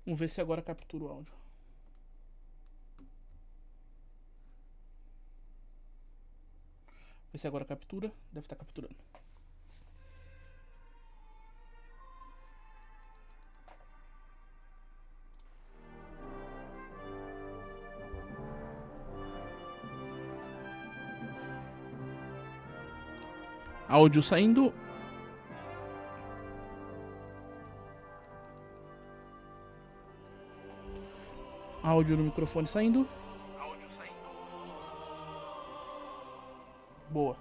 Vamos ver se agora captura o áudio. Ver se agora captura. Deve estar capturando. Áudio saindo. Áudio no microfone saindo. Boa.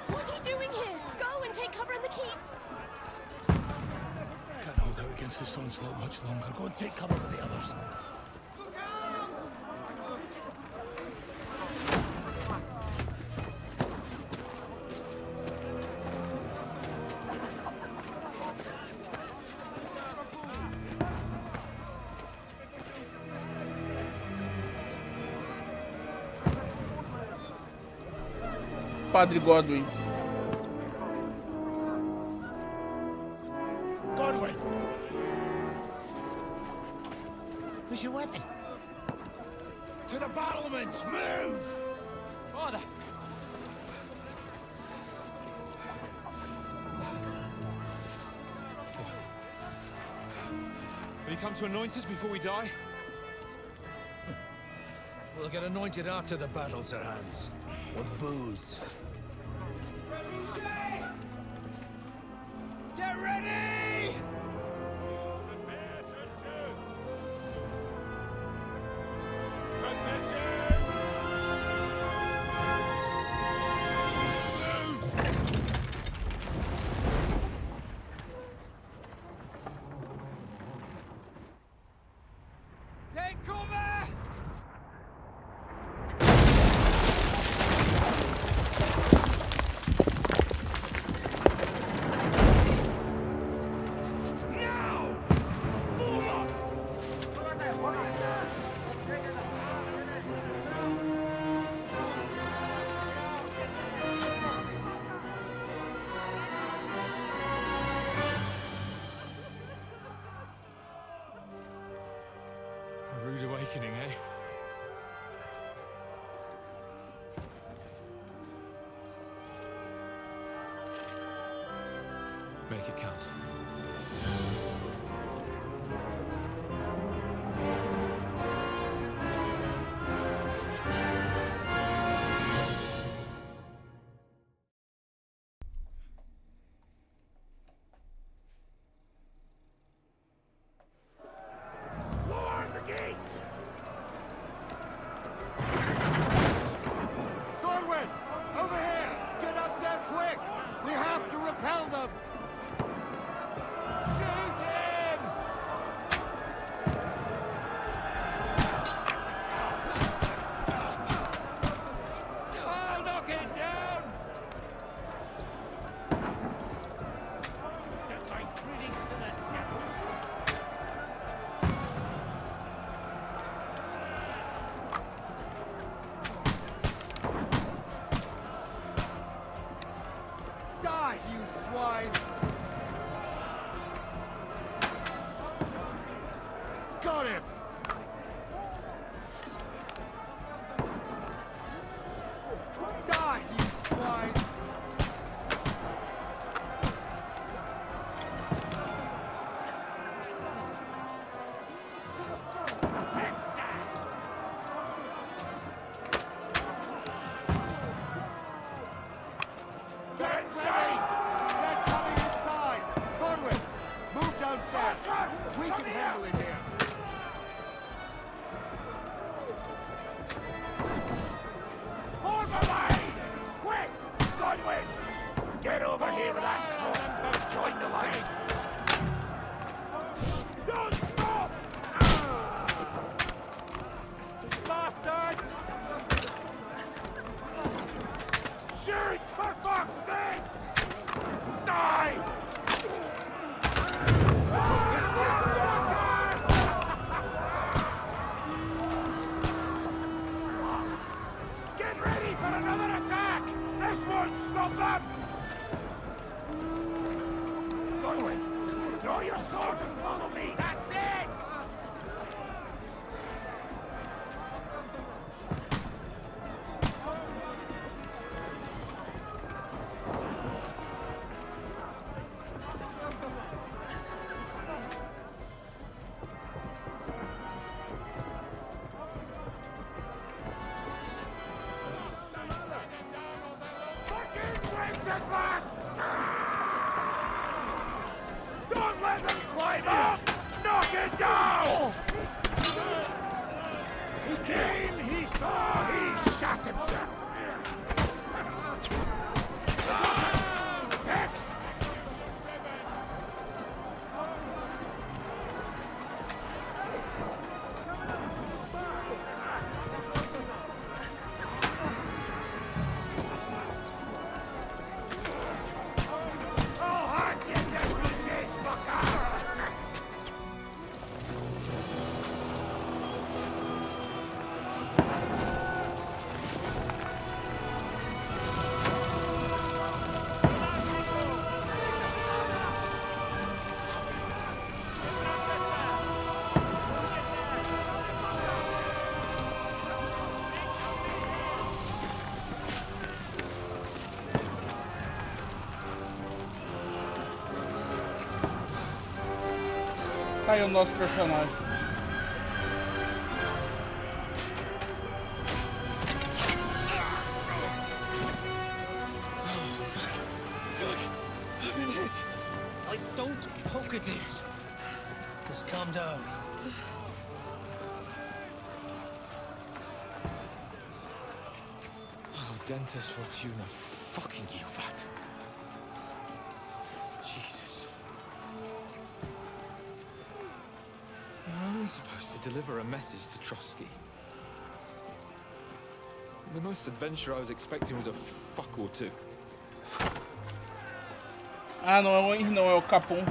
What are you doing here? Go and take cover in the keep. Can't hold out against this onslaught much longer. Go and take cover with the others. Padre Godwin. Godwin! Where's your weapon? To the battlements! Move! Father! Will you come to anoint us before we die? We'll get anointed after the battles are hands. With booze. Get ready! Take cover! A rude awakening, eh? Make it count. Lower the gates! swine! Got him! Die, you swine! Get ready! They're coming inside! Conway, move downstairs! We can handle it here! Form a line! Quick! Godwin! Get over here with that cross and join the line! Don't stop! Bastards! Shoot, for fuck's sake! Die! Get ready for another attack! This won't stop them! Godwin, draw your sword and follow me! That's it! Fucking princess lass! Don't let them climb up! Knock it down! He came, he saw, he shot himself! Next! Oh, hard you to resist, fucker! Tá aí o nosso personagem. I've been hit. Don't poke at it. Just calm down. Oh, Dentes Fortuna, fucking you, vat. Jesus. You're only supposed to deliver a message to Trotsky. The most adventure I was expecting was a fuck or two. Ah, não é o Henry, não, é o Capum.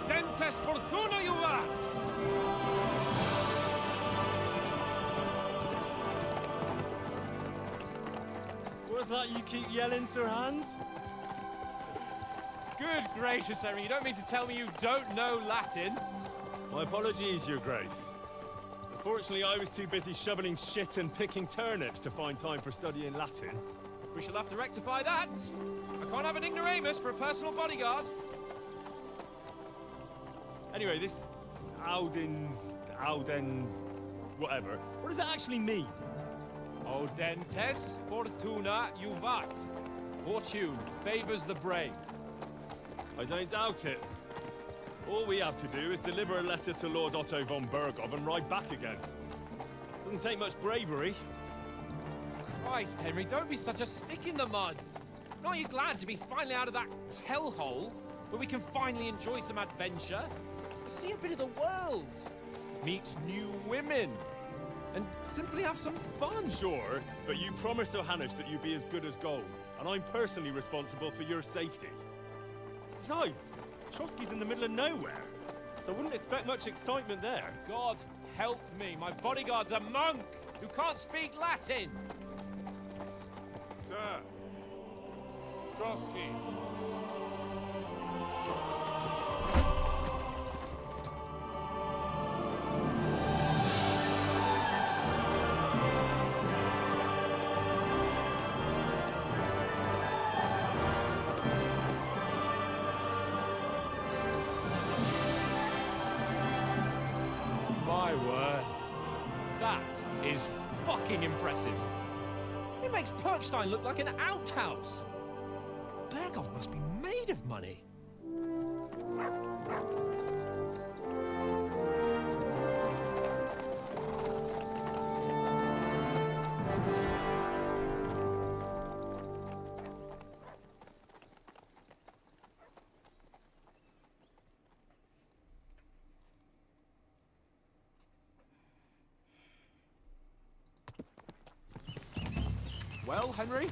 Dentes Fortuna, you vat! was that you keep yelling, Sir Hans? Good gracious, Henry, you don't mean to tell me you don't know Latin? My apologies, Your Grace. Unfortunately, I was too busy shoveling shit and picking turnips to find time for studying Latin. We shall have to rectify that. I can't have an ignoramus for a personal bodyguard. Anyway, this Audens, whatever. What does that actually mean? Audentes fortuna juvat. Fortune favors the brave. I don't doubt it. All we have to do is deliver a letter to Lord Otto von Bergov and ride back again. Doesn't take much bravery. Christ, Henry, don't be such a stick in the mud. Aren't you glad to be finally out of that hellhole where we can finally enjoy some adventure? See a bit of the world, meet new women, and simply have some fun. Sure, but you promised Johannes that you'd be as good as gold, and I'm personally responsible for your safety. Besides, Trotsky's in the middle of nowhere, so I wouldn't expect much excitement there. God help me, my bodyguard's a monk who can't speak Latin. Sir. Trotsky. My word. That is fucking impressive. It makes Perkstein look like an outhouse. Bergov must be made of money. Well, Henry,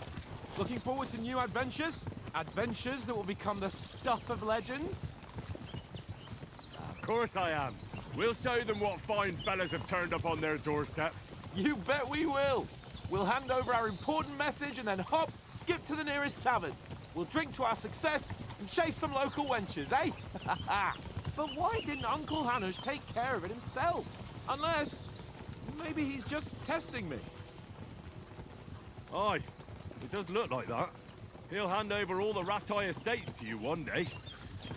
looking forward to new adventures? Adventures that will become the stuff of legends? Of course I am. We'll show them what fine fellas have turned up on their doorstep. You bet we will. We'll hand over our important message and then hop, skip to the nearest tavern. We'll drink to our success and chase some local wenches, eh? But why didn't Uncle Hanush take care of it himself? Unless, maybe he's just testing me. Aye, it does look like that. He'll hand over all the Ratai estates to you one day.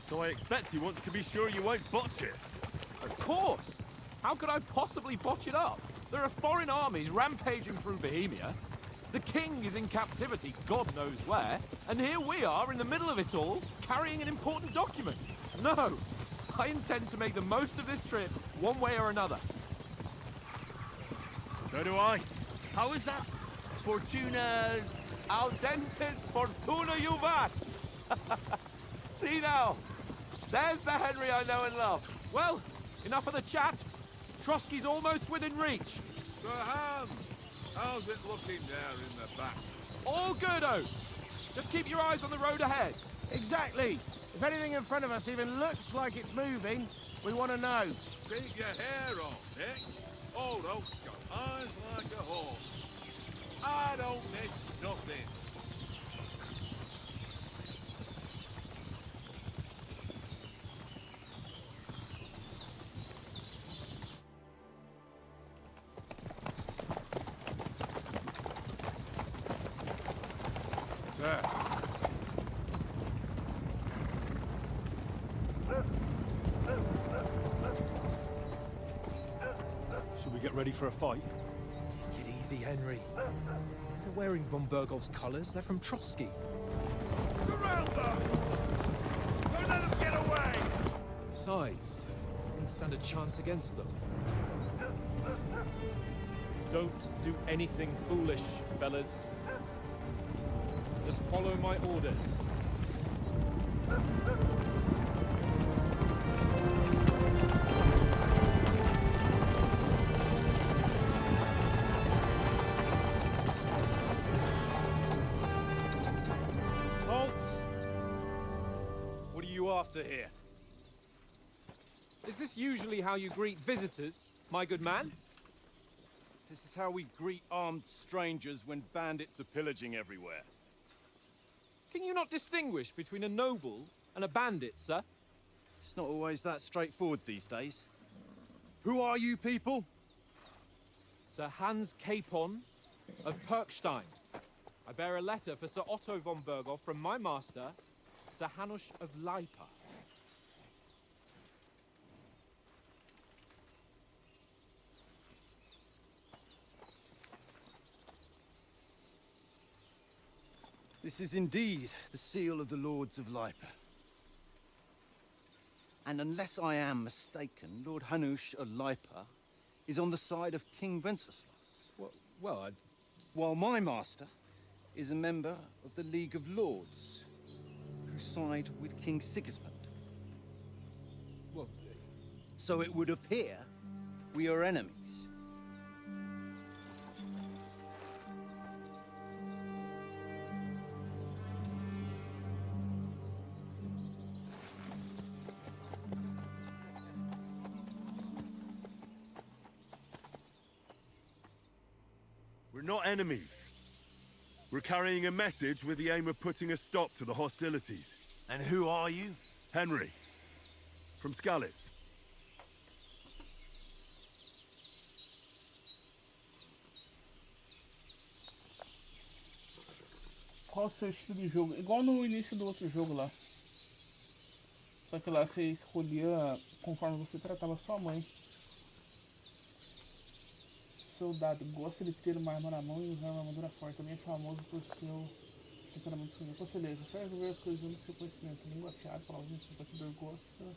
So I expect he wants to be sure you won't botch it. Of course. How could I possibly botch it up? There are foreign armies rampaging through Bohemia. The king is in captivity, God knows where. And here we are in the middle of it all, carrying an important document. No, I intend to make the most of this trip, one way or another. So do I. How is that? Fortuna... Audentes fortuna juvat! See now, there's the Henry I know and love. Well, enough of the chat. Trotsky's almost within reach. Sir Hans, how's it looking there in the back? All good, Oates. Just keep your eyes on the road ahead. Exactly. If anything in front of us even looks like it's moving, we want to know. Keep your hair on, Nick. Old Oak's got eyes like a hawk. I don't miss nothing. Sir. Should we get ready for a fight? Take it easy, Henry. They're wearing von Bergov's colours. They're from Trotsky. Surround them! Don't let them get away! Besides, wouldn't stand a chance against them. Don't do anything foolish, fellas. Just follow my orders. What are you after here? Is this usually how you greet visitors, my good man? This is how we greet armed strangers when bandits are pillaging everywhere. Can you not distinguish between a noble and a bandit, sir? It's not always that straightforward these days. Who are you people? Sir Hans Capon of Perkstein. I bear a letter for Sir Otto von Berghoff from my master, Sir Hanush of Lipa. This is indeed the seal of the Lords of Lipa. And unless I am mistaken, Lord Hanush of Lipa is on the side of King Wenceslas. Well, While my master is a member of the League of Lords, who side with King Sigismund. well, So it would appear we are enemies. We're not enemies. We're carrying a message with the aim of putting a stop to the hostilities. And who are you? Henry, from Skalitz. Qual o seu estilo de jogo? Igual no início do outro jogo lá. Só que lá você escolhia conforme você tratava sua mãe. Soldado gosta de ter uma arma na mão e usar uma armadura forte. Também é famoso por seu temperamento sanguíneo. Conselheiro, faz resolver as coisas usando seu conhecimento. Língua afiada, palavras em seu batidor gosta.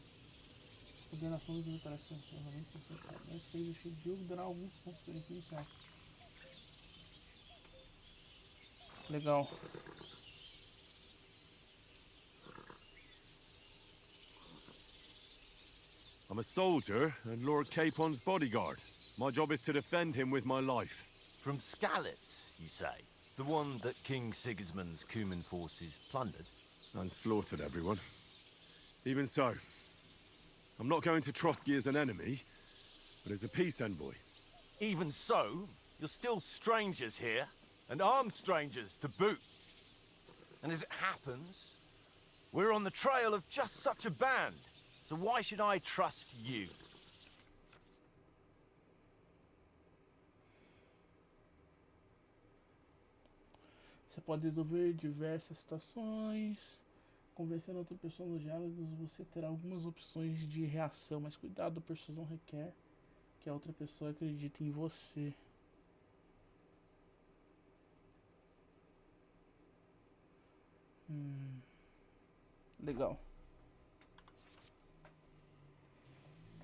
Ordenações de vitórias realmente sensacionais. Mas fez o Shield dará alguns pontos de experiência iniciais. Legal. I'm a soldier and Lord Capon's bodyguard. My job is to defend him with my life. From Skalitz, you say? The one that King Sigismund's Cuman forces plundered? And slaughtered everyone. Even so, I'm not going to Trotsky as an enemy, but as a peace envoy. Even so, you're still strangers here, and armed strangers to boot. And as it happens, we're on the trail of just such a band. So why should I trust you? Você pode resolver diversas situações. Convencendo outra pessoa nos diálogos, você terá algumas opções de reação, mas cuidado, a persuasão requer que a outra pessoa acredite em você. Legal.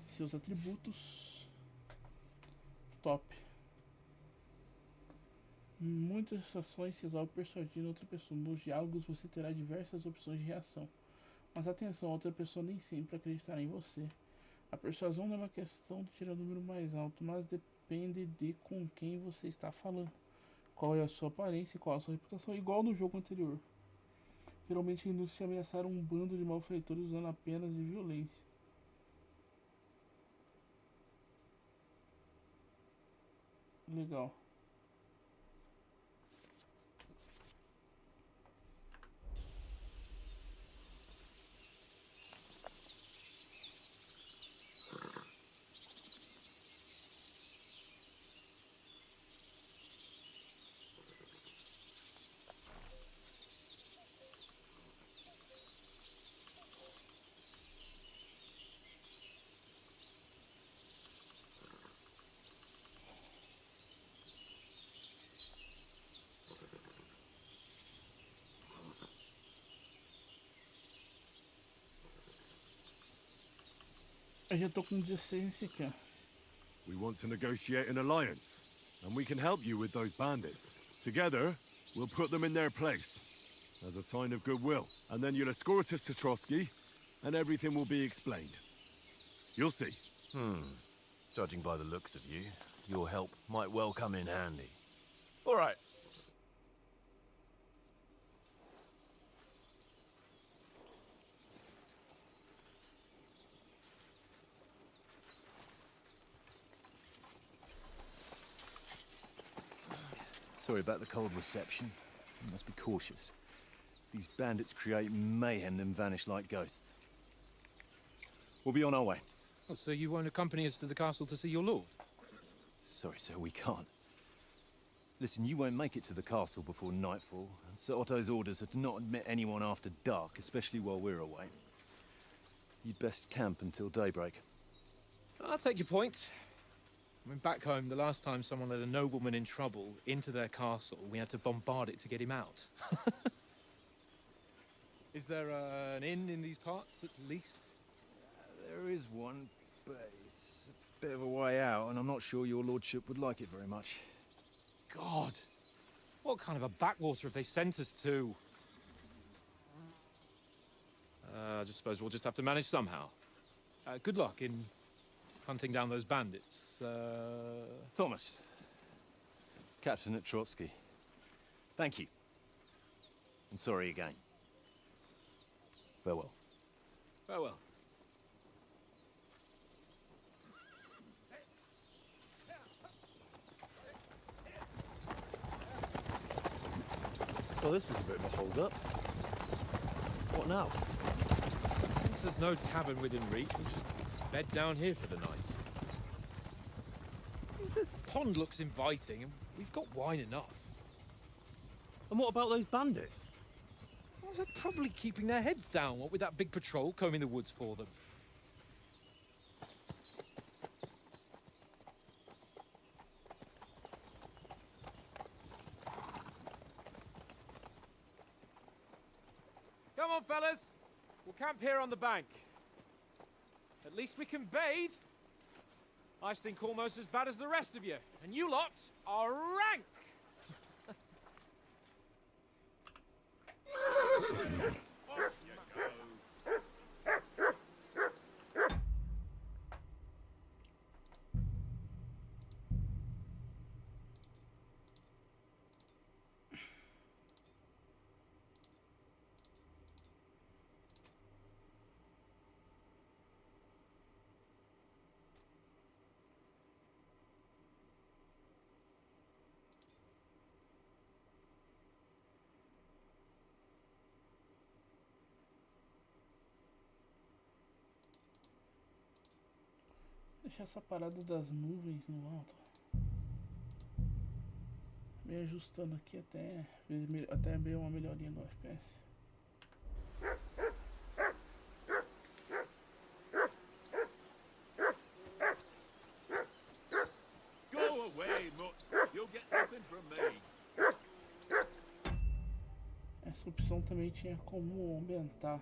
Seus atributos. Top. Muitas ações se resolvem persuadindo outra pessoa. Nos diálogos você terá diversas opções de reação. Mas atenção, outra pessoa nem sempre acreditará em você. A persuasão não é uma questão de tirar o número mais alto, mas depende de com quem você está falando. Qual é a sua aparência e qual a sua reputação, igual no jogo anterior. Geralmente induz-se a ameaçar um bando de malfeitores usando apenas de violência. Legal. Eu já tô com 16 nesse aqui, ó. We want to negotiate an alliance, and we can help you with those bandits. Together, we'll put them in their place, as a sign of goodwill. And then you'll escort us to Trotsky, and everything will be explained. You'll see. Judging by the looks of you, your help might well come in handy. All right. Sorry about the cold reception. You must be cautious. These bandits create mayhem, then vanish like ghosts. We'll be on our way. Oh, so you won't accompany us to the castle to see your lord? Sorry, sir, we can't. Listen, you won't make it to the castle before nightfall, and Sir Otto's orders are to not admit anyone after dark, especially while we're away. You'd best camp until daybreak. I'll take your point. I mean, back home, the last time someone let a nobleman in trouble into their castle, we had to bombard it to get him out. Is there an inn in these parts, at least? There is one, but it's a bit of a way out, and I'm not sure your lordship would like it very much. God! What kind of a backwater have they sent us to? I just suppose we'll just have to manage somehow. Good luck in hunting down those bandits. Thomas, Captain at Trotsky. Thank you. And sorry again. Farewell. Farewell. Well, this is a bit of a hold-up. What now? Since there's no tavern within reach, we'll just bed down here for the night. The pond looks inviting, and we've got wine enough. And what about those bandits? Well, they're probably keeping their heads down, what with that big patrol combing the woods for them. Come on, fellas. We'll camp here on the bank. At least we can bathe. I stink almost as bad as the rest of you, and you lot are rank. Deixar essa parada das nuvens no alto. Me ajustando aqui até ver uma melhorinha no FPS. Go away, Mutt. You'll get nothing from me. Essa opção também tinha como aumentar.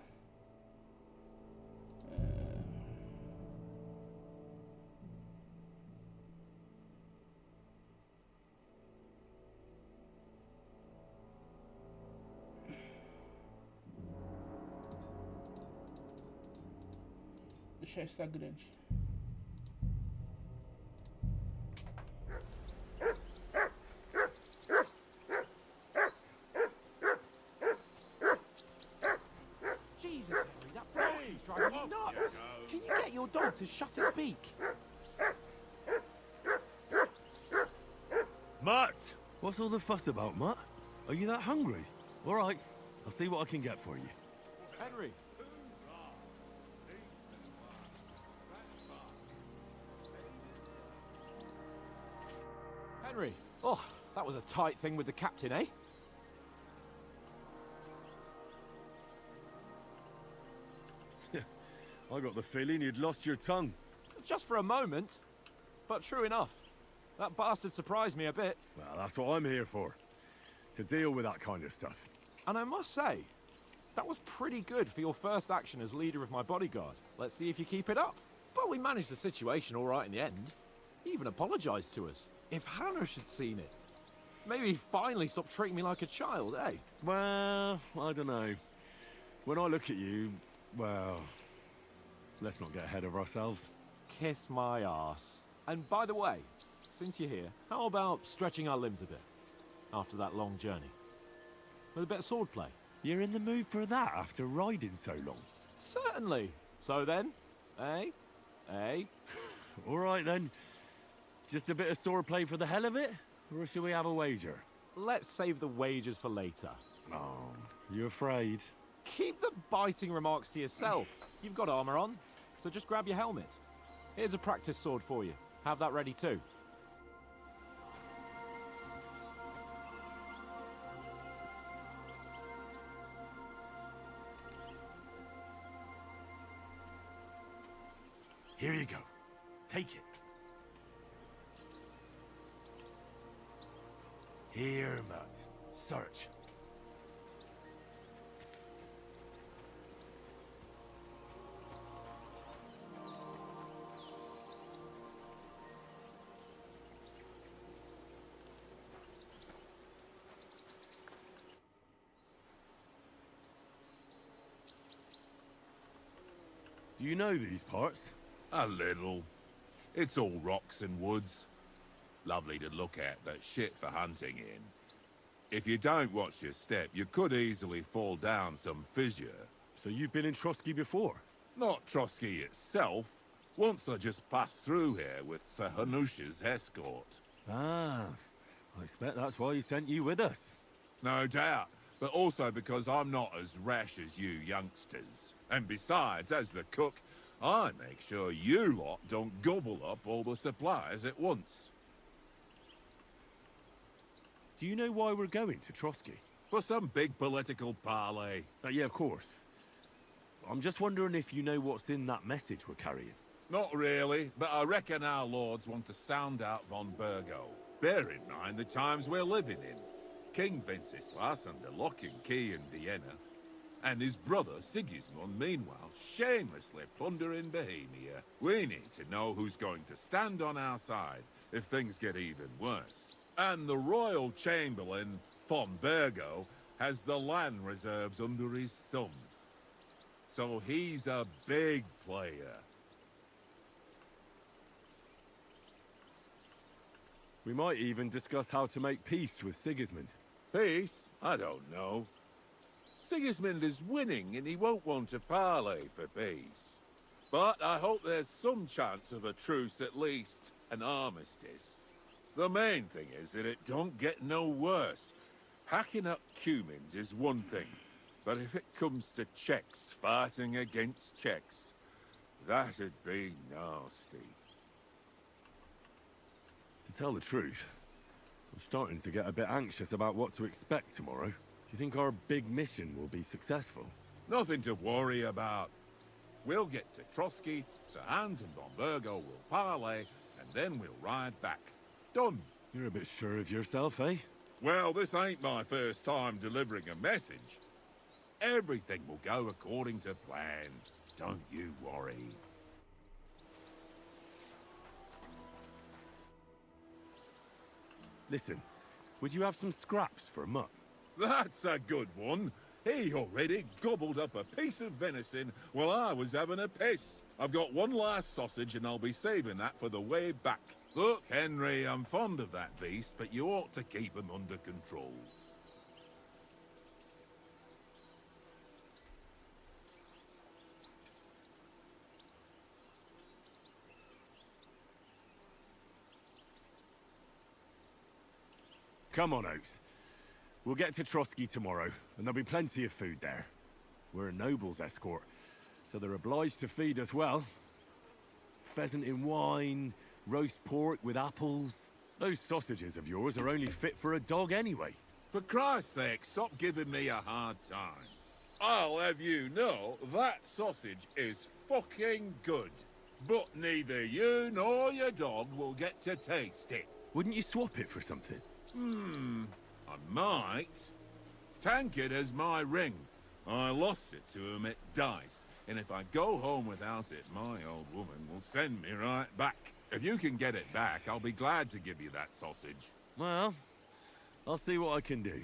Deixar estar grande. Jesus, Henry, that broccoli's driving me nuts. Can you get your dog to shut its beak? Mutt! What's all the fuss about, Mutt? Are you that hungry? All right, I'll see what I can get for you. Henry. Henry. Oh, that was a tight thing with the captain, eh? I got the feeling you'd lost your tongue. Just for a moment. But true enough. That bastard surprised me a bit. Well, that's what I'm here for. To deal with that kind of stuff. And I must say, that was pretty good for your first action as leader of my bodyguard. Let's see if you keep it up. But we managed the situation all right in the end. He even apologized to us. If Hannah had seen it. Maybe he'd finally stop treating me like a child, eh? Well, I don't know. When I look at you, well, let's not get ahead of ourselves. Kiss my arse. And by the way, since you're here, how about stretching our limbs a bit? After that long journey. With a bit of swordplay. You're in the mood for that after riding so long? Certainly. So then, eh? Eh? All right then. Just a bit of swordplay for the hell of it? Or should we have a wager? let's save the wages for later. Oh, you afraid? Keep the biting remarks to yourself. You've got armor on, so just grab your helmet. Here's a practice sword for you. Have that ready too. Here you go. Take it. Here, Matt. Search. Do you know these parts? A little. It's all rocks and woods. Lovely to look at, but shit for hunting in. If you don't watch your step, you could easily fall down some fissure. So you've been in Trotsky before? Not Trotsky itself. Once I just passed through here with Sir Hanusha's escort. Ah, I expect that's why he sent you with us. No doubt, but also because I'm not as rash as you youngsters. And besides, as the cook, I make sure you lot don't gobble up all the supplies at once. Do you know why we're going to Trotsky? For some big political parley. Yeah, of course. I'm just wondering if you know what's in that message we're carrying. Not really, but I reckon our lords want to sound out von Burgo. Bear in mind the times we're living in. King Wenceslas under lock and key in Vienna, and his brother Sigismund, meanwhile, shamelessly plundering Bohemia. We need to know who's going to stand on our side if things get even worse. And the Royal Chamberlain, von Burgo, has the land reserves under his thumb. So he's a big player. We might even discuss how to make peace with Sigismund. Peace? I don't know. Sigismund is winning and he won't want a parley for peace. But I hope there's some chance of a truce, at least an armistice. The main thing is that it don't get no worse. Hacking up Cumans is one thing, but if it comes to Czechs fighting against Czechs, that'd be nasty. To tell the truth, I'm starting to get a bit anxious about what to expect tomorrow. Do you think our big mission will be successful? Nothing to worry about. We'll get to Trotsky, Sir Hans and von Burgo will parley, and then we'll ride back. Done. You're a bit sure of yourself, eh? Well, this ain't my first time delivering a message. Everything will go according to plan. Don't you worry. Listen, would you have some scraps for Mutt? That's a good one. He already gobbled up a piece of venison while I was having a piss. I've got one last sausage and I'll be saving that for the way back. Look, Henry, I'm fond of that beast, but you ought to keep him under control. Come on, Oaks. We'll get to Trotsky tomorrow, and there'll be plenty of food there. We're a noble's escort, so they're obliged to feed us well. Pheasant in wine, roast pork with apples. Those sausages of yours are only fit for a dog anyway. For Christ's sake, stop giving me a hard time. I'll have you know that sausage is fucking good. But neither you nor your dog will get to taste it. Wouldn't you swap it for something? I might. Tankard has my ring. I lost it to him at dice, and if I go home without it, my old woman will send me right back. If you can get it back, I'll be glad to give you that sausage. Well, I'll see what I can do.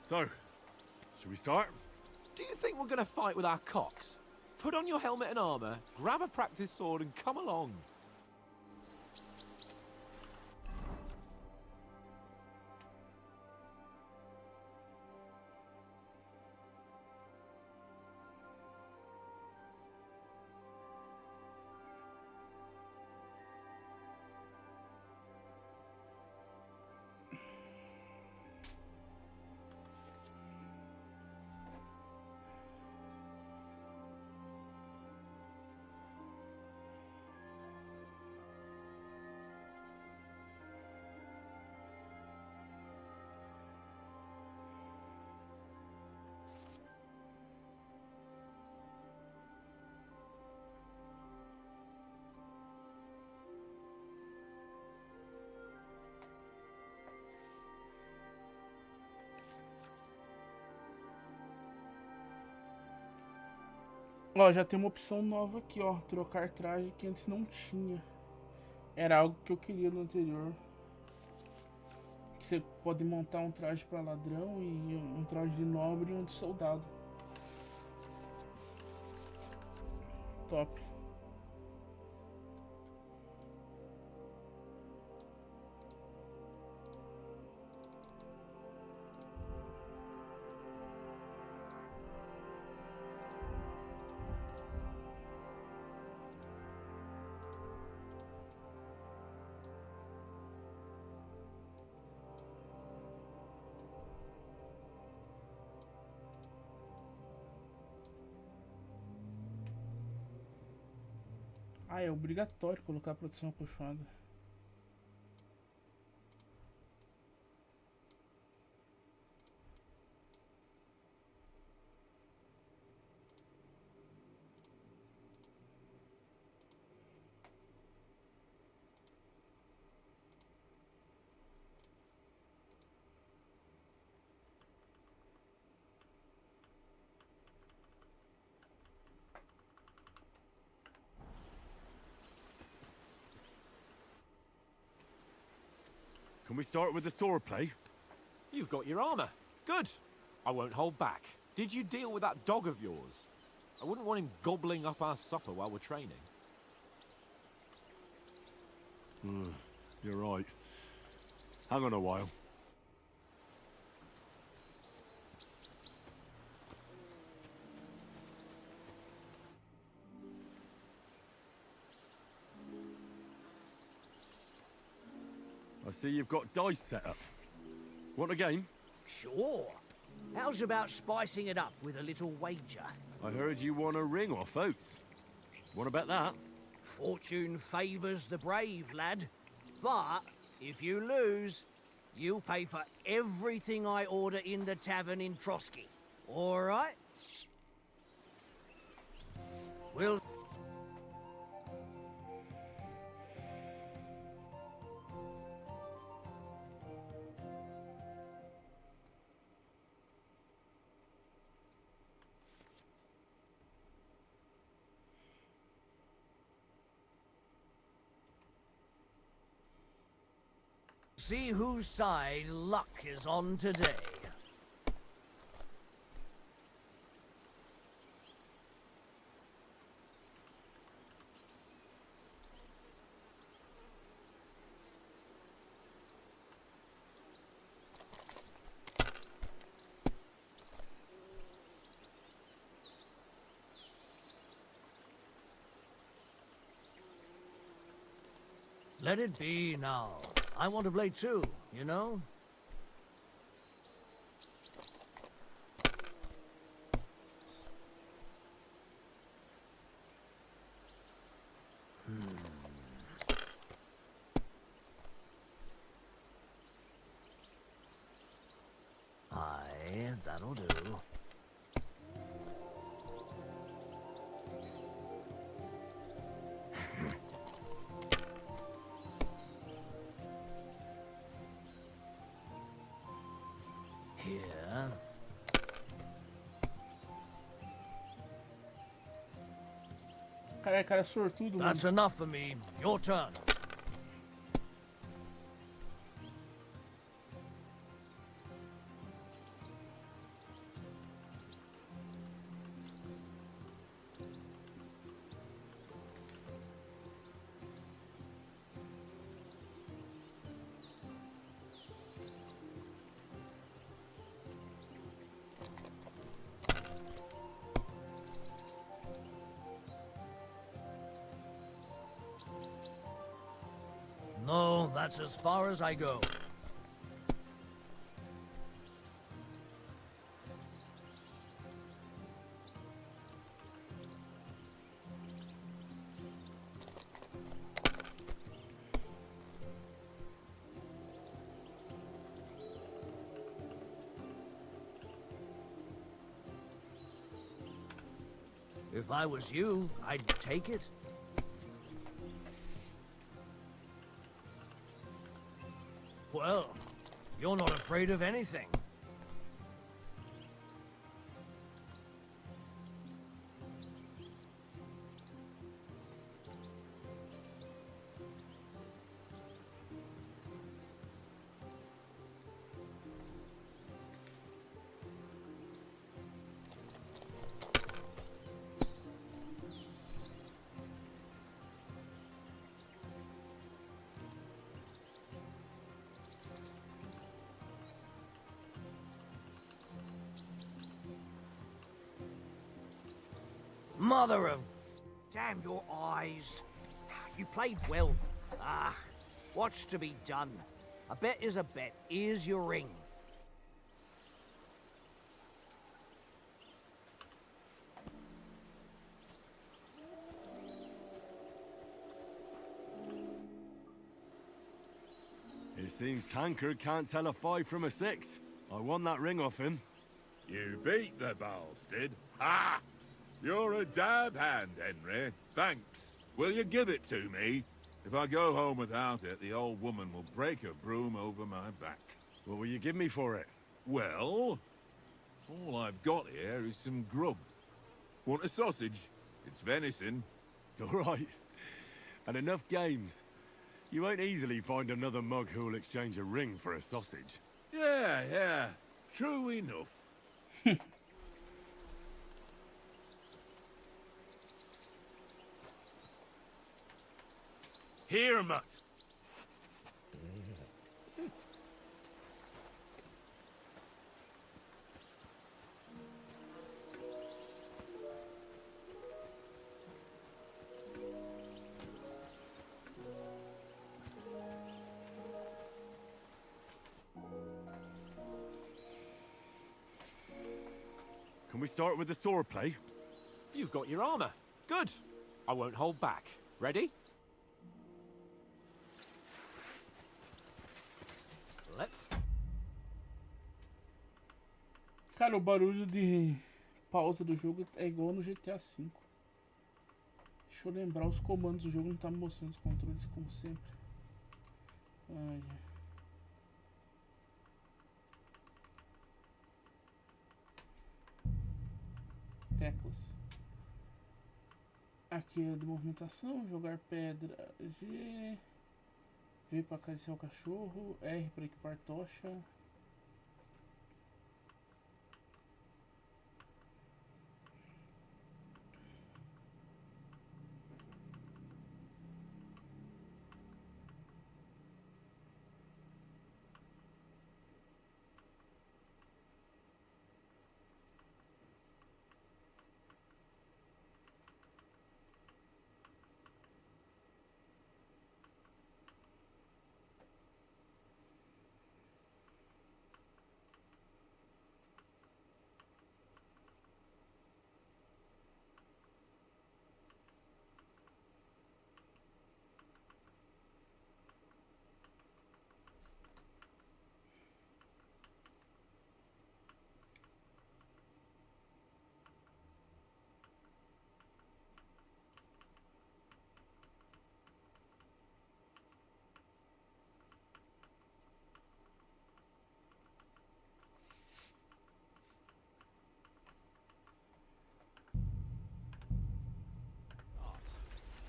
So, should we start? Do you think we're going to fight with our cocks? Put on your helmet and armor, grab a practice sword, and come along. Ó, já tem uma opção nova aqui, ó. Trocar traje que antes não tinha. Era algo que eu queria no anterior. Que você pode montar um traje para ladrão e um traje de nobre e um de soldado. Top. Ah, é obrigatório colocar proteção acolchoada. Can we start with the sword play? You've got your armor. Good. I won't hold back. Did you deal with that dog of yours? I wouldn't want him gobbling up our supper while we're training. You're right. Hang on a while. I see you've got dice set up. Want a game? Sure. How's about spicing it up with a little wager? I heard you won a ring off Oates. What about that? Fortune favours the brave, lad. But if you lose, you'll pay for everything I order in the tavern in Trotsky. All right? We'll... see whose side luck is on today. Let it be now. I want to play too, you know? Aye, that'll do. Here. Cara é sortudo, mano. That's enough for me. Your turn. No, that's as far as I go. If I was you, I'd take it. Well, you're not afraid of anything. Mother of... Damn your eyes. You played well. Ah, what's to be done? A bet is a bet. Here's your ring. It seems Tankard can't tell a 5 from a 6. I won that ring off him. You beat the bastard. Ha! You're a dab hand, Henry. Thanks. Will you give it to me? If I go home without it, the old woman will break her broom over my back. What will you give me for it? Well, all I've got here is some grub. Want a sausage? It's venison. All right. And enough games. You won't easily find another mug who'll exchange a ring for a sausage. Yeah. True enough. Here, mutt. Can we start with the sword play? You've got your armor. Good. I won't hold back. Ready? Let's... Cara, o barulho de pausa do jogo é igual no GTA V. Deixa eu lembrar os comandos do jogo, não tá me mostrando os controles como sempre. Ai. Teclas. Aqui é de movimentação, jogar pedra, G, V para acariciar o cachorro, R para equipar tocha.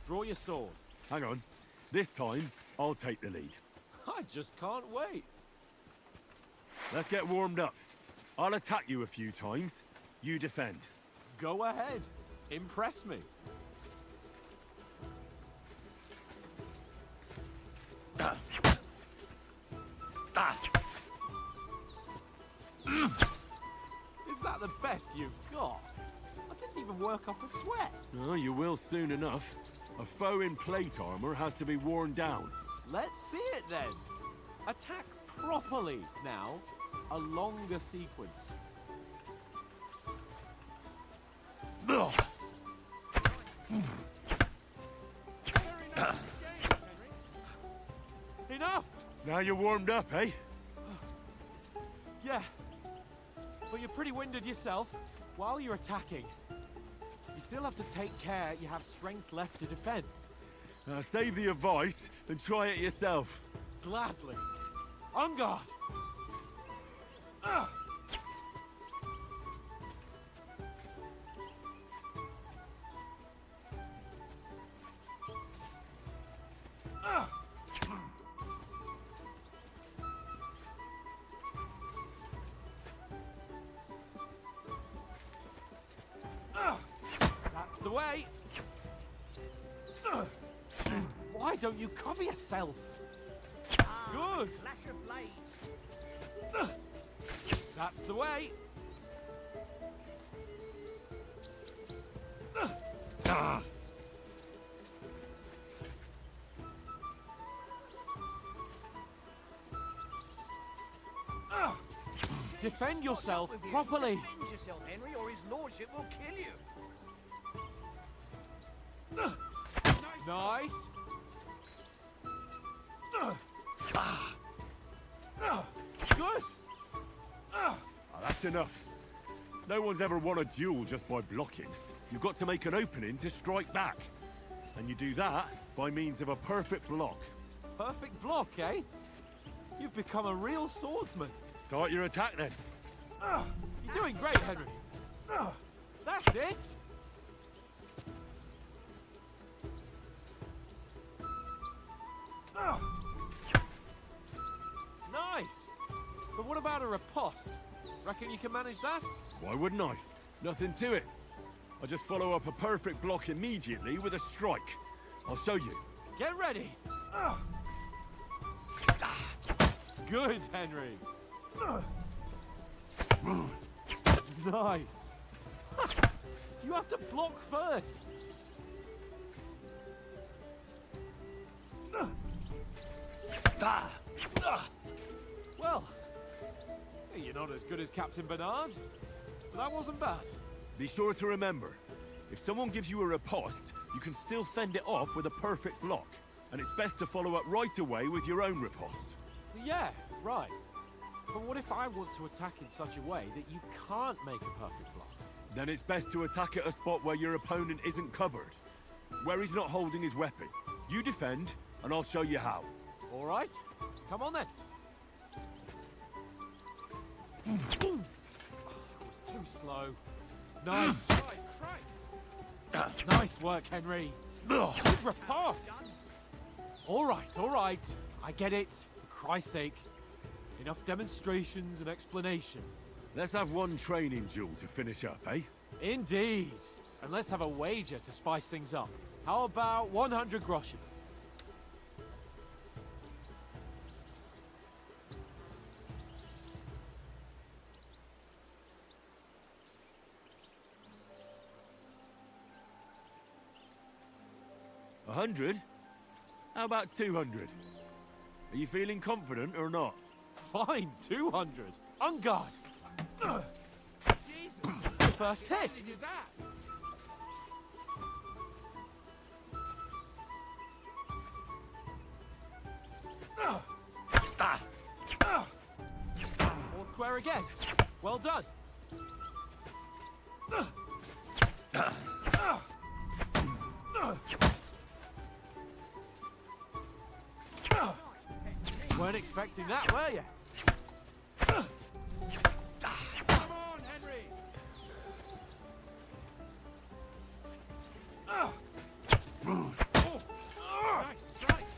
Draw your sword. Hang on. This time, I'll take the lead. I just can't wait. Let's get warmed up. I'll attack you a few times. You defend. Go ahead. Impress me. Is that the best you've got? I didn't even work up a sweat. Oh, you will soon enough. A foe in plate armor has to be worn down. Let's see it then. Attack properly now. A longer sequence. Enough! Now you're warmed up, eh? Yeah. But you're pretty winded yourself. While you're attacking, you still have to take care you have strength left to defend. Save the advice and try it yourself. Gladly. On guard! That's the way. Why don't you cover yourself? Good. Flash of blades. That's the way. Defend yourself properly. Defend yourself, Henry, or his lordship will kill you. Nice. Good. That's enough. No one's ever won a duel just by blocking. You've got to make an opening to strike back. And you do that by means of a perfect block. Perfect block, eh? You've become a real swordsman. Start your attack then. You're doing great, Henry. That's it. Nice. But what about a riposte? Reckon you can manage that? Why wouldn't I? Nothing to it. I just follow up a perfect block immediately with a strike. I'll show you. Get ready. Good, Henry. Nice. You have to block first. Well, you're not as good as Captain Bernard, but that wasn't bad. Be sure to remember, if someone gives you a riposte, you can still fend it off with a perfect block. And it's best to follow up right away with your own riposte. Yeah, right. But what if I want to attack in such a way that you can't make a perfect block? Then it's best to attack at a spot where your opponent isn't covered. Where he's not holding his weapon. You defend, and I'll show you how. All right. Come on then. That was too slow. Nice. Nice work, Henry. Good riposte. All right. I get it. For Christ's sake. Enough demonstrations and explanations. Let's have one training duel to finish up, eh? Indeed. And let's have a wager to spice things up. How about 100 groschen? A 100? How about 200? Are you feeling confident or not? Fine, 200. On guard. First hit. All square again. Well done. Weren't expecting that, were you? Come on, Henry! Nice strike!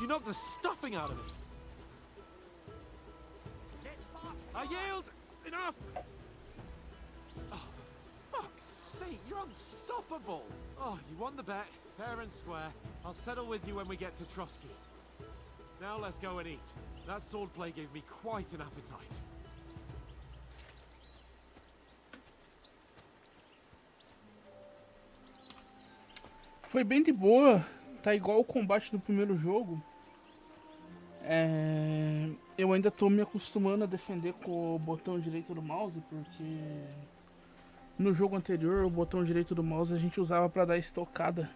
You knocked the stuffing out of me. I yield! Enough! Oh, fuck's sake, you're unstoppable! Oh, you won the bet, fair and square. I'll settle with you when we get to Trotsky. Now let's go and eat. That swordplay gave me quite an appetite. Foi bem de boa. Tá igual o combate do primeiro jogo. Eu ainda tô me acostumando a defender com o botão direito do mouse, porque no jogo anterior o botão direito do mouse a gente usava pra dar estocada.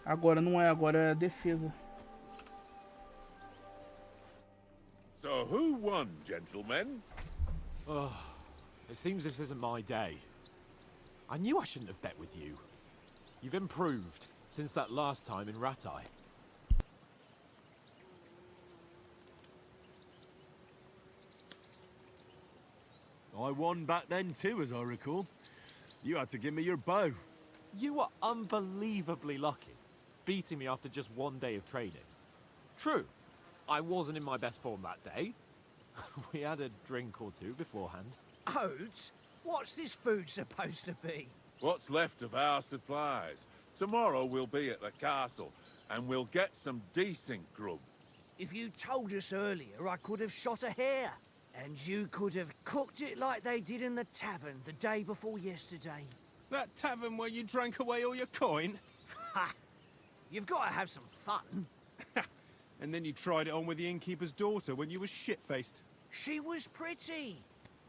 Agora não é, agora é a defesa. So who won, gentlemen? Oh, it seems this isn't my day. I knew I shouldn't have bet with you. You've improved since that last time in Ratai. I won back then too, as I recall. You had to give me your bow. You were unbelievably lucky, beating me after just one day of training. True, I wasn't in my best form that day. We had a drink or two beforehand. Oats? What's this food supposed to be? What's left of our supplies. Tomorrow we'll be at the castle, and we'll get some decent grub. If you told us earlier, I could have shot a hare. And you could have cooked it like they did in the tavern the day before yesterday. That tavern where you drank away all your coin? Ha! You've got to have some fun. And then you tried it on with the innkeeper's daughter when you were shit-faced. She was pretty.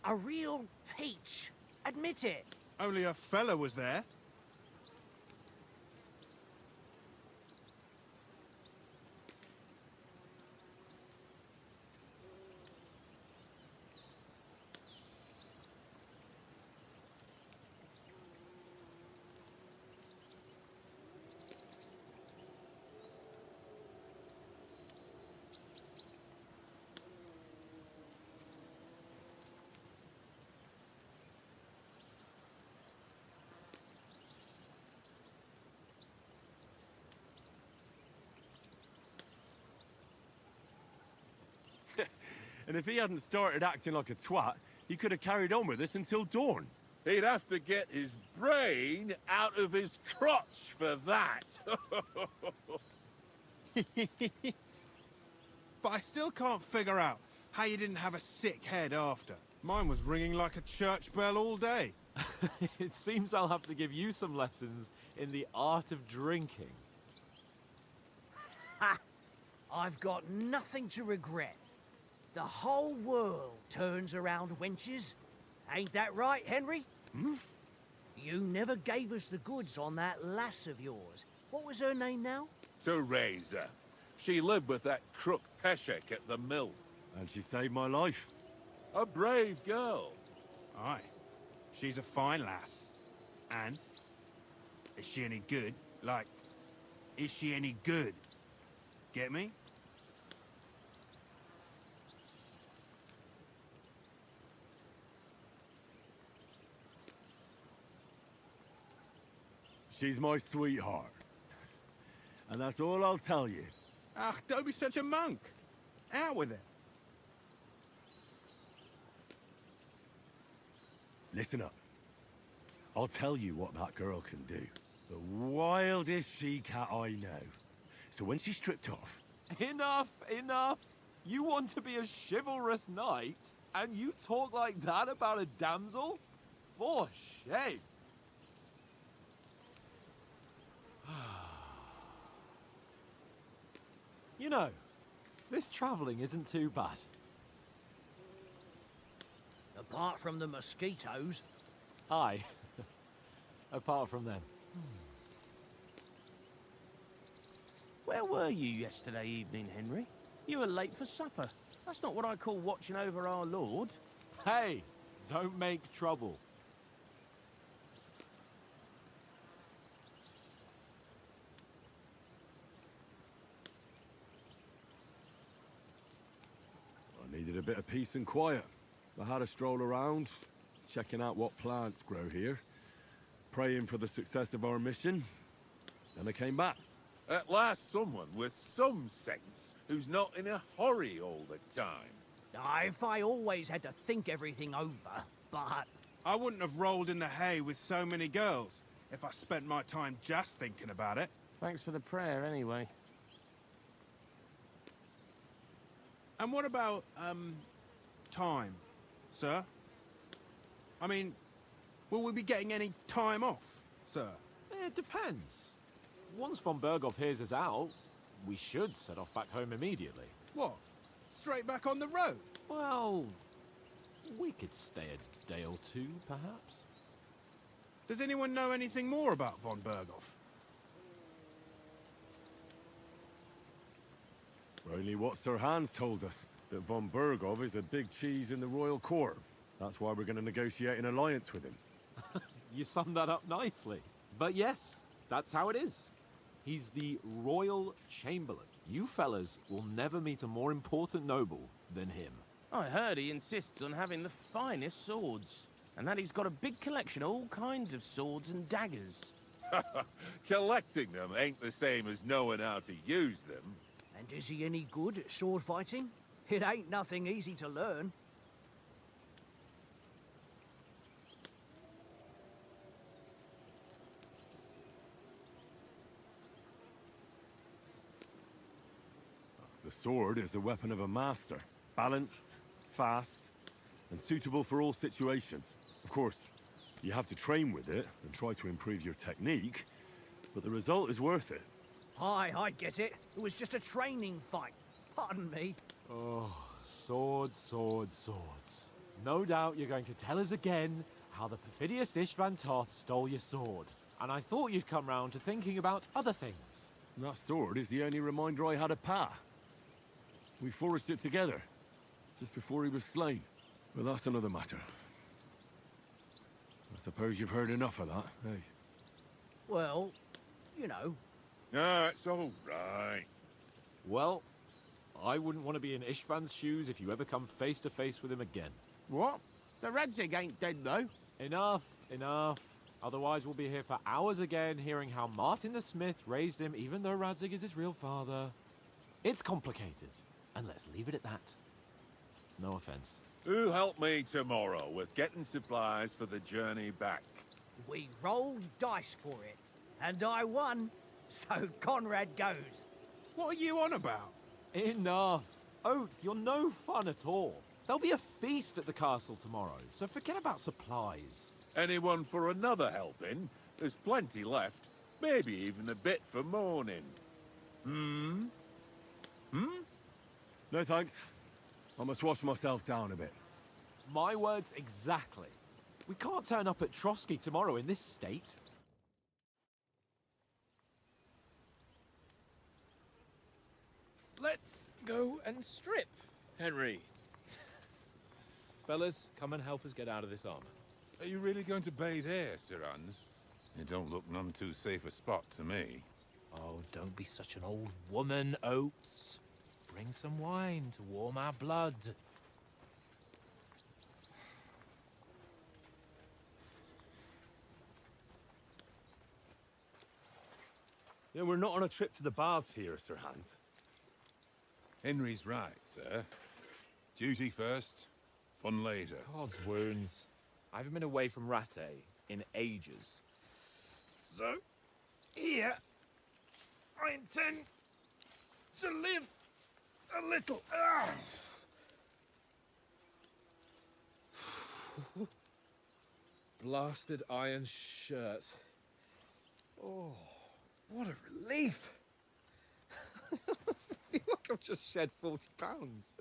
A real peach. Admit it. Only a fella was there. And if he hadn't started acting like a twat, he could have carried on with us until dawn. He'd have to get his brain out of his crotch for that. But I still can't figure out how you didn't have a sick head after. Mine was ringing like a church bell all day. It seems I'll have to give you some lessons in the art of drinking. Ha! I've got nothing to regret. The whole world turns around wenches. Ain't that right, Henry? Hmm? You never gave us the goods on that lass of yours. What was her name now? Teresa. She lived with that crook Peshek at the mill. And she saved my life. A brave girl. Aye. She's a fine lass. And? Is she any good? Like, is she any good? Get me? She's my sweetheart. And that's all I'll tell you. Ah, don't be such a monk. Out with it. Listen up. I'll tell you what that girl can do. The wildest she-cat I know. So when she's stripped off... Enough, enough. You want to be a chivalrous knight, and you talk like that about a damsel? For shame. You know, this travelling isn't too bad. Apart from the mosquitoes. Aye. Apart from them. Where were you yesterday evening, Henry? You were late for supper. That's not what I call watching over our Lord. Hey, don't make trouble. I needed a bit of peace and quiet. I had a stroll around, checking out what plants grow here, praying for the success of our mission. and I came back. At last someone with some sense who's not in a hurry all the time. If I always had to think everything over, but... I wouldn't have rolled in the hay with so many girls if I spent my time just thinking about it. Thanks for the prayer, anyway. And what about, time, sir? I mean, will we be getting any time off, sir? It depends. Once von Berghoff hears us out, we should set off back home immediately. What? Straight back on the road? Well, we could stay a day or two, perhaps. Does anyone know anything more about von Berghoff? Only what Sir Hans told us, that von Berghoff is a big cheese in the royal court. That's why we're going to negotiate an alliance with him. You summed that up nicely. But yes, that's how it is. He's the Royal Chamberlain. You fellas will never meet a more important noble than him. I heard he insists on having the finest swords, and that he's got a big collection of all kinds of swords and daggers. Collecting them ain't the same as knowing how to use them. And is he any good at sword fighting? It ain't nothing easy to learn. The sword is the weapon of a master. Balanced, fast, and suitable for all situations. Of course, you have to train with it and try to improve your technique, but the result is worth it. Aye, I get it. It was just a training fight. Pardon me. Oh, swords, swords, swords. No doubt you're going to tell us again how the perfidious Istvan Toth stole your sword. And I thought you'd come round to thinking about other things. And that sword is the only reminder I had of Pa. We forged it together, just before he was slain. But that's another matter. I suppose you've heard enough of that, eh? Well, you know. No, it's all right. Well, I wouldn't want to be in Istvan's shoes if you ever come face to face with him again. What? So Radzig ain't dead, though? Enough, enough. Otherwise we'll be here for hours again hearing how Martin the Smith raised him even though Radzig is his real father. It's complicated, and let's leave it at that. No offense. Who'll help me tomorrow with getting supplies for the journey back? We rolled dice for it, and I won, so Conrad goes. What are you on about? Enough. Oath, you're no fun at all. There'll be a feast at the castle tomorrow, so forget about supplies. Anyone for another helping? There's plenty left. Maybe even a bit for morning. No thanks. I must wash myself down a bit. My words exactly. We can't turn up at Trotsky tomorrow in this state. Let's go and strip, Henry. Fellas, come and help us get out of this armor. Are you really going to bathe here, Sir Hans? It don't look none too safe a spot to me. Oh, don't be such an old woman, Oates. Bring some wine to warm our blood. You know, we're not on a trip to the baths here, Sir Hans. Henry's right, sir. Duty first, fun later. God's wounds. I haven't been away from Rattay in ages. So, here, I intend to live a little. Blasted iron shirt. Oh, what a relief. I feel like I've just shed 40 pounds.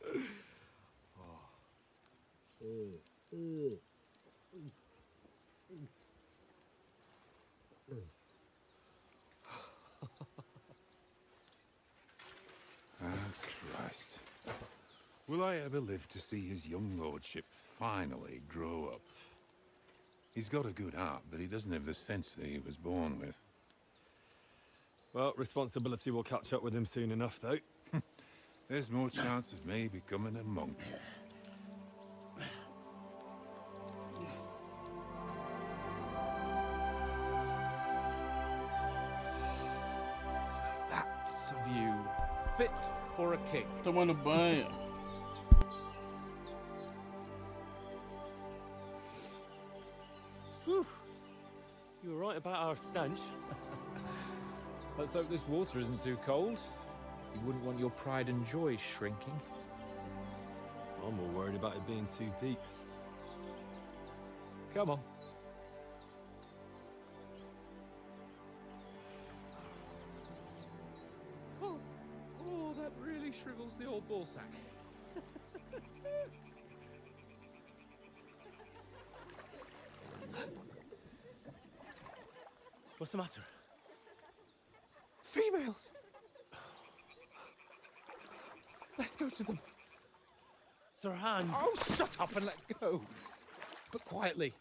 Christ. Will I ever live to see his young lordship finally grow up? He's got a good heart, but he doesn't have the sense that he was born with. Well, responsibility will catch up with him soon enough, though. There's more chance of me becoming a monk. looks of you, fit for a king. Tomando banho. Whew. You were right about our stench. Let's hope this water isn't too cold. You wouldn't want your pride and joy shrinking. I'm more worried about it being too deep. Come on. Oh, that really shrivels the old ball sack. What's the matter? Females! Let's go to them. Sir Hans. Oh, shut up and let's go. But quietly.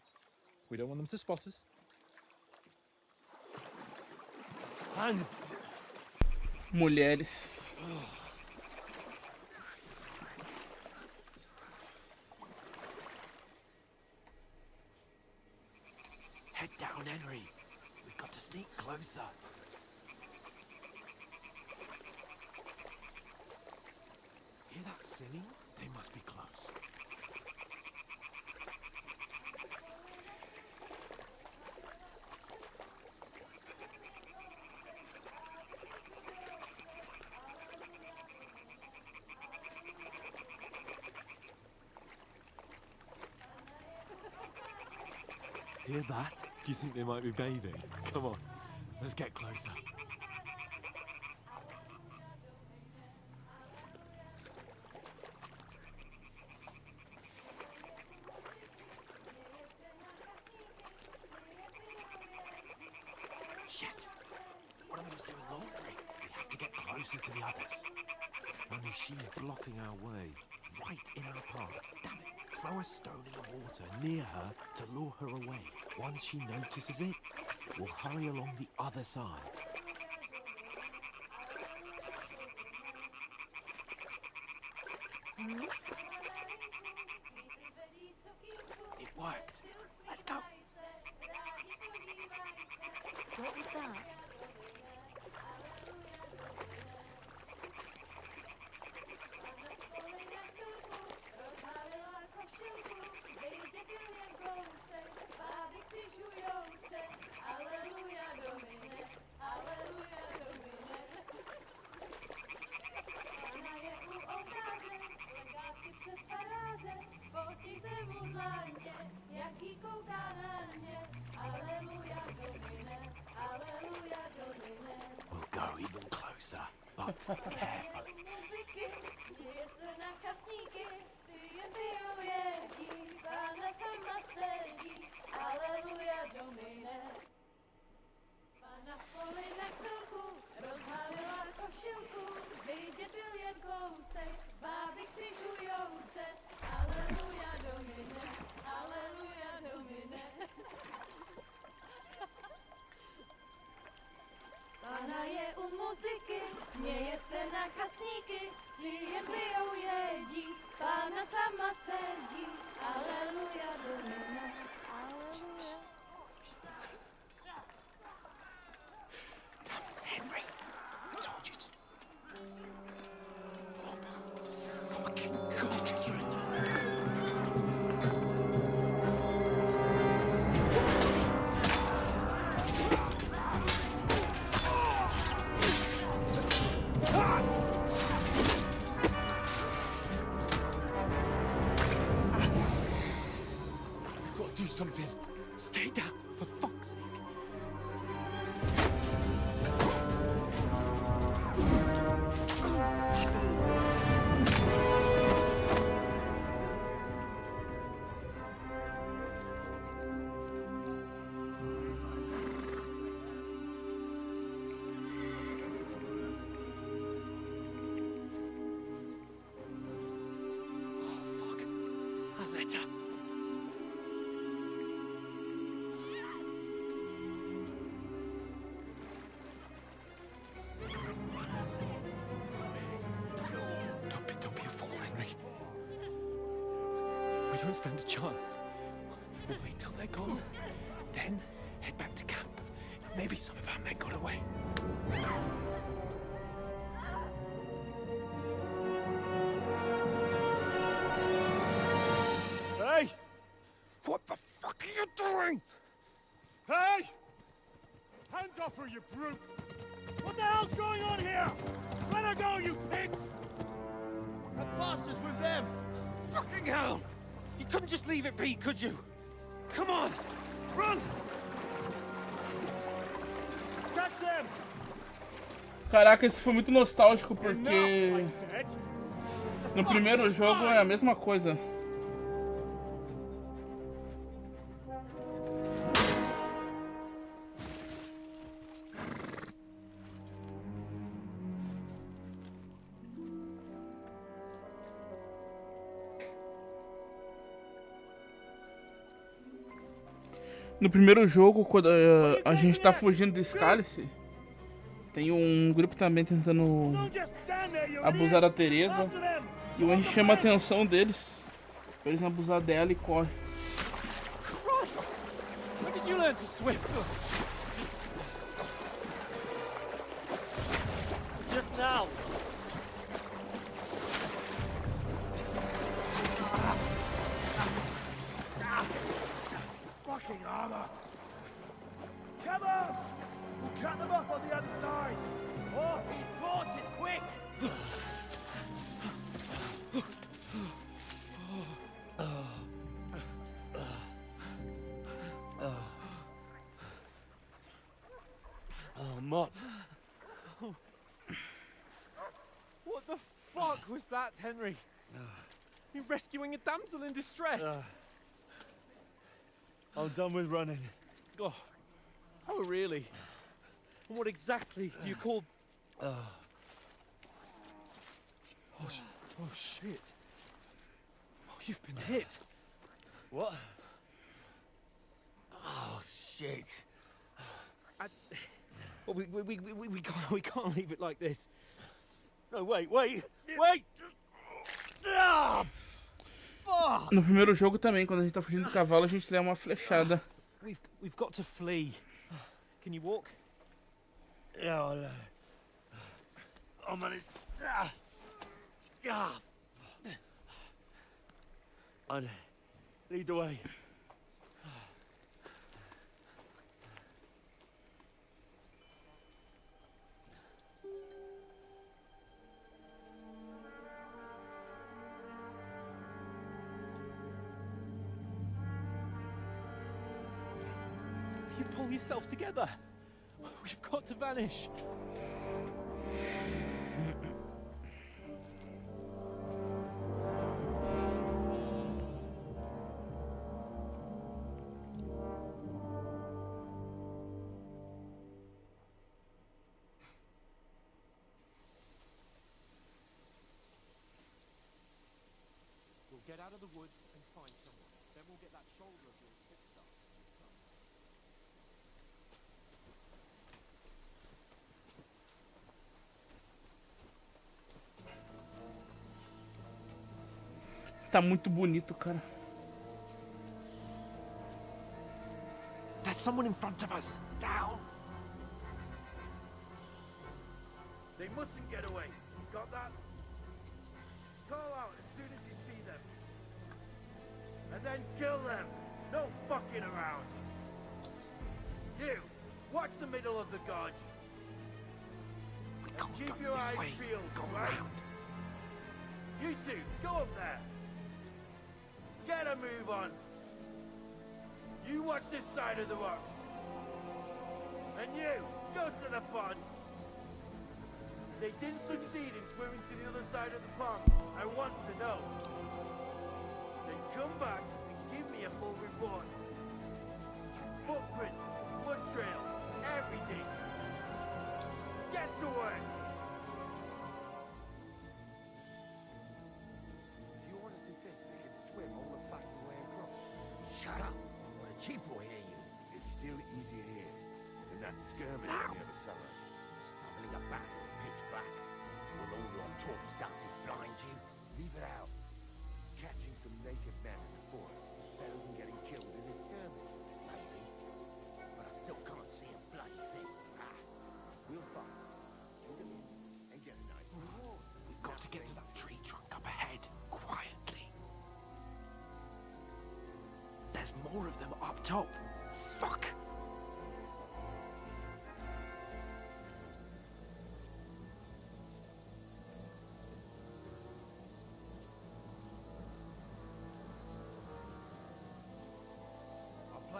We don't want them to spot us. Hans. Mulheres. Head down, Henry. We've got to sneak closer. Hear that singing? They must be close. Hear that? Do you think they might be bathing? Come on, let's get closer. Shit! One of them is doing laundry. We have to get closer to the others. Only she's blocking our way, right in our path. Damn it! Throw a stone in the water near her to lure her away. Once she notices it, we'll hurry along the other side. It worked. Let's go. What was that? We'll go even closer, but carefully. Pana je u muzyky, směje se na kasníky, ty jen pijou jedí, Pána sama sedí, aleluja, domine, aleluja. Henry, I told you to... Oh, fucking God, you're a... We've got to do something. Stay down, for fuck's sake. Don't be a fool, Henry. We don't stand a chance. We'll wait till they're gone, and then head back to camp. Maybe some of our men got away. Suffer, you brute! What the hell's going on here? Let her go, you pigs! That bastard's with them! Fucking hell! You couldn't just leave it be, could you? Come on! Run! Catch them! Caraca, esse foi muito nostálgico porque no primeiro jogo é a mesma coisa. No primeiro jogo, quando a gente tá fugindo desse cálice, tem um grupo também tentando abusar da Teresa. E o Henry chama a atenção deles pra eles não abusar dela e corre. Christ! When did you learn to swim? Just now! Fucking armor! Come on! We'll cut them off on the other side! Oh, these horses, quick! Oh, Mott. What the fuck was that, Henry? You rescuing a damsel in distress? I'm done with running. Oh, really? And what exactly do you call... Oh, shit. Oh, you've been hit. What? Oh, shit. Well, we can't leave it like this. No, wait! Ah! Fuck! No primeiro jogo também, quando a gente tá fugindo do cavalo, a gente leva uma flechada. We've got to flee. Can you walk? Yeah, I'll manage. I'd lead the way. You pull yourself together. We've got to vanish. We'll get out of the woods and find someone. Then we'll get that shoulder of yours fixed up. Tá muito bonito, cara. There's someone in front of us. Down. They mustn't get away. Got that? Call out as soon as you see them. And then kill them. No fucking around. You, watch the middle of the gorge. And keep your eyes peeled, right? You two, go up there. Get a move on. You watch this side of the rocks. And you, go to the pond. They didn't succeed in swimming to the other side of the pond. I want to know. Then come back and give me a full report. Footprints, blood trails, everything. Get to work. You honestly think we can swim all the fucking way across? Shut up! Or the chief will hear you. It's still easier here than that skirmish on the other side. Traveling up back in the pitch black. Will all your talk dances blind you? Leave it out. Catching some naked men in the forest is better than getting killed in a skirmish. Maybe. But I still can't see a bloody thing. We'll find. Look at me and get a nice reward. We've got to get to that tree trunk up ahead, quietly. There's more of them up top. Fuck!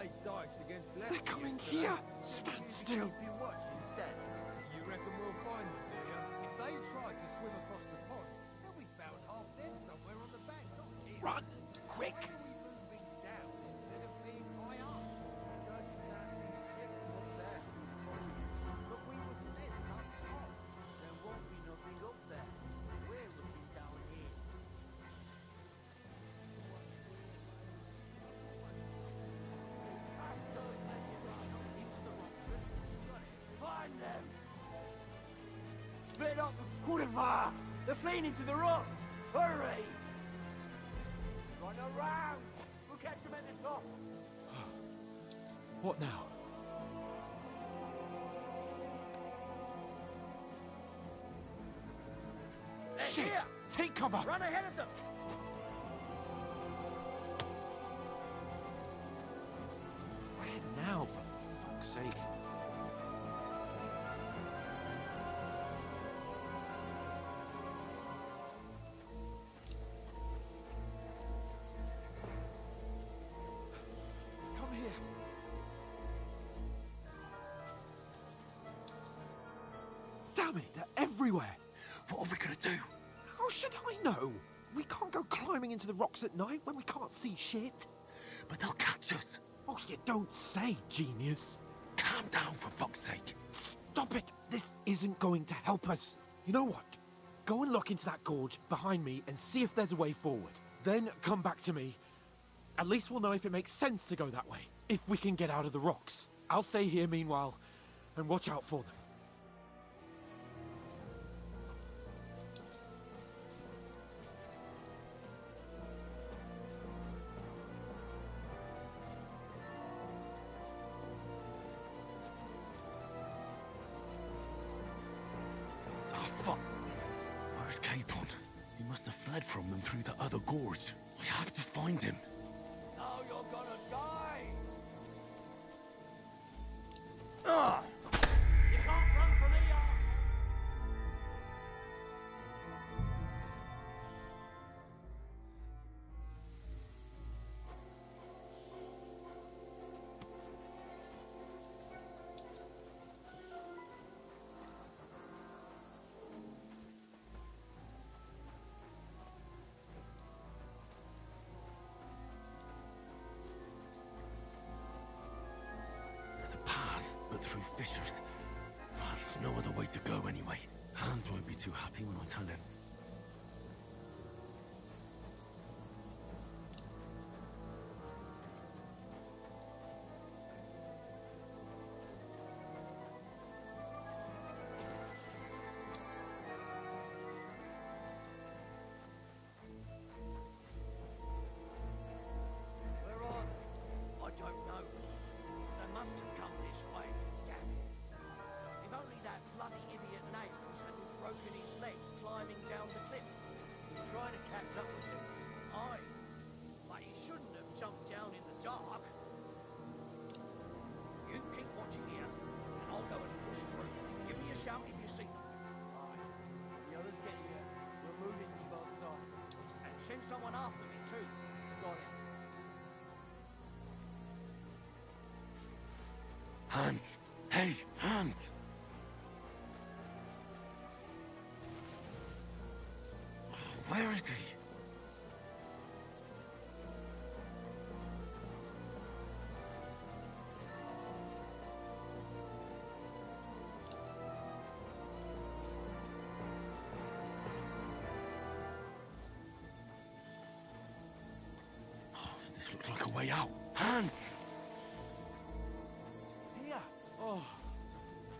make dice against They're coming here! Stand still! If you watch instead, you reckon we'll find them, do you? If they try to swim across the pond, they'll be found half dead somewhere on the bank, not here. Run! Quick! Why are we moving down instead of being high up? Judging that from the ship up there, but we were sent up top. There won't be nothing up there. We're looking down here. Find them! Split up the Kurva! They're fleeing into the rock! Hurry! Run around! We'll catch them at the top! What now? They're Shit! here! Take cover! Run ahead of them! Where now, for fuck's sake? Come here. Damn it, they're everywhere. What are we gonna do? How should I know? We can't go climbing into the rocks at night when we can't see shit. But they'll catch us. Oh, you don't say, genius. Calm down, for fuck's sake. Stop it! This isn't going to help us. You know what? Go and look into that gorge behind me and see if there's a way forward. Then come back to me. At least we'll know if it makes sense to go that way. If we can get out of the rocks. I'll stay here meanwhile and watch out for them. Where's Capon? He must have fled from them through the other gorge. I have to find him. Now you're gonna die! Ugh! You can't run from here! There's a path, but through fissures. Ah, there's no other way to go anyway. Hans won't be too happy when I tell him. Where are they? I don't know. They must have come this way. Damn it. If only that bloody idiot Nails hadn't broken his legs climbing down the cliff. He's trying to catch up with them. Aye. But he shouldn't have jumped down in the dark. You keep watching here, and I'll go and push through. Give me a shout if you see them. Aye. The others get here. We're moving to both sides. And send someone after me too. Got it. Hans! Hey, Hans! Where is he? Oh, this looks like a way out. Hans! Here! Oh,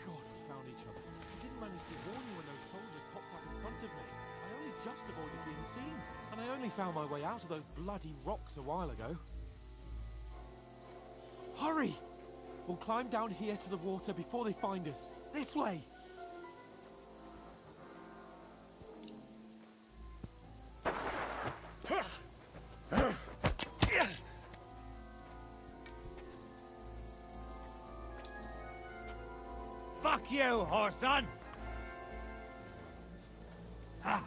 God, we found each other. I didn't manage to warn you when those soldiers popped up in front of me. I only just avoided being seen. And I only found my way out of those bloody rocks a while ago. Hurry! We'll climb down here to the water before they find us. This way! Fuck you, whoreson! Ah.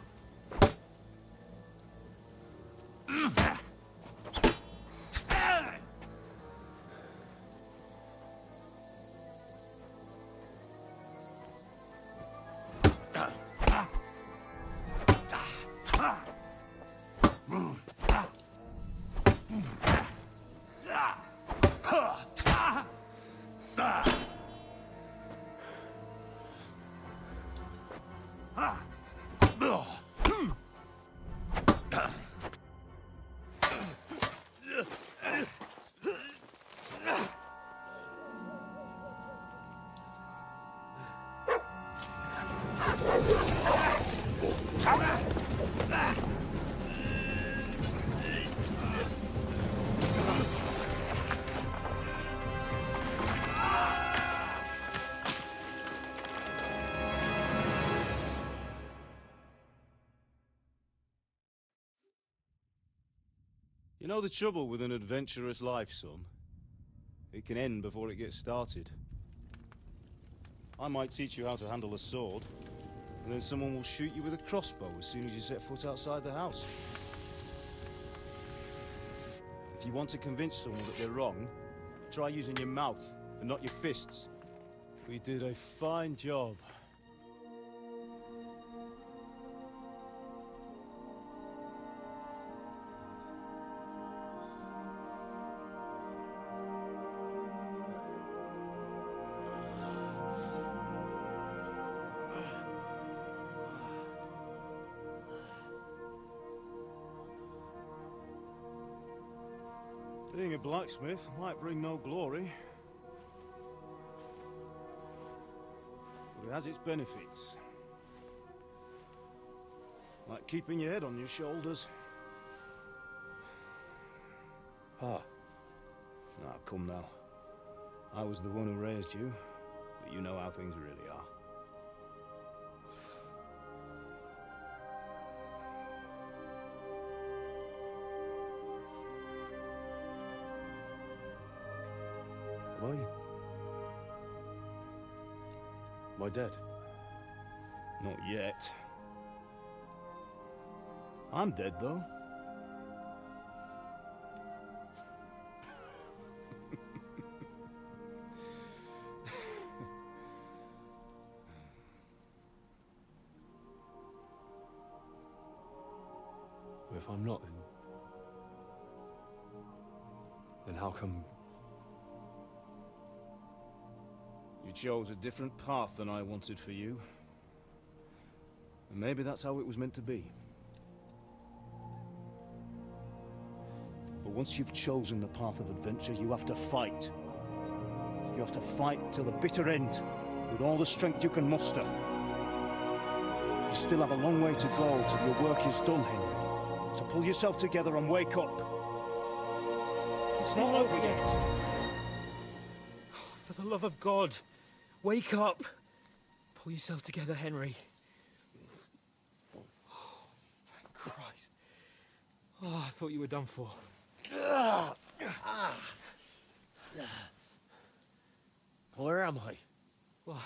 You know the trouble with an adventurous life, son? It can end before it gets started. I might teach you how to handle a sword, and then someone will shoot you with a crossbow as soon as you set foot outside the house. If you want to convince someone that they're wrong, try using your mouth and not your fists. We did a fine job. Being a blacksmith might bring no glory, but it has its benefits. Like keeping your head on your shoulders. Pa. Ah, come now. I was the one who raised you, but you know how things really are. Am I dead? Not yet. I'm dead, though. Well, if I'm not, then how come... You chose a different path than I wanted for you. And maybe that's how it was meant to be. But once you've chosen the path of adventure, you have to fight. You have to fight till the bitter end, with all the strength you can muster. You still have a long way to go till your work is done, Henry. So pull yourself together and wake up. It's not over yet. For the love of God, wake up! Pull yourself together, Henry. Oh, thank Christ. Oh, I thought you were done for. Where am I? Well,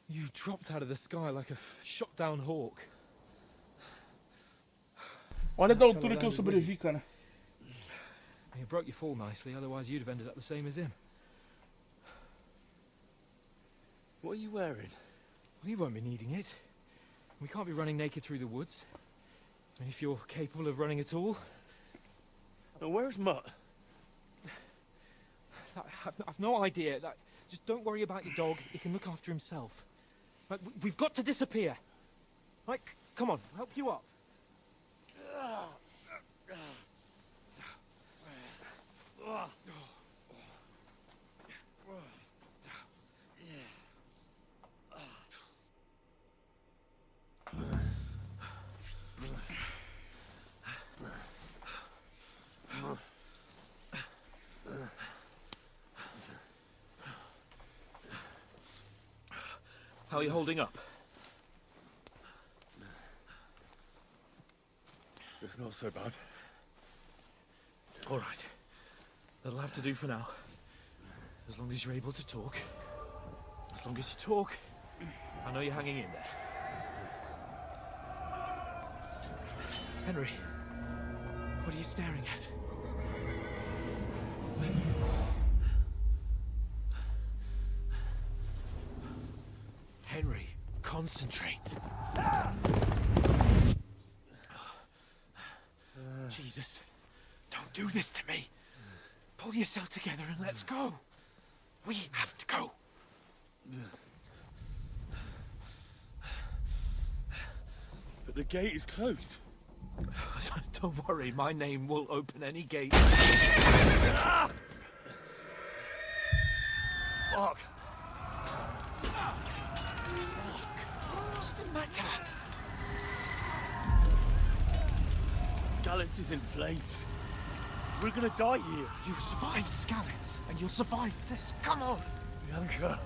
you dropped out of the sky like a shot-down hawk. Olha da altura que eu sobrevivi, cara. You broke your fall nicely, otherwise you'd have ended up the same as him. What are you wearing? Well, you won't be needing it. We can't be running naked through the woods. And if you're capable of running at all... And where's Mutt? I've no idea. Just don't worry about your dog. He can look after himself. We've got to disappear. Right, come on, I'll help you up. How are you holding up? It's not so bad. All right. That'll have to do for now. As long as you're able to talk. As long as you talk, I know you're hanging in there. Henry, what are you staring at? Henry, concentrate. Jesus, don't do this to me. Pull yourself together and let's go. We have to go. But the gate is closed. Don't worry, my name will open any gate. Fuck. palace is in flames. We're gonna die here. You survived Skalitz, and you'll survive this. Come on! Bianca.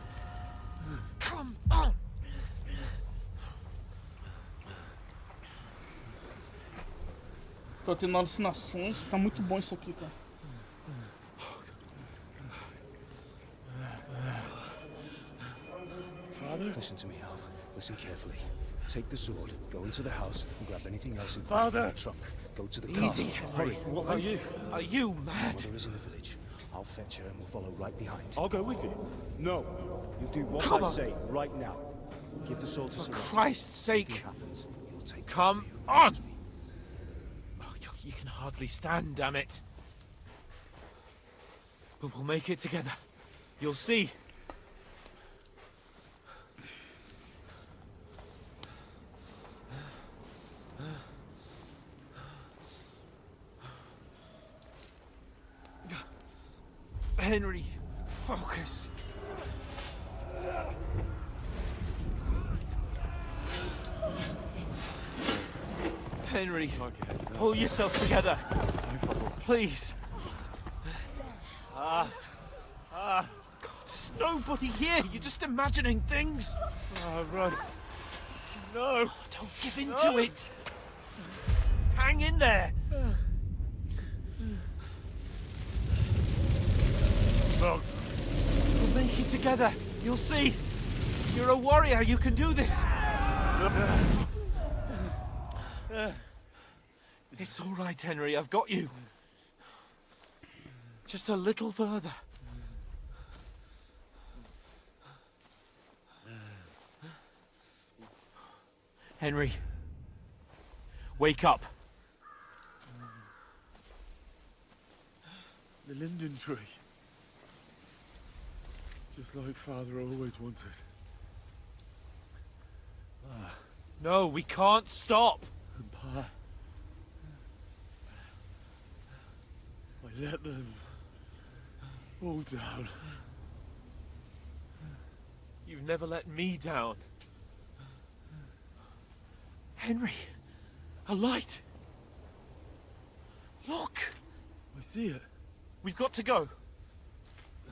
Come on! Tô tendo alucinações, tá muito bom isso aqui, cara. Father? Listen to me, Hal. Listen carefully. Take the sword, go into the house, and grab anything else in Father! the truck. Go to the Easy, castle. Henry. Hurry. What are you? Are you mad? Mother is in the village. I'll fetch her and we'll follow right behind. I'll go with you. No. You do what Come I on. say right now. Give the sword to For Sir Christ's sake! happens, he'll take Come on! Oh, you can hardly stand, damn it. But we'll make it together. You'll see. Henry, focus. Henry, pull yourself together. Please. God, there's nobody here. You're just imagining things. Run. No. Don't give in to it. Hang in there. Mount. We'll make it together. You'll see. You're a warrior. You can do this. It's all right, Henry. I've got you. Just a little further. Henry, wake up. The linden tree. Just like Father always wanted. No, we can't stop. And Pa. I let them all down. You've never let me down. Henry, a light. Look. I see it. We've got to go. I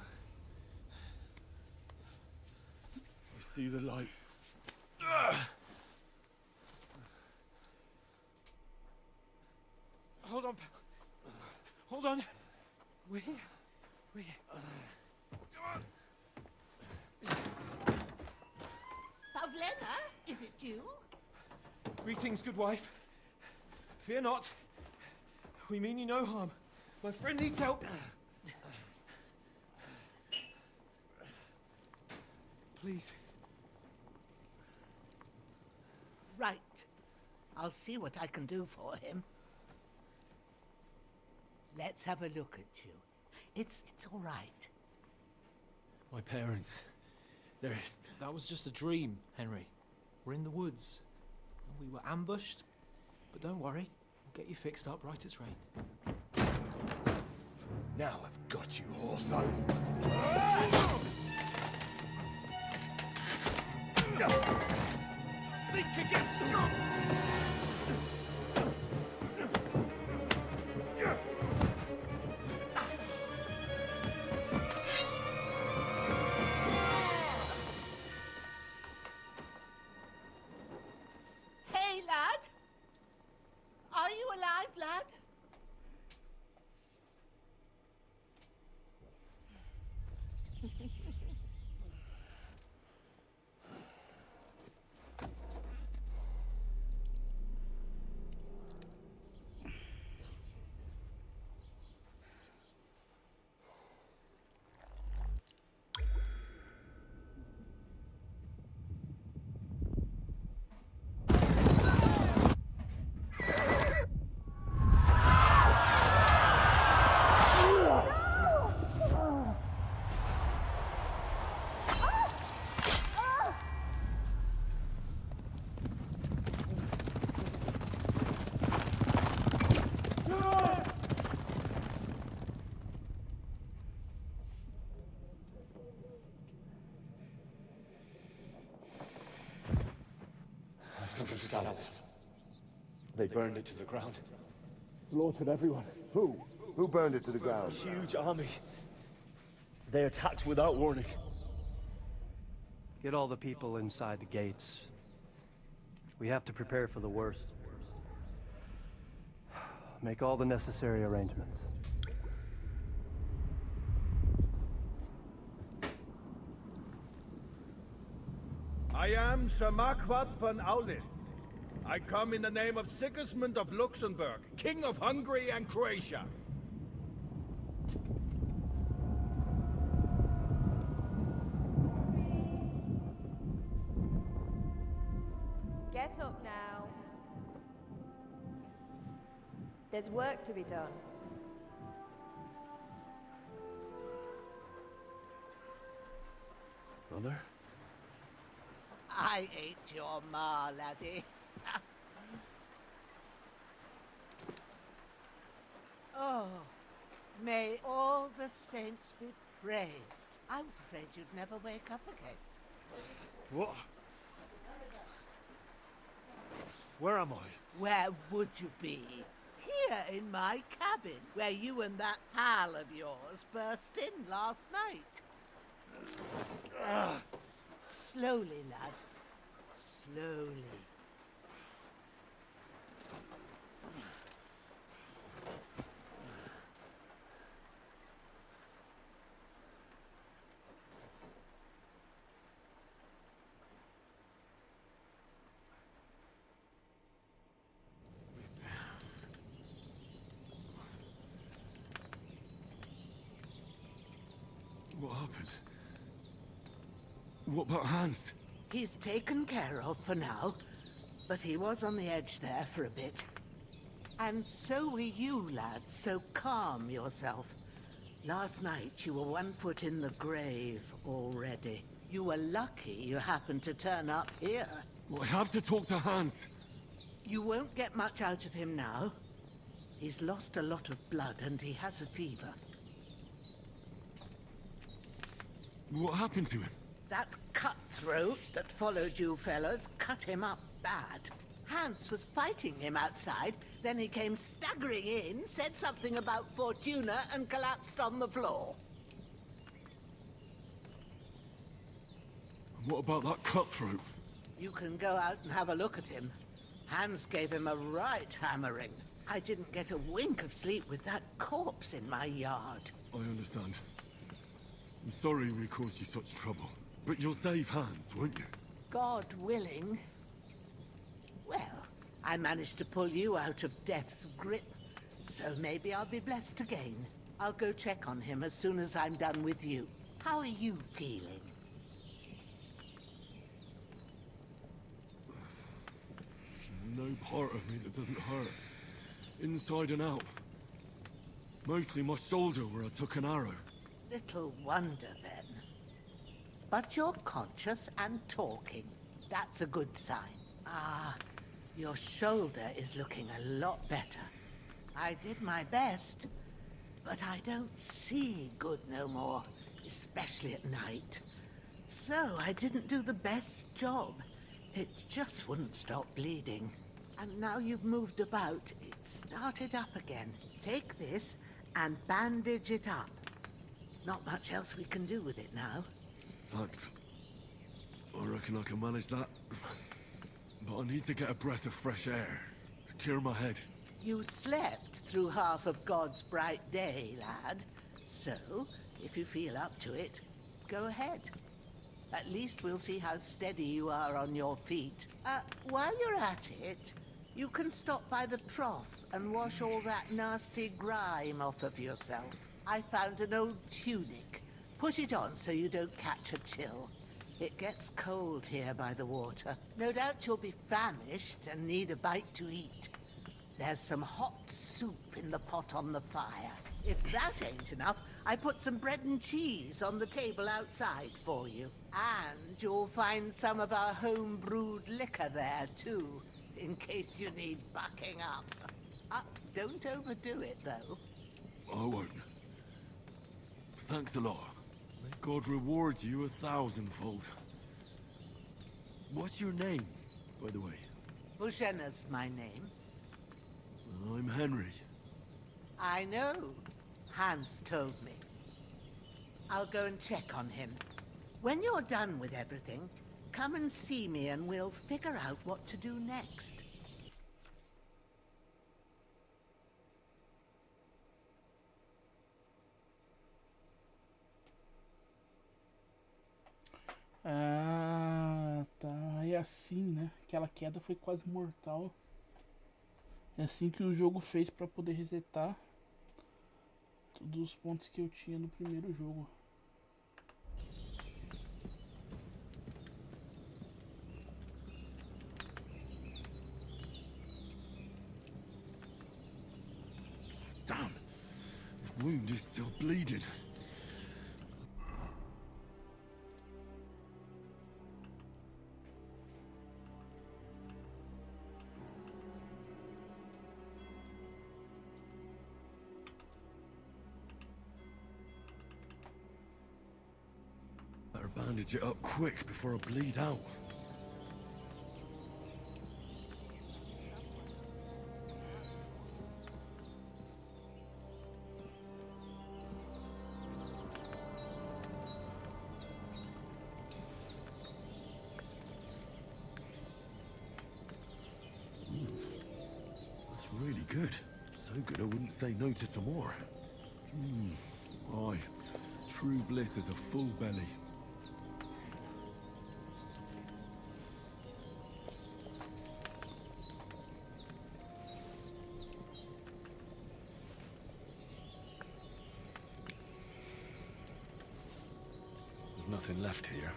see the light. Hold on. Hold on. We're here. We're here. Pavlena, is it you? Greetings, good wife. Fear not. We mean you no harm. My friend needs help. Please. Right. I'll see what I can do for him. Let's have a look at you. It's all right. My parents. They're... That was just a dream, Henry. We're in the woods. We were ambushed, but don't worry. We'll get you fixed up right as rain. Now I've got you, horse-eyes. Think again, strong. Hey, lad. Are you alive, lad? They burned it to the ground. Slaughtered everyone. Who? Who burned it to the ground? Huge army. They attacked without warning. Get all the people inside the gates. We have to prepare for the worst. Make all the necessary arrangements. I am Sir Marquardt von Aulitz. I come in the name of Sigismund of Luxembourg, King of Hungary and Croatia. Get up now. There's work to be done. Mother? I ain't your ma, laddie. Oh, may all the saints be praised. I was afraid you'd never wake up again. What? Where am I? Where would you be? Here in my cabin, where you and that pal of yours burst in last night. Slowly, lad. Slowly. What happened? What about Hans? He's taken care of for now, but he was on the edge there for a bit. And so were you, lad, so calm yourself. Last night you were 1 foot in the grave already. You were lucky you happened to turn up here. Well, I have to talk to Hans. You won't get much out of him now. He's lost a lot of blood and he has a fever. What happened to him? That cutthroat that followed you fellas cut him up bad. Hans was fighting him outside, then he came staggering in, said something about Fortuna, and collapsed on the floor. And what about that cutthroat? You can go out and have a look at him. Hans gave him a right hammering. I didn't get a wink of sleep with that corpse in my yard. I understand. I'm sorry we caused you such trouble. But you'll save Hans, won't you? God willing. Well, I managed to pull you out of death's grip, so maybe I'll be blessed again. I'll go check on him as soon as I'm done with you. How are you feeling? No part of me that doesn't hurt. Inside and out. Mostly my shoulder where I took an arrow. Little wonder then. But you're conscious and talking. That's a good sign. Ah, your shoulder is looking a lot better. I did my best, but I don't see good no more, especially at night. So I didn't do the best job. It just wouldn't stop bleeding. And now you've moved about, it started up again. Take this and bandage it up. Not much else we can do with it now. Thanks. I reckon I can manage that. But I need to get a breath of fresh air to clear my head. You slept through half of God's bright day, lad. So, if you feel up to it, go ahead. At least we'll see how steady you are on your feet. While you're at it, you can stop by the trough and wash all that nasty grime off of yourself. I found an old tunic. Put it on so you don't catch a chill. It gets cold here by the water. No doubt you'll be famished and need a bite to eat. There's some hot soup in the pot on the fire. If that ain't enough, I put some bread and cheese on the table outside for you. And you'll find some of our home-brewed liquor there, too, in case you need bucking up. Don't overdo it, though. I won't. Thanks a lot. May God reward you 1,000-fold. What's your name, by the way? Bushena's my name. I'm Henry. I know. Hans told me. I'll go and check on him. When you're done with everything, come and see me and we'll figure out what to do next. Ah, tá. É assim, né? Aquela queda foi quase mortal. É assim que o jogo fez pra poder resetar todos os pontos que eu tinha no primeiro jogo. Damn! The wound is still bleeding. Better bandage it up quick before I bleed out. That's really good. So good I wouldn't say no to some more. Aye. True bliss is a full belly. There's nothing left here.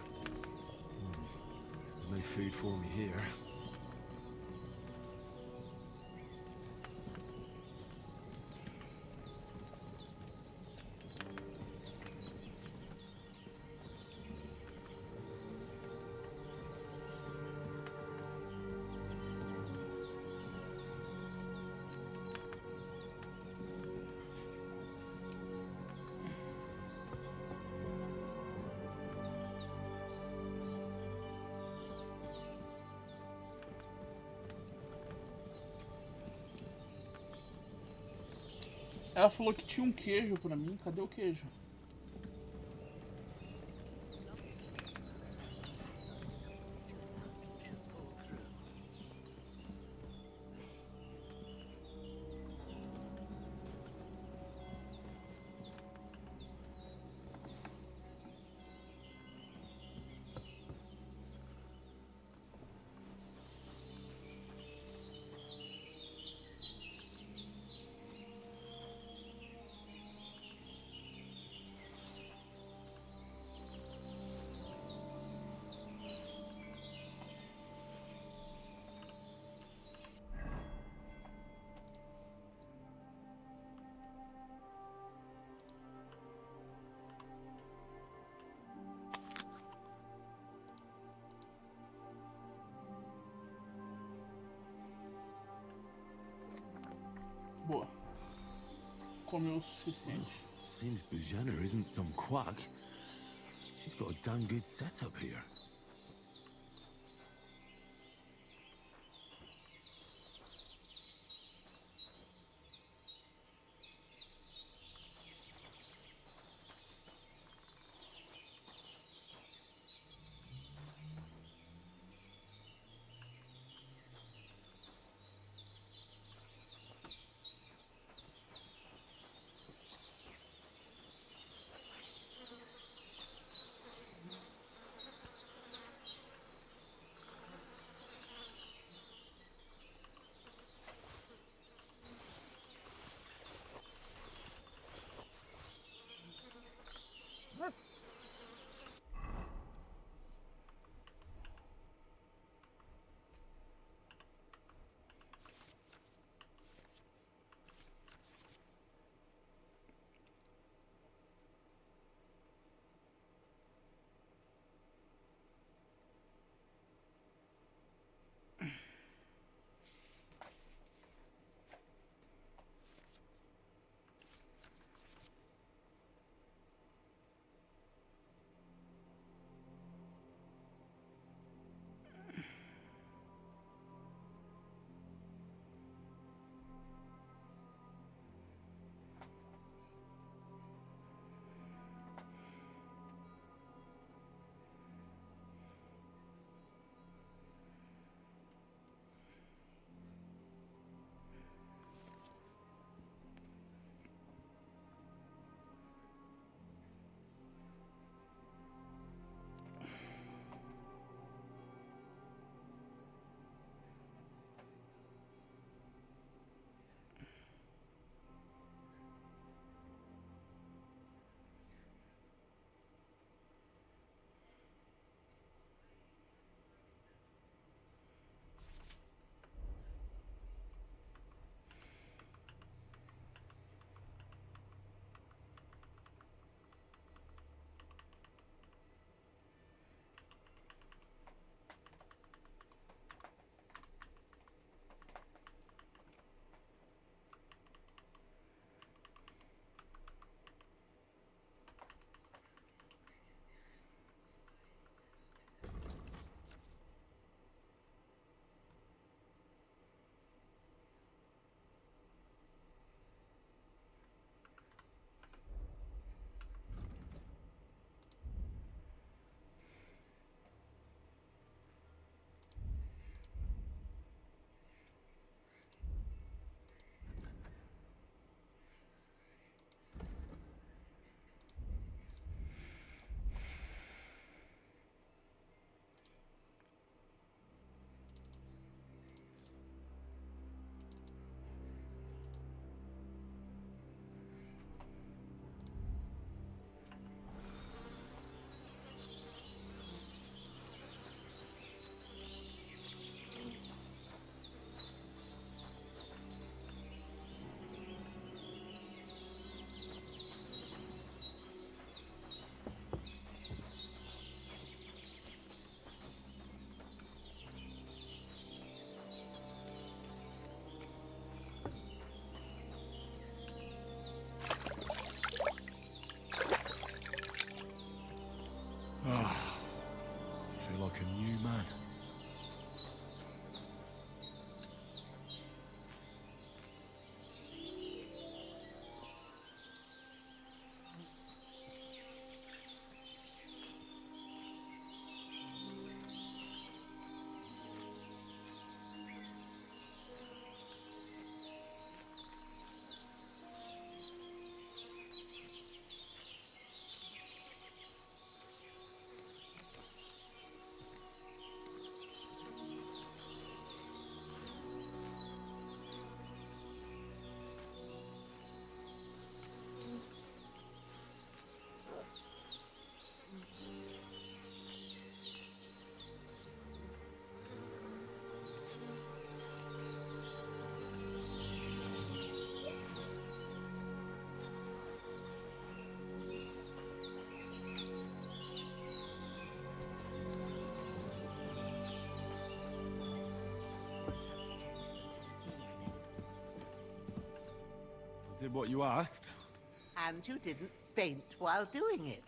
There's no food for me here. Ela falou que tinha um queijo pra mim. Cadê o queijo? Boa. Comeu o suficiente. Seems Bujana isn't some quack. She's got a damn good setup here. like a new man. Did what you asked. And you didn't faint while doing it.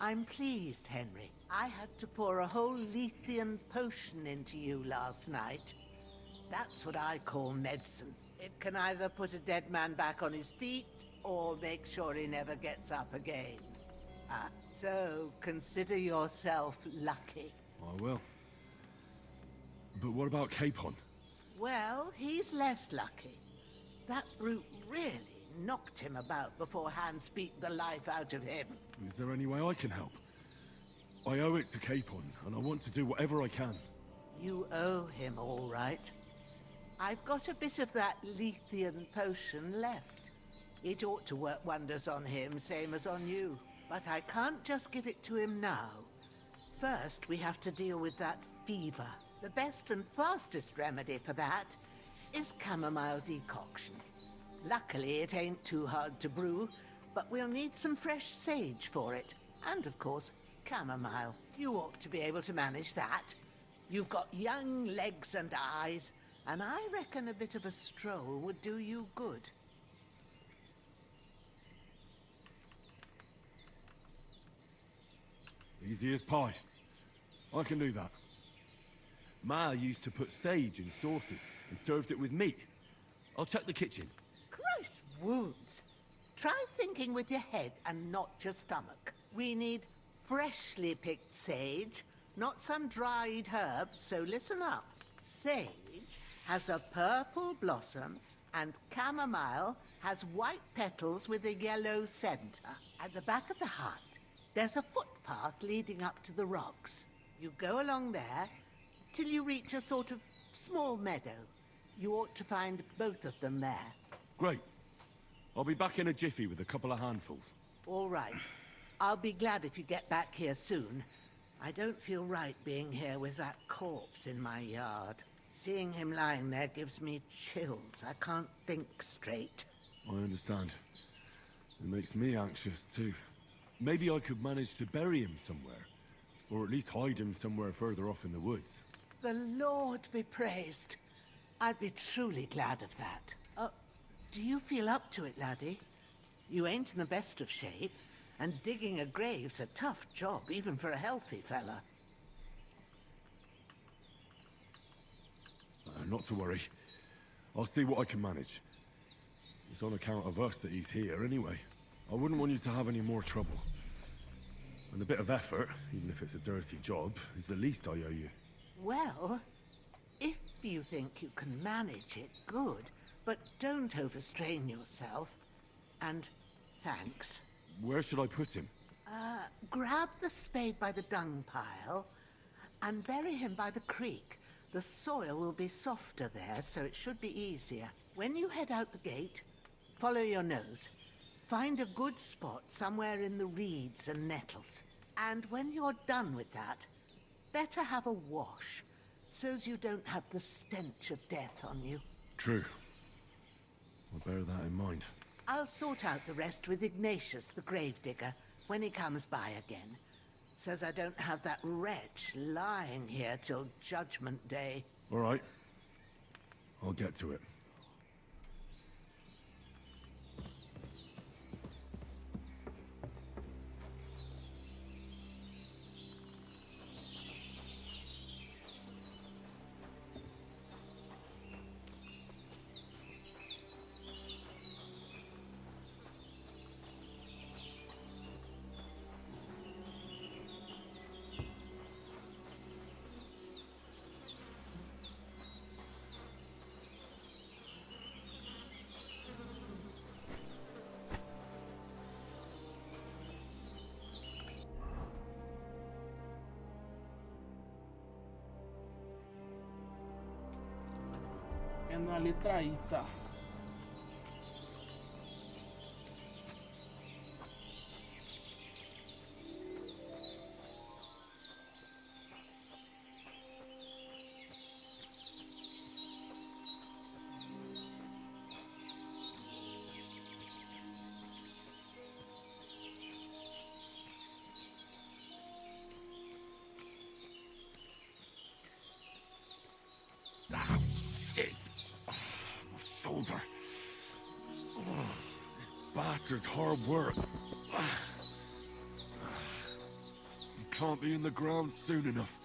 I'm pleased, Henry. I had to pour a whole Lethean potion into you last night. That's what I call medicine. It can either put a dead man back on his feet, or make sure he never gets up again. So consider yourself lucky. I will. But what about Capon? Well, he's less lucky. That brute really knocked him about before Hans beat the life out of him. Is there any way I can help? I owe it to Capon, and I want to do whatever I can. You owe him, all right. I've got a bit of that Lethean potion left. It ought to work wonders on him, same as on you. But I can't just give it to him now. First, we have to deal with that fever. The best and fastest remedy for that is chamomile decoction. Luckily, it ain't too hard to brew, but we'll need some fresh sage for it. And, of course, chamomile. You ought to be able to manage that. You've got young legs and eyes, and I reckon a bit of a stroll would do you good. Easy as pie. I can do that. Ma used to put sage in sauces and served it with meat. I'll check the kitchen. Christ wounds! Try thinking with your head and not your stomach. We need freshly picked sage, not some dried herb, so listen up. Sage has a purple blossom, and chamomile has white petals with a yellow center. At the back of the hut, there's a footpath leading up to the rocks. You go along there till you reach a sort of small meadow. You ought to find both of them there. Great. I'll be back in a jiffy with a couple of handfuls. All right. I'll be glad if you get back here soon. I don't feel right being here with that corpse in my yard. Seeing him lying there gives me chills. I can't think straight. I understand. It makes me anxious, too. Maybe I could manage to bury him somewhere. Or at least hide him somewhere further off in the woods. The Lord be praised. I'd be truly glad of that. Do you feel up to it, laddie? You ain't in the best of shape, and digging a grave's a tough job, even for a healthy fella. Not to worry. I'll see what I can manage. It's on account of us that he's here, anyway. I wouldn't want you to have any more trouble. And a bit of effort, even if it's a dirty job, is the least I owe you. Well, if you think you can manage it, good. But don't overstrain yourself. And thanks. Where should I put him? Grab the spade by the dung pile and bury him by the creek. The soil will be softer there, so it should be easier. When you head out the gate, follow your nose. Find a good spot somewhere in the reeds and nettles. And when you're done with that, better have a wash, so's you don't have the stench of death on you. True. I'll bear that in mind. I'll sort out the rest with Ignatius, the gravedigger, when he comes by again, so's I don't have that wretch lying here till Judgment Day. All right. I'll get to it. é na letra I, tá? Ah, shit! Oh, my shoulder. Oh, this bastard's hard work. You can't be in the ground soon enough.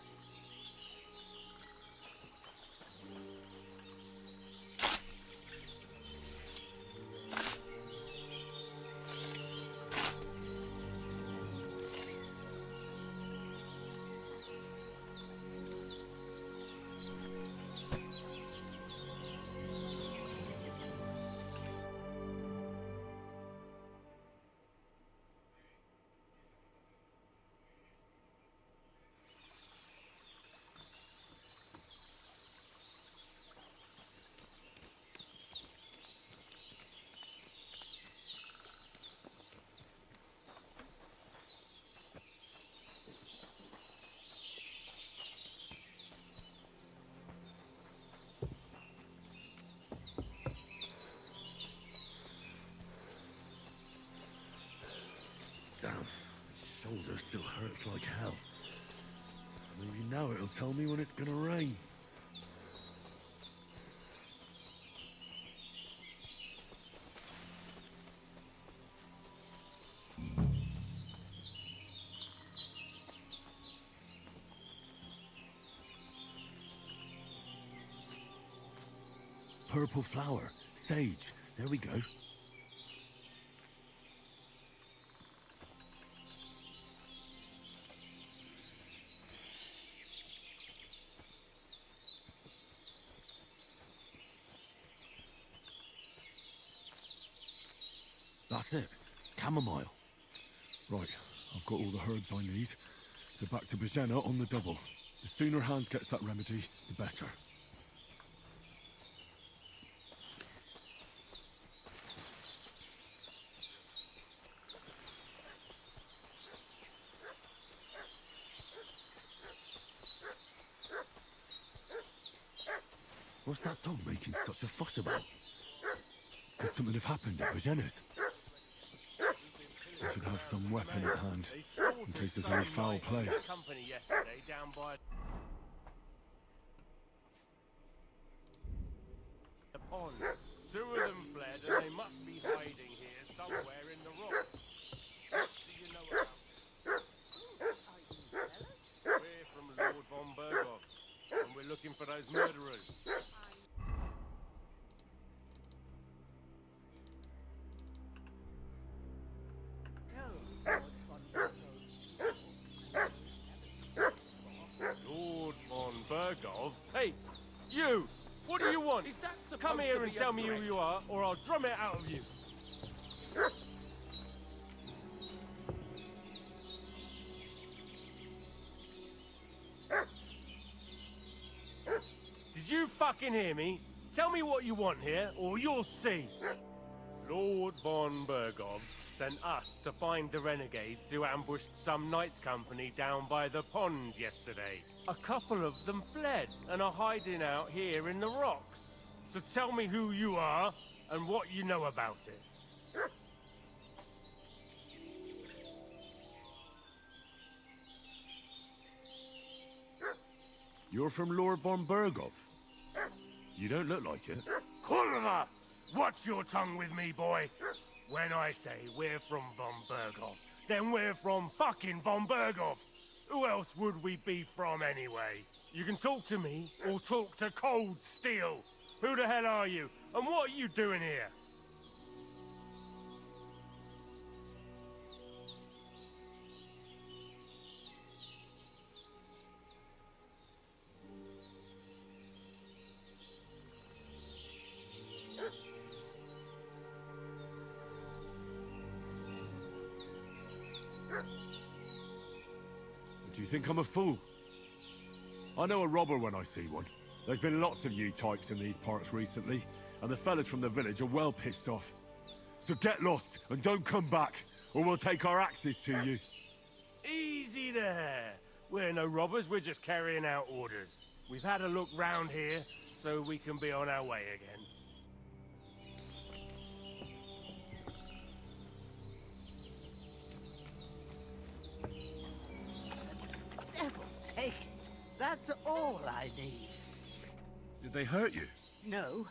Damn, my shoulder still hurts like hell. Maybe now it'll tell me when it's gonna rain. Purple flower, sage, there we go. That's it. Chamomile. Right, I've got all the herbs I need. So back to Bajena on the double. The sooner Hans gets that remedy, the better. What's that dog making such a fuss about? Could something have happened at Bajena's? I should have some weapon at hand, in case there's any foul play. Company yesterday down by the pond. Two of them fled, and they must be hiding here somewhere in the rock. What do you know about it? We're from Lord von Berghoff, and we're looking for those murderers. Lord von Berghoff? Hey, you! What do you want? Is that supposed Come here to and be tell a me who threat? you are, or I'll drum it out of you. Did you fucking hear me? Tell me what you want here, or you'll see. Lord von Berghoff sent us to find the renegades who ambushed some knights' company down by the pond yesterday. A couple of them fled and are hiding out here in the rocks. So tell me who you are and what you know about it. You're from Lord von Berghoff? You don't look like it. Kurva! Watch your tongue with me, boy. When I say we're from von Berghoff, then we're from fucking von Berghoff. Who else would we be from anyway? You can talk to me or talk to cold steel. Who the hell are you? And what are you doing here? Do you think I'm a fool? I know a robber when I see one. There's been lots of you types in these parts recently, and the fellas from the village are well pissed off. So get lost and don't come back, or we'll take our axes to you. Easy there. We're no robbers, we're just carrying out orders. We've had a look round here, so we can be on our way again. Devil take it. That's all I need. Did they hurt you? No.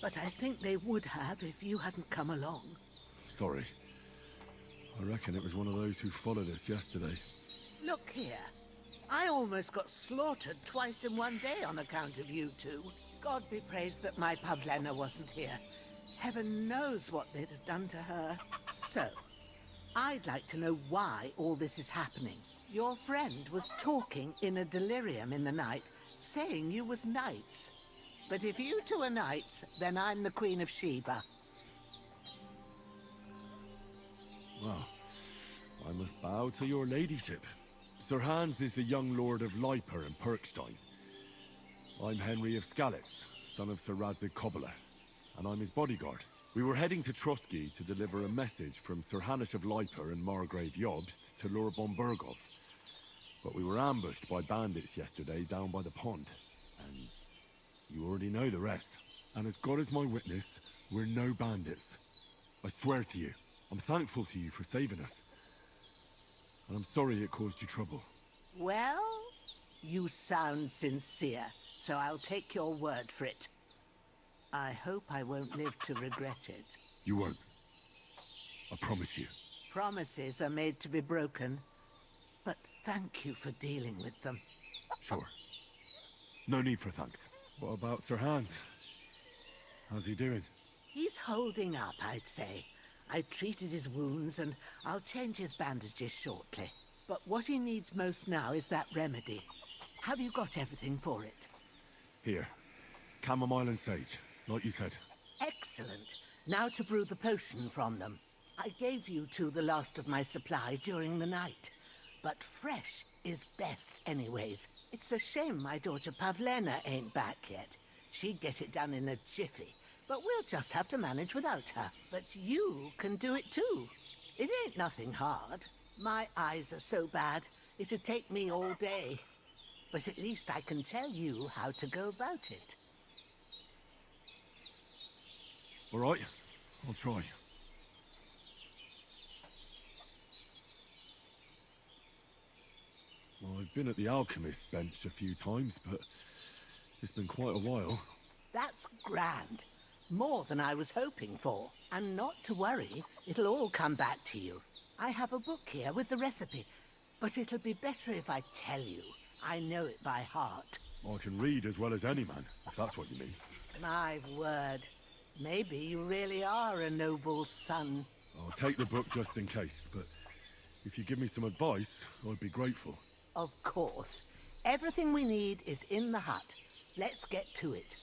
But I think they would have if you hadn't come along. Sorry. I reckon it was one of those who followed us yesterday. Look here. I almost got slaughtered twice in one day on account of you two. God be praised that my Pavlena wasn't here. Heaven knows what they'd have done to her. So, I'd like to know why all this is happening. Your friend was talking in a delirium in the night, saying you was knights. But if you two are knights, then I'm the Queen of Sheba. Well, I must bow to your ladyship. Sir Hans is the young lord of Leiper and Perkstein. I'm Henry of Skalitz, son of Sir Radzig Kobyla, and I'm his bodyguard. We were heading to Trotsky to deliver a message from Sir Hanush of Leiper and Margrave Jobst to Lord Bombergov. But we were ambushed by bandits yesterday down by the pond, and you already know the rest. And as God is my witness, we're no bandits. I swear to you, I'm thankful to you for saving us. And I'm sorry it caused you trouble. Well, you sound sincere, so I'll take your word for it. I hope I won't live to regret it. You won't. I promise you. Promises are made to be broken, but thank you for dealing with them. Sure. No need for thanks. What about Sir Hans? How's he doing? He's holding up, I'd say. I treated his wounds, and I'll change his bandages shortly. But what he needs most now is that remedy. Have you got everything for it? Here. Chamomile and sage, like you said. Excellent. Now to brew the potion from them. I gave you two the last of my supply during the night. But fresh is best anyways. It's a shame my daughter Pavlena ain't back yet. She'd get it done in a jiffy. But we'll just have to manage without her. But you can do it too. It ain't nothing hard. My eyes are so bad, it'd take me all day. But at least I can tell you how to go about it. All right, I'll try. Well, I've been at the alchemist bench a few times, but it's been quite a while. That's grand. More than I was hoping for. And not to worry, it'll all come back to you. I have a book here with the recipe, but it'll be better if I tell you. I know it by heart. I can read as well as any man, if that's what you mean. My word. Maybe you really are a noble son. I'll take the book just in case, but if you give me some advice, I'd be grateful. Of course. Everything we need is in the hut. Let's get to it.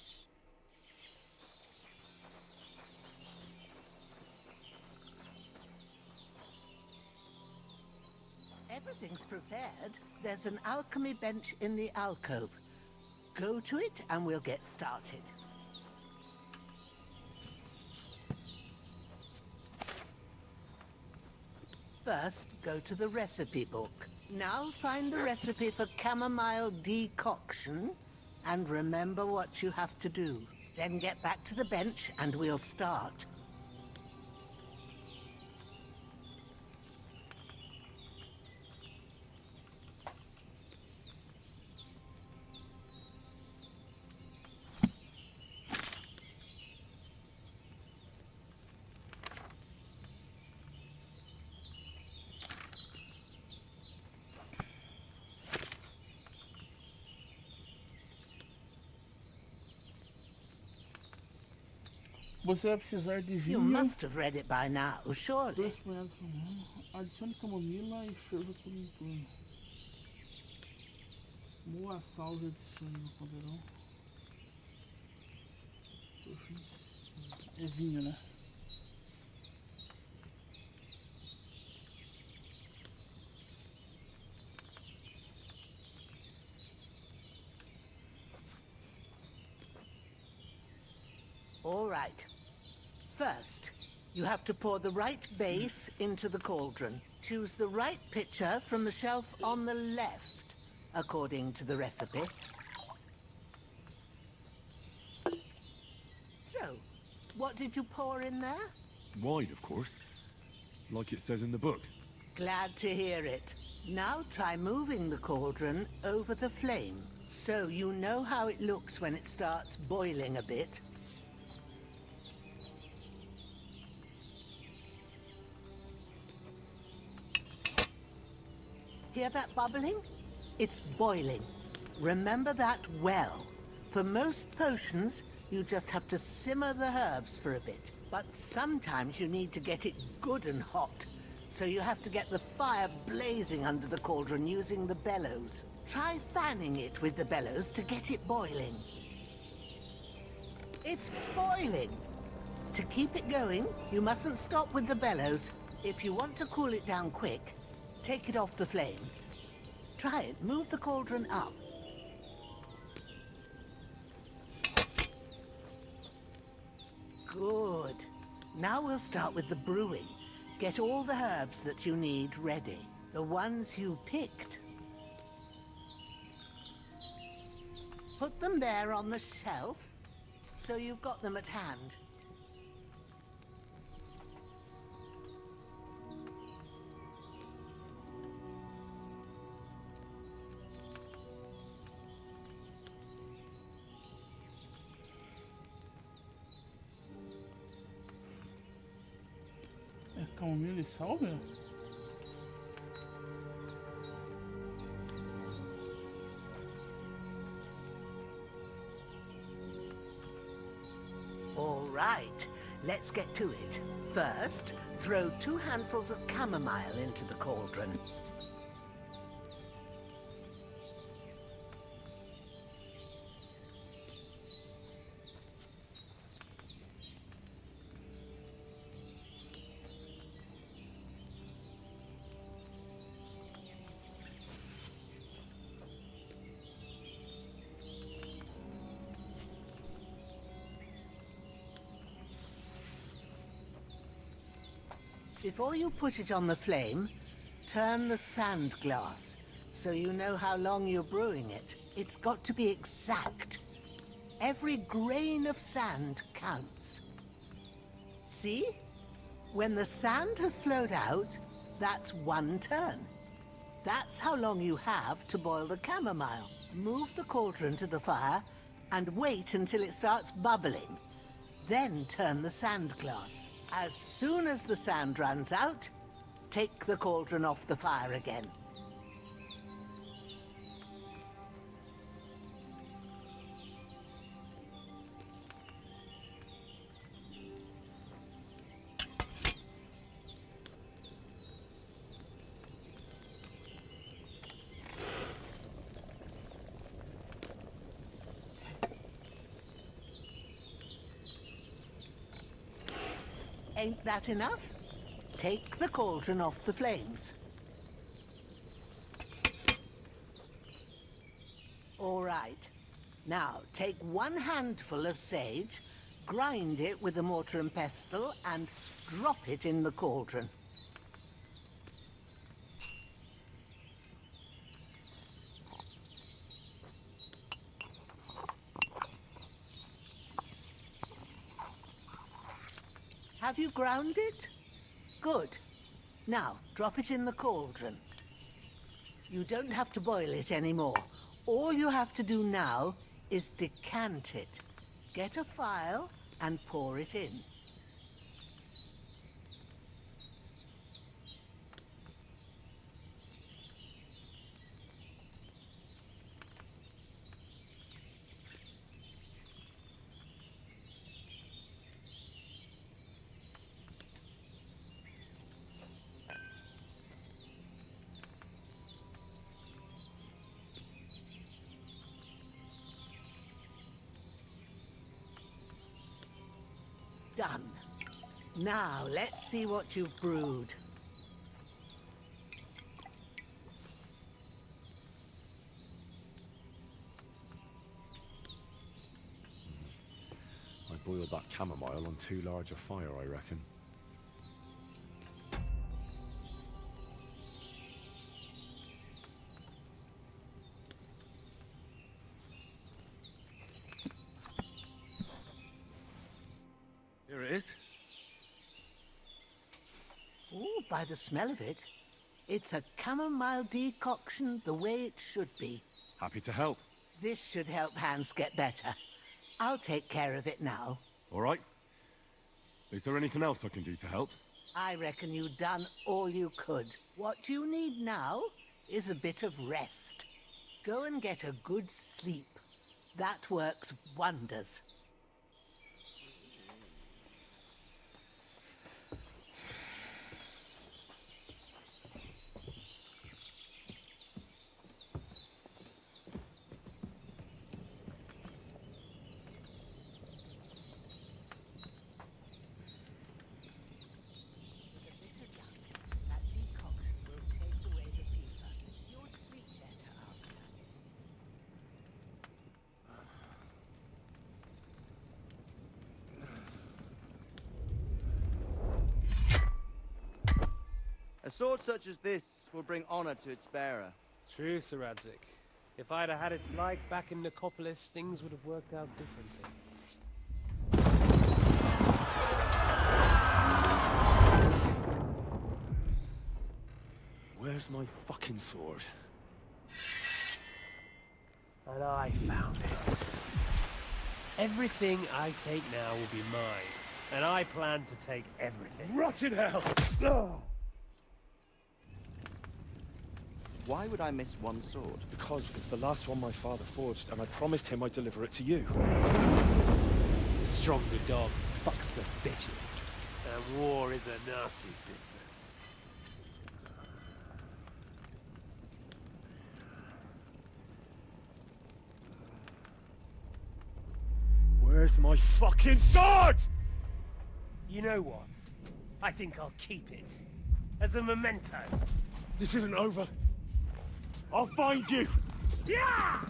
Everything's prepared. There's an alchemy bench in the alcove. Go to it and we'll get started. First, go to the recipe book. Now find the recipe for chamomile decoction and remember what you have to do. Then get back to the bench and we'll start. Você vai precisar de You vinho, must have read it by now, surely. 2 punhadas de romã, adicione camomila e ferva por em torno. Moa sal e adicione no caldeirão. É vinho, né? All right. First, you have to pour the right base into the cauldron. Choose the right pitcher from the shelf on the left, according to the recipe. So, what did you pour in there? Wine, of course. Like it says in the book. Glad to hear it. Now try moving the cauldron over the flame, so you know how it looks when it starts boiling a bit. Hear that bubbling? It's boiling. Remember that well. For most potions, you just have to simmer the herbs for a bit. But sometimes you need to get it good and hot. So you have to get the fire blazing under the cauldron using the bellows. Try fanning it with the bellows to get it boiling. It's boiling! To keep it going, you mustn't stop with the bellows. If you want to cool it down quick, take it off the flames. Try it. Move the cauldron up. Good. Now we'll start with the brewing. Get all the herbs that you need ready. The ones you picked. Put them there on the shelf, so you've got them at hand. É camomila e sálvia? All right, let's get to it. First, throw 2 handfuls of chamomile into the cauldron. Before you put it on the flame, turn the sand glass so you know how long you're brewing it. It's got to be exact. Every grain of sand counts. See? When the sand has flowed out, that's 1 turn. That's how long you have to boil the chamomile. Move the cauldron to the fire and wait until it starts bubbling. Then turn the sand glass. As soon as the sand runs out, take the cauldron off the fire again. Ain't that enough? Take the cauldron off the flames. All right. Now, take 1 handful of sage, grind it with a mortar and pestle, and drop it in the cauldron. Have you ground it? Good. Now, drop it in the cauldron. You don't have to boil it anymore. All you have to do now is decant it. Get a phial and pour it in. Done. Now, let's see what you've brewed. boiled that chamomile on too large a fire, I reckon. Here it is. Oh, by the smell of it, it's a chamomile decoction the way it should be. Happy to help. This should help Hans get better. I'll take care of it now. All right. Is there anything else I can do to help? I reckon you've done all you could. What you need now is a bit of rest. Go and get a good sleep. That works wonders. A sword such as this will bring honor to its bearer. True, Sir Radzik. If I'd have had it like back in Nicopolis, things would have worked out differently. Where's my fucking sword? And I found it. Everything I take now will be mine, and I plan to take everything. Rotted hell! Why would I miss one sword? Because it's the last one my father forged, and I promised him I'd deliver it to you. The stronger dog fucks the bitches, and war is a nasty business. Where's my fucking sword? You know what? I think I'll keep it. As a memento. This isn't over. I'll find you! Yeah!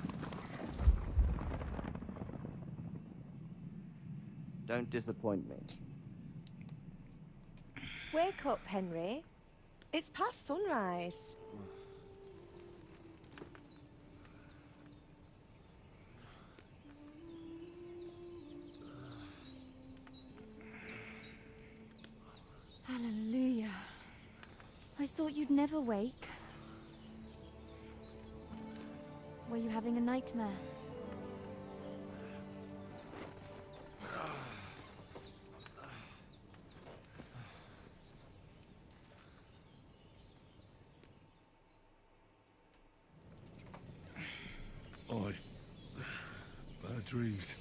Don't disappoint me. Wake up, Henry. It's past sunrise. Hallelujah. I thought you'd never wake. Were you having a nightmare? Bad dreams.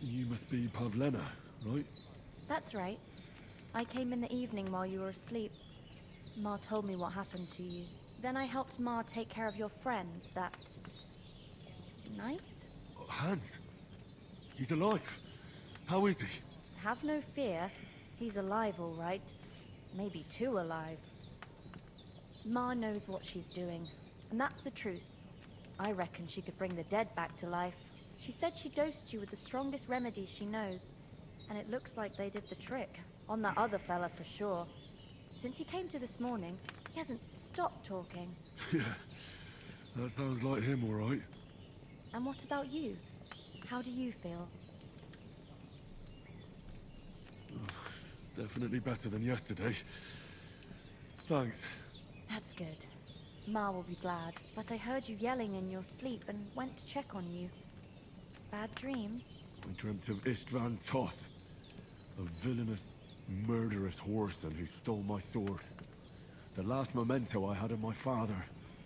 You must be Pavlena, right? That's right. I came in the evening while you were asleep. Ma told me what happened to you. Then I helped Ma take care of your friend that night? Hans? He's alive. How is he? Have no fear. He's alive, all right. Maybe too alive. Ma knows what she's doing, and that's the truth. I reckon she could bring the dead back to life. She said she dosed you with the strongest remedies she knows, and it looks like they did the trick. On that other fella for sure. Since he came to this morning, he hasn't stopped talking. Yeah, that sounds like him, all right. And what about you? How do you feel? Definitely better than yesterday. Thanks. That's good. Ma will be glad, but I heard you yelling in your sleep and went to check on you. Bad dreams? I dreamt of Istvan Toth, a villainous, murderous whoreson who stole my sword. The last memento I had of my father,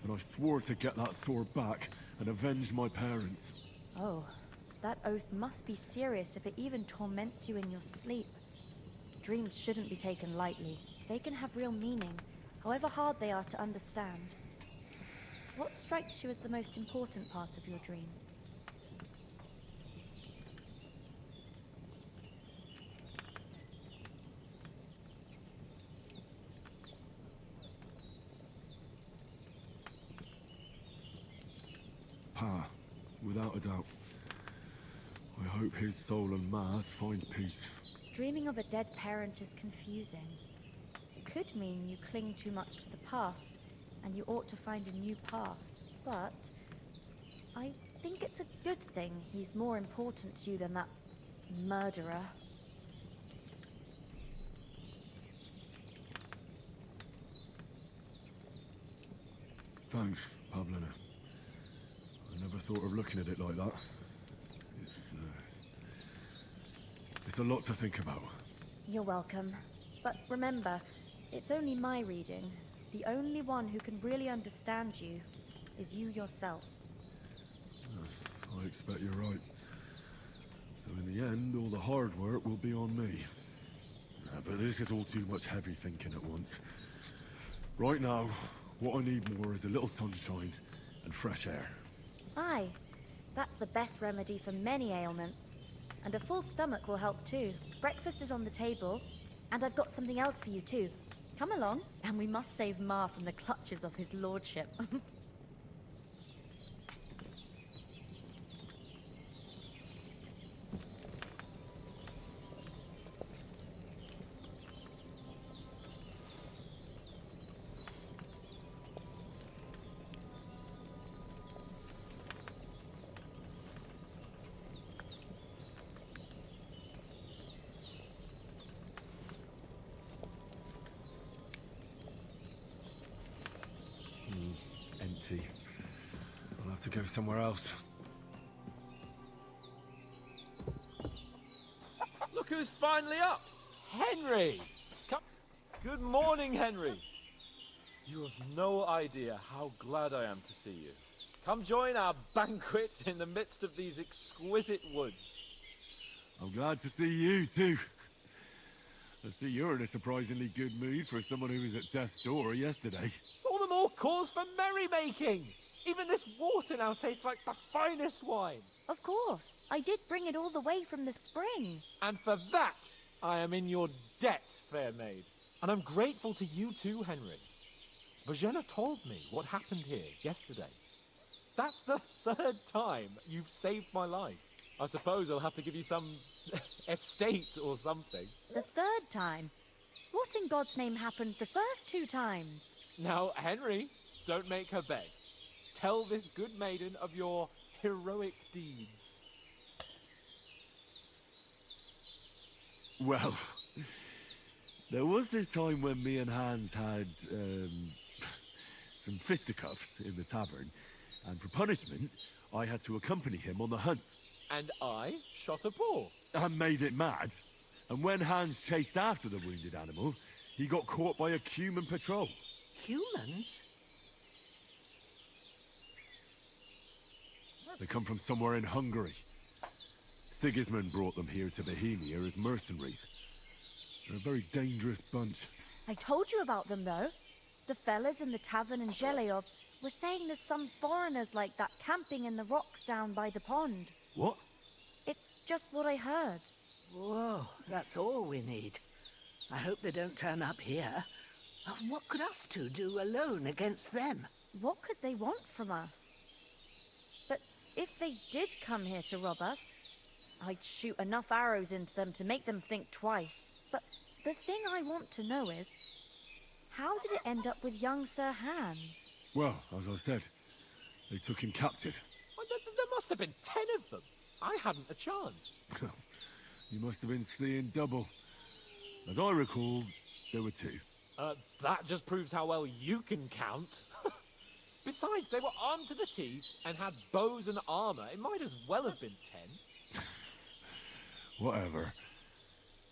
and I swore to get that sword back and avenge my parents. Oh, that oath must be serious if it even torments you in your sleep. Dreams shouldn't be taken lightly. They can have real meaning, however hard they are to understand. What strikes you as the most important part of your dream? Pa, without a doubt. I hope his soul and Ma's find peace. Dreaming of a dead parent is confusing. It could mean you cling too much to the past, and you ought to find a new path. But I think it's a good thing he's more important to you than that murderer. Thanks, Pavlina. I never thought of looking at it like that. It's a lot to think about. You're welcome. But remember, it's only my reading. The only one who can really understand you is you yourself. I expect you're right. So in the end, all the hard work will be on me. But this is all too much heavy thinking at once. Right now, what I need more is a little sunshine and fresh air. Aye, that's the best remedy for many ailments. And a full stomach will help too. Breakfast is on the table, and I've got something else for you too. Come along, and we must save Ma from the clutches of his lordship. Empty. I'll have to go somewhere else. Look who's finally up! Henry! Come. Good morning, Henry. You have no idea how glad I am to see you. Come join our banquet in the midst of these exquisite woods. I'm glad to see you too. I see you're in a surprisingly good mood for someone who was at death's door yesterday. All the more cause for merrymaking! Even this water now tastes like the finest wine. Of course. I did bring it all the way from the spring. And for that, I am in your debt, fair maid. And I'm grateful to you too, Henry. Bojena told me what happened here yesterday. That's the third time you've saved my life. I suppose I'll have to give you some estate or something. The third time? What in God's name happened the first 2 times? Now, Henry, don't make her beg. Tell this good maiden of your heroic deeds. Well, there was this time when me and Hans had some fisticuffs in the tavern, and for punishment, I had to accompany him on the hunt. And I shot a boar. And made it mad. And when Hans chased after the wounded animal, he got caught by a human patrol. Humans? They come from somewhere in Hungary. Sigismund brought them here to Bohemia as mercenaries. They're a very dangerous bunch. I told you about them, though. The fellas in the tavern in Zheleyov were saying there's some foreigners like that camping in the rocks down by the pond. What? It's just what I heard. Whoa, that's all we need. I hope they don't turn up here. What could us two do alone against them? What could they want from us? But if they did come here to rob us, I'd shoot enough arrows into them to make them think twice. But the thing I want to know is, how did it end up with young Sir Hans? Well, as I said, they took him captive. Well, there must have been 10 of them. I hadn't a chance. You must have been seeing double. As I recall, there were 2. That just proves how well you can count. Besides, they were armed to the teeth and had bows and armor. It might as well have been 10. Whatever.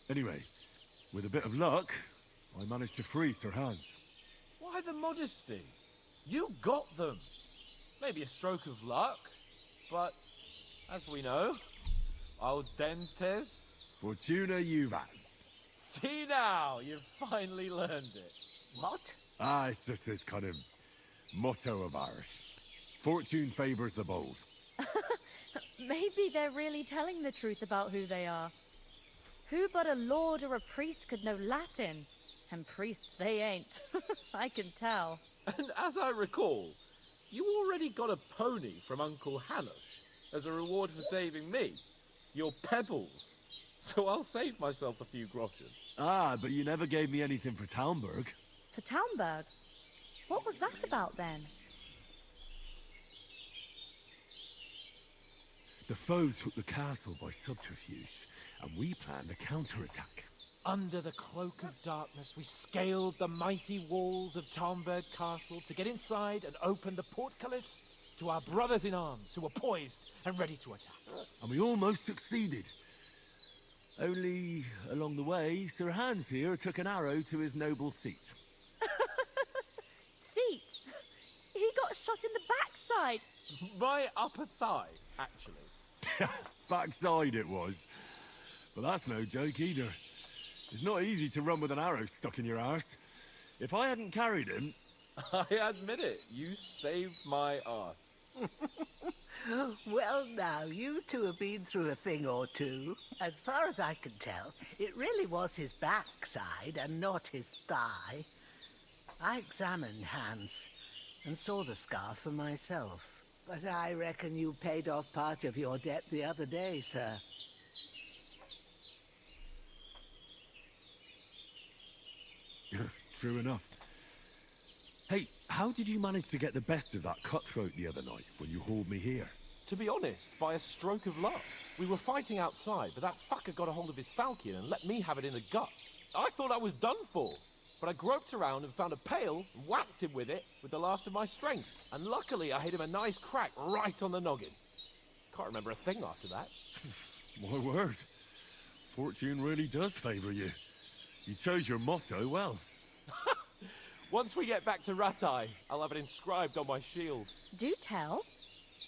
Anyway, with a bit of luck, I managed to free Sir Hans. Why the modesty? You got them. Maybe a stroke of luck, but as we know, al dentes... Fortuna juvat. See now, you've finally learned it. What? It's just this kind of motto of ours. Fortune favors the bold. Maybe they're really telling the truth about who they are. Who but a lord or a priest could know Latin? And priests they ain't. I can tell. And as I recall, you already got a pony from Uncle Hanush as a reward for saving me. Your pebbles. So I'll save myself a few groschen. Ah, but you never gave me anything for Talmberg. For Talmberg? What was that about then? The foe took the castle by subterfuge, and we planned a counterattack. Under the cloak of darkness, we scaled the mighty walls of Talmberg Castle to get inside and open the portcullis to our brothers in arms who were poised and ready to attack. And we almost succeeded. Only, along the way, Sir Hans here took an arrow to his noble seat. Seat? He got shot in the backside. My upper thigh, actually. Backside it was. But that's no joke either. It's not easy to run with an arrow stuck in your arse. If I hadn't carried him... I admit it, you saved my arse. Well, now, you two have been through a thing or two. As far as I can tell, it really was his backside and not his thigh. I examined Hans and saw the scar for myself. But I reckon you paid off part of your debt the other day, sir. True enough. Hey, how did you manage to get the best of that cutthroat the other night when you hauled me here? To be honest, by a stroke of luck. We were fighting outside, but that fucker got a hold of his falchion and let me have it in the guts. I thought I was done for. But I groped around and found a pail and whacked him with it with the last of my strength. And luckily I hit him a nice crack right on the noggin. Can't remember a thing after that. My word. Fortune really does favour you. You chose your motto well. Once we get back to Rattay, I'll have it inscribed on my shield. Do tell.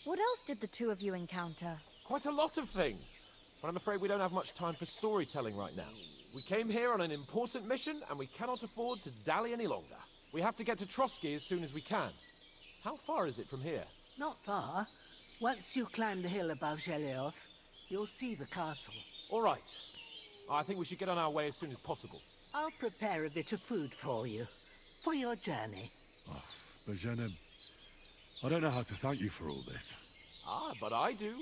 What else did the two of you encounter? Quite a lot of things. But I'm afraid we don't have much time for storytelling right now. We came here on an important mission, and we cannot afford to dally any longer. We have to get to Trotsky as soon as we can. How far is it from here? Not far. Once you climb the hill above Gelioth, you'll see the castle. All right. I think we should get on our way as soon as possible. I'll prepare a bit of food for you, for your journey. Oh, Bajena, I don't know how to thank you for all this. Ah, but I do.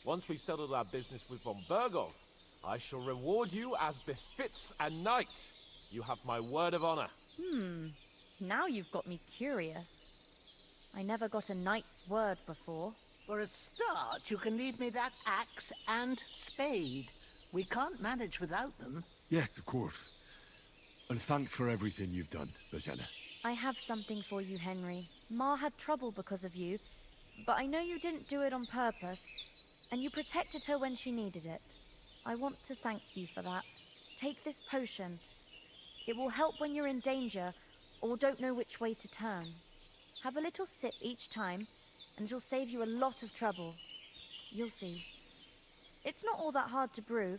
Once we've settled our business with von Bergov, I shall reward you as befits a knight. You have my word of honor. Now you've got me curious. I never got a knight's word before. For a start, you can leave me that axe and spade. We can't manage without them. Yes, of course. And thanks for everything you've done, Bajena. I have something for you, Henry. Ma had trouble because of you, but I know you didn't do it on purpose, and you protected her when she needed it. I want to thank you for that. Take this potion. It will help when you're in danger or don't know which way to turn. Have a little sip each time, and it'll save you a lot of trouble. You'll see. It's not all that hard to brew.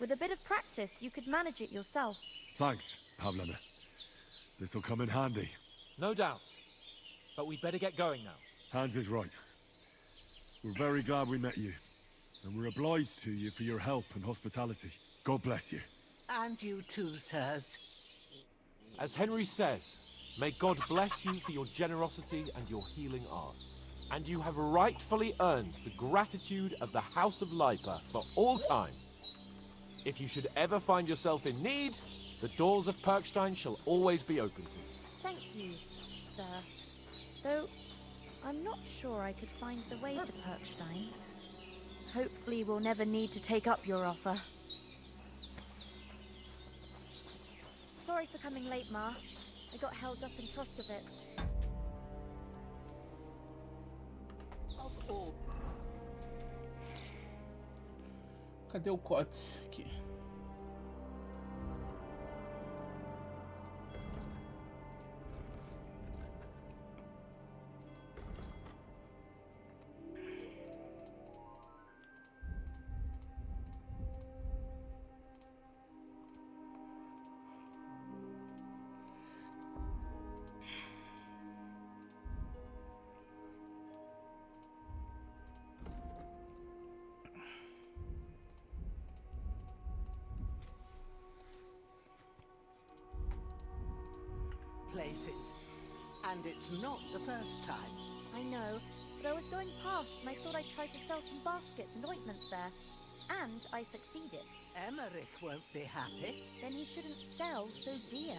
With a bit of practice, you could manage it yourself. Thanks, Pavlena. This'll come in handy. No doubt. But we'd better get going now. Hans is right. We're very glad we met you. And we're obliged to you for your help and hospitality. God bless you. And you too, sirs. As Henry says, may God bless you for your generosity and your healing arts. And you have rightfully earned the gratitude of the House of Lipa for all time. If you should ever find yourself in need, the doors of Perkstein shall always be open to you. Thank you, sir. Though, I'm not sure I could find the way to Perkstein. Hopefully we'll never need to take up your offer. Sorry for coming late, Ma. I got held up in Troskovitz. Cadê o Cotes aqui? Places. And it's not the first time. I know, I was going past and I thought I'd try to sell some baskets and ointments there. And I succeeded. Emmerich won't be happy. Then he shouldn't sell so dear.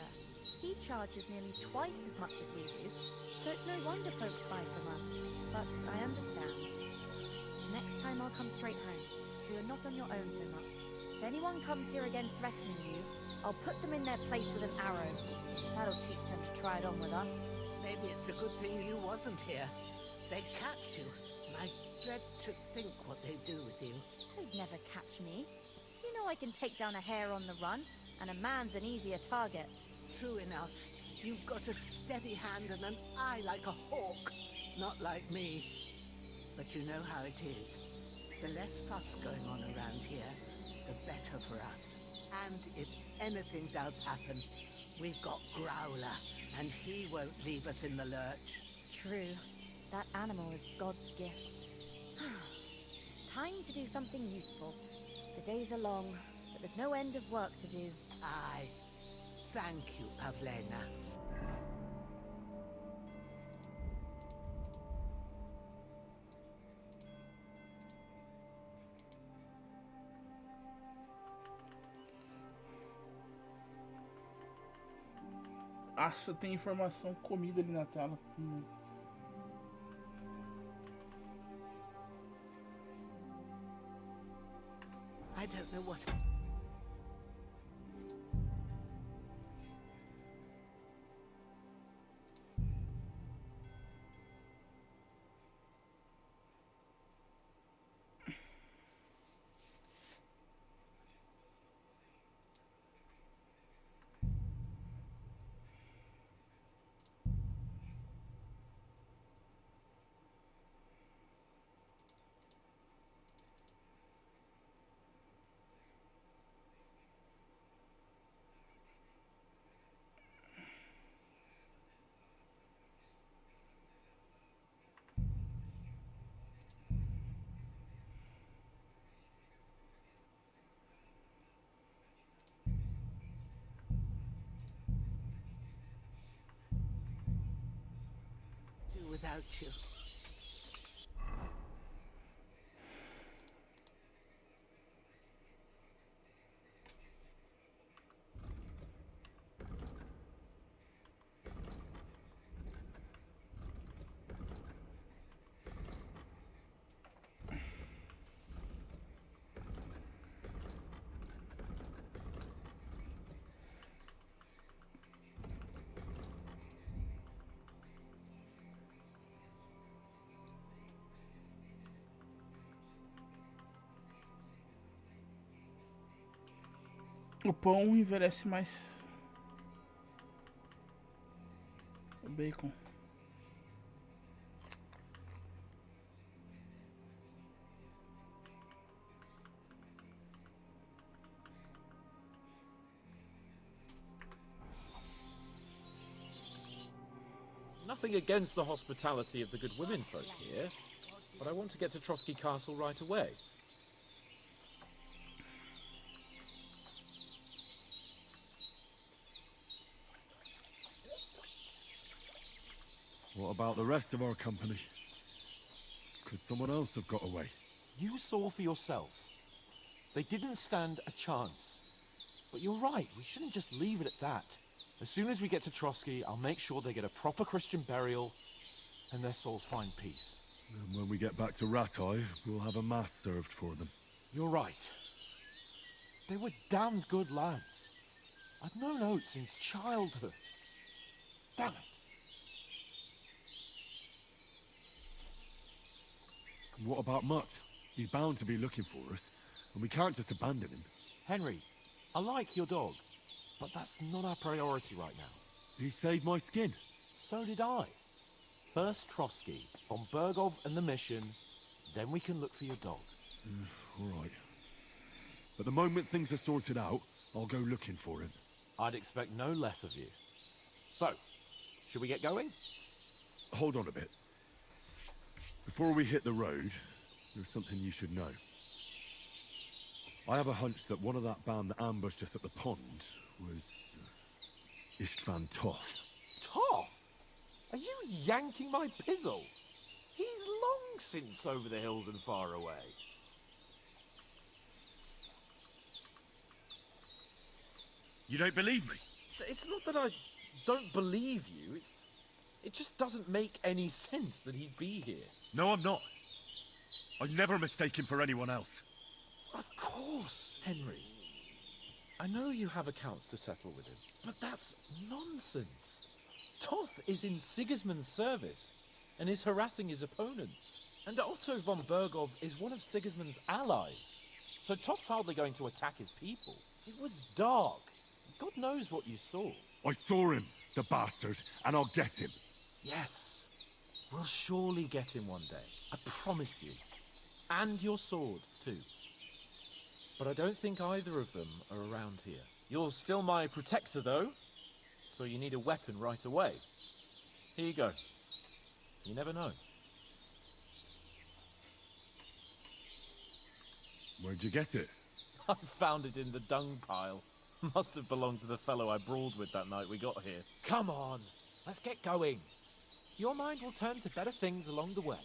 He charges nearly twice as much as we do, so it's no wonder folks buy from us. But I understand. Next time I'll come straight home, so you're not on your own so much. If anyone comes here again threatening you, I'll put them in their place with an arrow. That'll teach them to try it on with us. Maybe it's a good thing you wasn't here. They'd catch you, and I dread to think what they'd do with you. They'd never catch me. You know I can take down a hare on the run, and a man's an easier target. True enough. You've got a steady hand and an eye like a hawk. Not like me. But you know how it is. The less fuss going on around here, the better for us. And if anything does happen, we've got Growler, and he won't leave us in the lurch. True. That animal is God's gift. Time to do something useful. The days are long, but there's no end of work to do. Aye. Thank you, Pavlena. Nossa, tem informação comida ali na tela. I don't know what... without you. O pão envelhece mais. O bacon. Nothing against the hospitality of the good women folk here, but I want to get to Trotsky Castle right away. What about the rest of our company? Could someone else have got away? You saw for yourself. They didn't stand a chance. But you're right, we shouldn't just leave it at that. As soon as we get to Trotsky, I'll make sure they get a proper Christian burial and their souls find peace. And when we get back to Rattay, we'll have a mass served for them. You're right. They were damned good lads. I've known Oates since childhood. Damn it. What about Mutt? He's bound to be looking for us, and we can't just abandon him. Henry, I like your dog, but that's not our priority right now. He saved my skin. So did I. First Trotsky, von Bergov and the mission, then we can look for your dog. All right. But the moment things are sorted out, I'll go looking for him. I'd expect no less of you. So, should we get going? Hold on a bit. Before we hit the road, there's something you should know. I have a hunch that one of that band that ambushed us at the pond was Istvan Toth. Toth? Are you yanking my pizzle? He's long since over the hills and far away. You don't believe me? It's not that I don't believe you. It just doesn't make any sense that he'd be here. No, I'm not. I'd never mistake him for anyone else. Of course, Henry. I know you have accounts to settle with him, but that's nonsense. Toth is in Sigismund's service and is harassing his opponents. And Otto von Bergov is one of Sigismund's allies. So Toth's hardly going to attack his people. It was dark. God knows what you saw. I saw him, the bastard, and I'll get him. Yes. We'll surely get him one day. I promise you. And your sword, too. But I don't think either of them are around here. You're still my protector, though, so you need a weapon right away. Here you go. You never know. Where'd you get it? I found it in the dung pile. Must have belonged to the fellow I brawled with that night we got here. Come on, let's get going. Your mind will turn to better things along the way.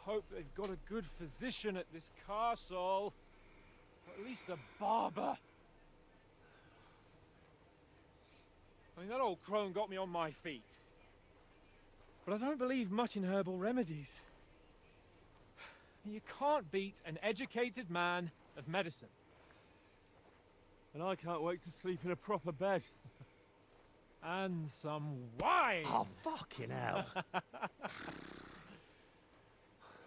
Hope they've got a good physician at this castle. Or at least a barber. I mean, that old crone got me on my feet. But I don't believe much in herbal remedies. You can't beat an educated man of medicine. And I can't wait to sleep in a proper bed. And some wine! Oh, fucking hell.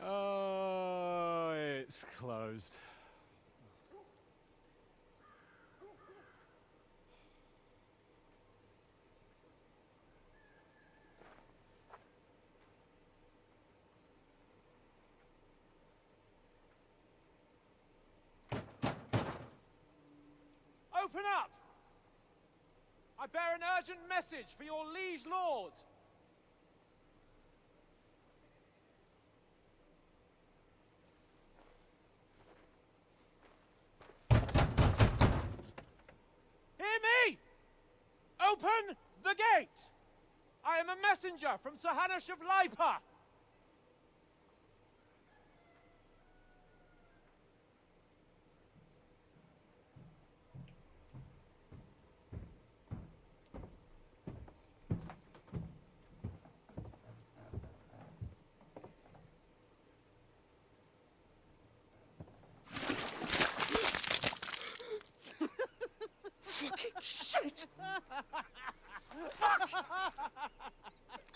Oh, it's closed. bear an urgent message for your liege lord. Hear me! Open the gate! I am a messenger from Sir Hanush of Lipa. Fucking shit! Fuck!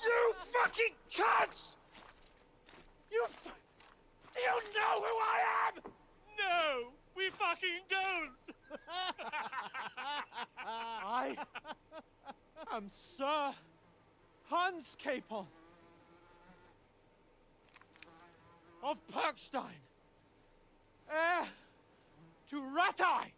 You fucking cunts! Do you know who I am? No, we fucking don't! I am Sir Hans Capon of Perkstein, heir to Ratai!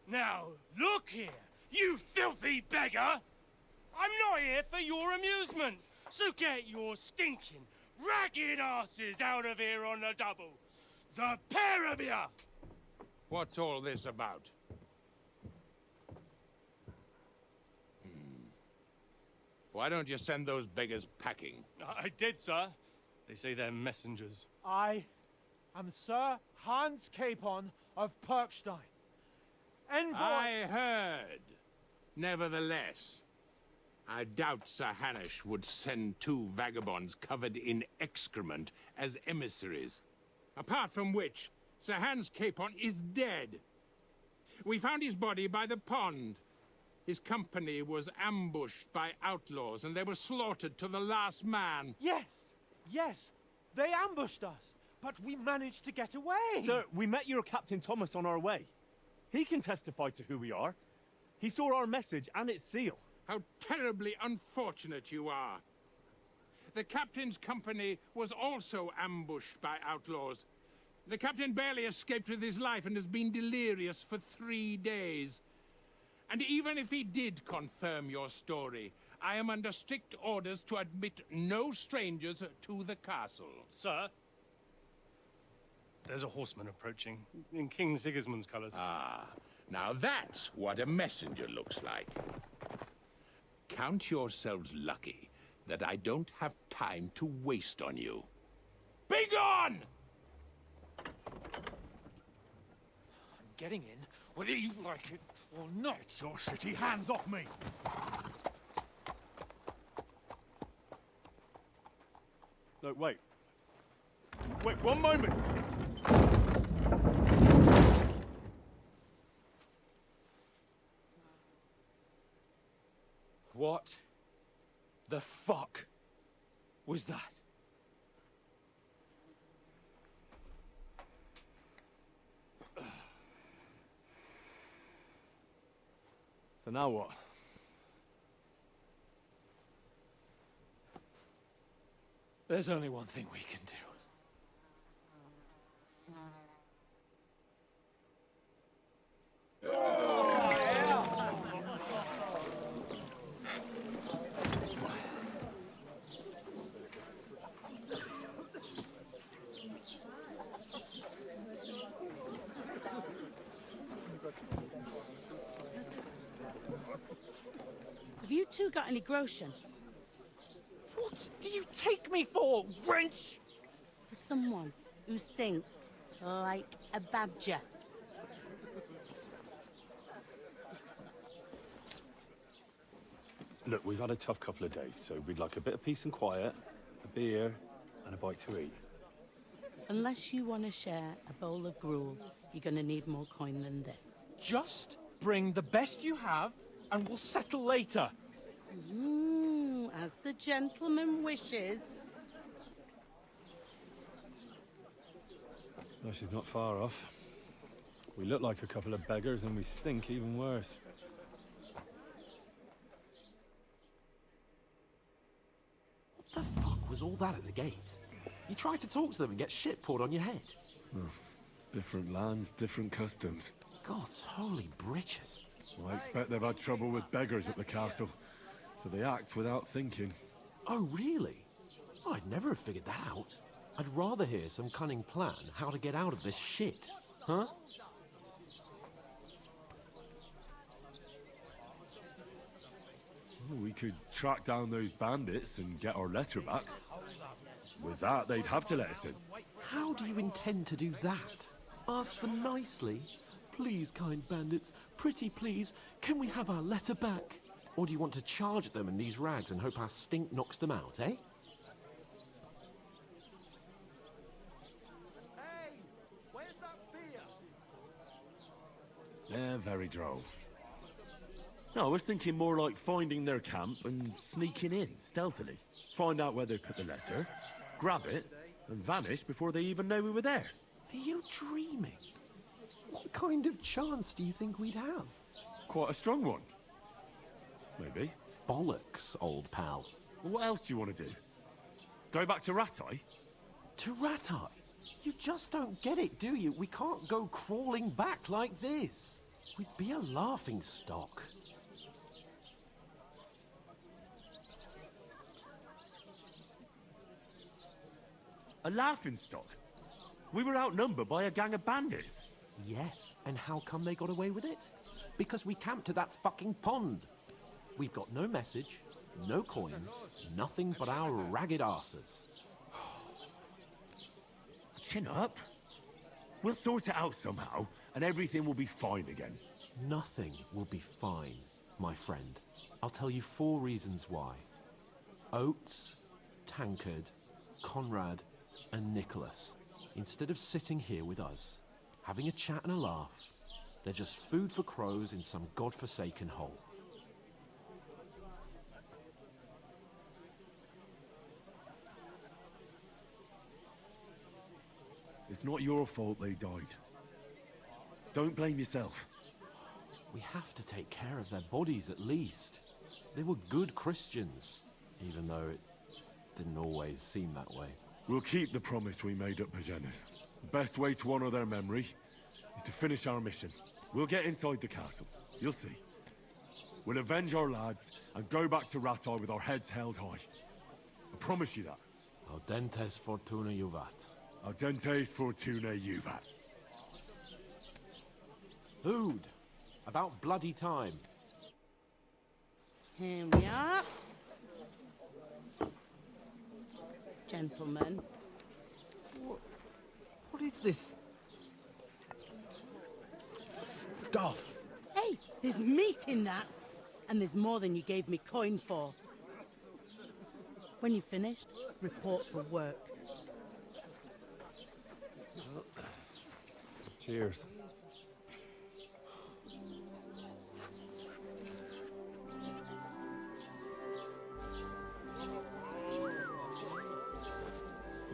Now, look here, you filthy beggar! I'm not here for your amusement, so get your stinking, ragged asses out of here on the double. The pair of you! What's all this about? Why don't you send those beggars packing? I did, sir. They say they're messengers. I am Sir Hans Capon of Perkstein, envoy... I heard. Nevertheless, I doubt Sir Hanush would send two vagabonds covered in excrement as emissaries. Apart from which, Sir Hans Capon is dead. We found his body by the pond. His company was ambushed by outlaws, and they were slaughtered to the last man. Yes, yes, they ambushed us, but we managed to get away. Sir, we met your Captain Thomas on our way. He can testify to who we are. He saw our message and its seal. How terribly unfortunate you are. The captain's company was also ambushed by outlaws. The captain barely escaped with his life and has been delirious for 3 days. And even if he did confirm your story, I am under strict orders to admit no strangers to the castle. Sir, there's a horseman approaching, in King Sigismund's colours. Ah, now that's what a messenger looks like. Count yourselves lucky that I don't have time to waste on you. Be gone! I'm getting in, whether you like it or not. Your shitty hands off me! No, wait. Wait, one moment! What the fuck was that? So now what? There's only one thing we can do. Have you two got any groschen? What do you take me for, wench? For someone who stinks like a badger. Look, we've had a tough couple of days, so we'd like a bit of peace and quiet, a beer, and a bite to eat. Unless you want to share a bowl of gruel, you're going to need more coin than this. Just bring the best you have, and we'll settle later. As the gentleman wishes. No, she's not far off. We look like a couple of beggars, and we stink even worse. What the fuck was all that at the gate? You try to talk to them and get shit poured on your head. Different lands, different customs. God's holy britches. I expect they've had trouble with beggars at the castle, so they act without thinking. Oh, really? I'd never have figured that out. I'd rather hear some cunning plan how to get out of this shit. Huh? Well, we could track down those bandits and get our letter back. With that, they'd have to let us in. How do you intend to do that? Ask them nicely. Please, kind bandits, pretty please, can we have our letter back? Or do you want to charge them in these rags and hope our stink knocks them out, eh? Hey, where's that beer? They're very droll. No, I was thinking more like finding their camp and sneaking in, stealthily. Find out where they put the letter, grab it, and vanish before they even know we were there. Are you dreaming? What kind of chance do you think we'd have? Quite a strong one. Maybe. Bollocks, old pal. What else do you want to do? Go back to Rattay? To Rattay? You just don't get it, do you? We can't go crawling back like this. We'd be a laughing stock. A laughingstock? We were outnumbered by a gang of bandits. Yes, and how come they got away with it? Because we camped to that fucking pond. We've got no message, no coin, nothing but our ragged arses. Chin up. We'll sort it out somehow, and everything will be fine again. Nothing will be fine, my friend. I'll tell you 4 reasons why. Oates, Tankard, Conrad, and Nicholas, instead of sitting here with us, having a chat and a laugh, they're just food for crows in some godforsaken hole. It's not your fault they died. Don't blame yourself. We have to take care of their bodies at least. They were good Christians, even though it didn't always seem that way. We'll keep the promise we made at Pagenis. The best way to honor their memory is to finish our mission. We'll get inside the castle. You'll see. We'll avenge our lads and go back to Rattay with our heads held high. I promise you that. Audentes fortuna juvat. Audentes fortuna juvat. Food. About bloody time. Here we are. Gentlemen. What is this stuff? Hey, there's meat in that. And there's more than you gave me coin for. When you're finished, report for work. Cheers.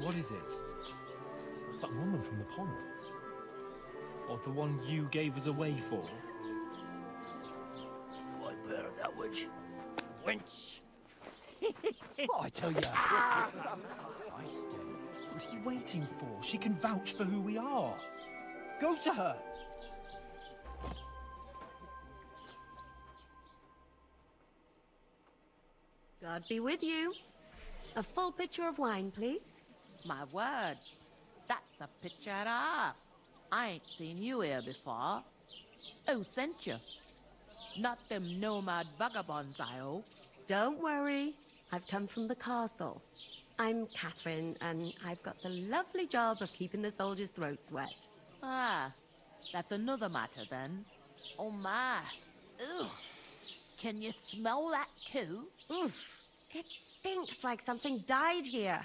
What is it? It's that woman from the pond. Or the one you gave us away for? Why bear that witch? Wench! What I tell you? What are you waiting for? She can vouch for who we are. Go to her. God be with you. A full pitcher of wine, please. My word, that's a picture and a half. I ain't seen you here before. Who sent you? Not them nomad vagabonds, I hope. Don't worry. I've come from the castle. I'm Catherine, and I've got the lovely job of keeping the soldiers' throats wet. Ah, that's another matter then. Oh my. Ugh. Can you smell that too? Oof. It stinks like something died here.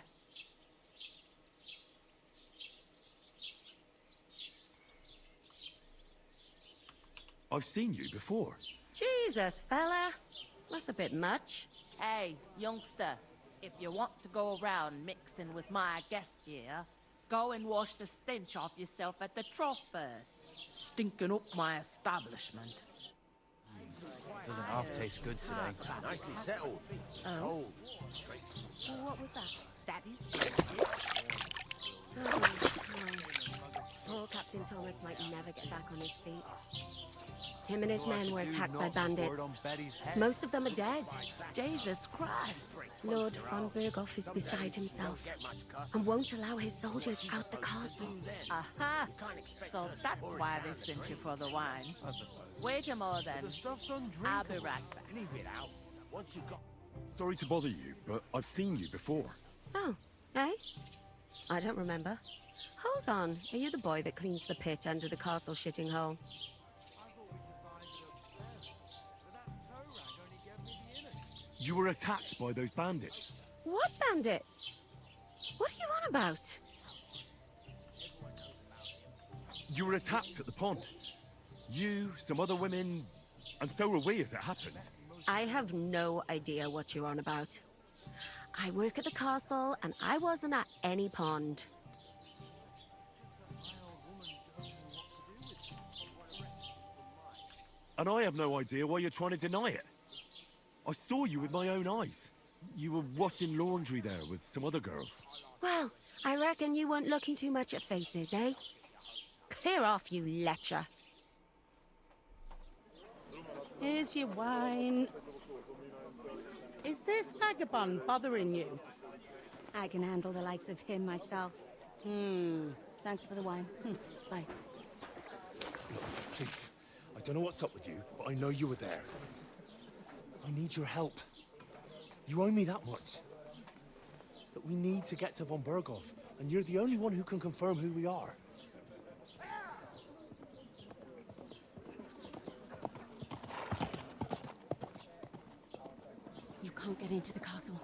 I've seen you before. Jesus, fella. That's a bit much. Hey, youngster, if you want to go around mixing with my guests here, go and wash the stench off yourself at the trough first. Stinking up my establishment. Doesn't half taste good today. Nicely settled. Oh. Cold. What was that? That is Oh, no. Poor Captain Nicholas might never get back on his feet. Him and his men were attacked by bandits. Most of them are dead. Jesus Christ! Lord von Berghoff is beside himself and won't allow his soldiers out the castle. Aha! So that's why they sent you for the wine. Wait a moment then. I'll be right back. Leave it out. Once you got... Sorry to bother you, but I've seen you before. Oh, eh? I don't remember. Hold on. Are you the boy that cleans the pit under the castle shitting hole? You were attacked by those bandits. What bandits? What are you on about? You were attacked at the pond. You, some other women, and so were we, as it happens. I have no idea what you're on about. I work at the castle, and I wasn't at any pond. And I have no idea why you're trying to deny it. I saw you with my own eyes. You were washing laundry there with some other girls. Well, I reckon you weren't looking too much at faces, eh? Clear off, you lecher. Here's your wine. Is this vagabond bothering you? I can handle the likes of him myself. Thanks for the wine. Bye. Please, I don't know what's up with you, but I know you were there. I need your help. You owe me that much. But we need to get to von Berghoff, and you're the only one who can confirm who we are. You can't get into the castle.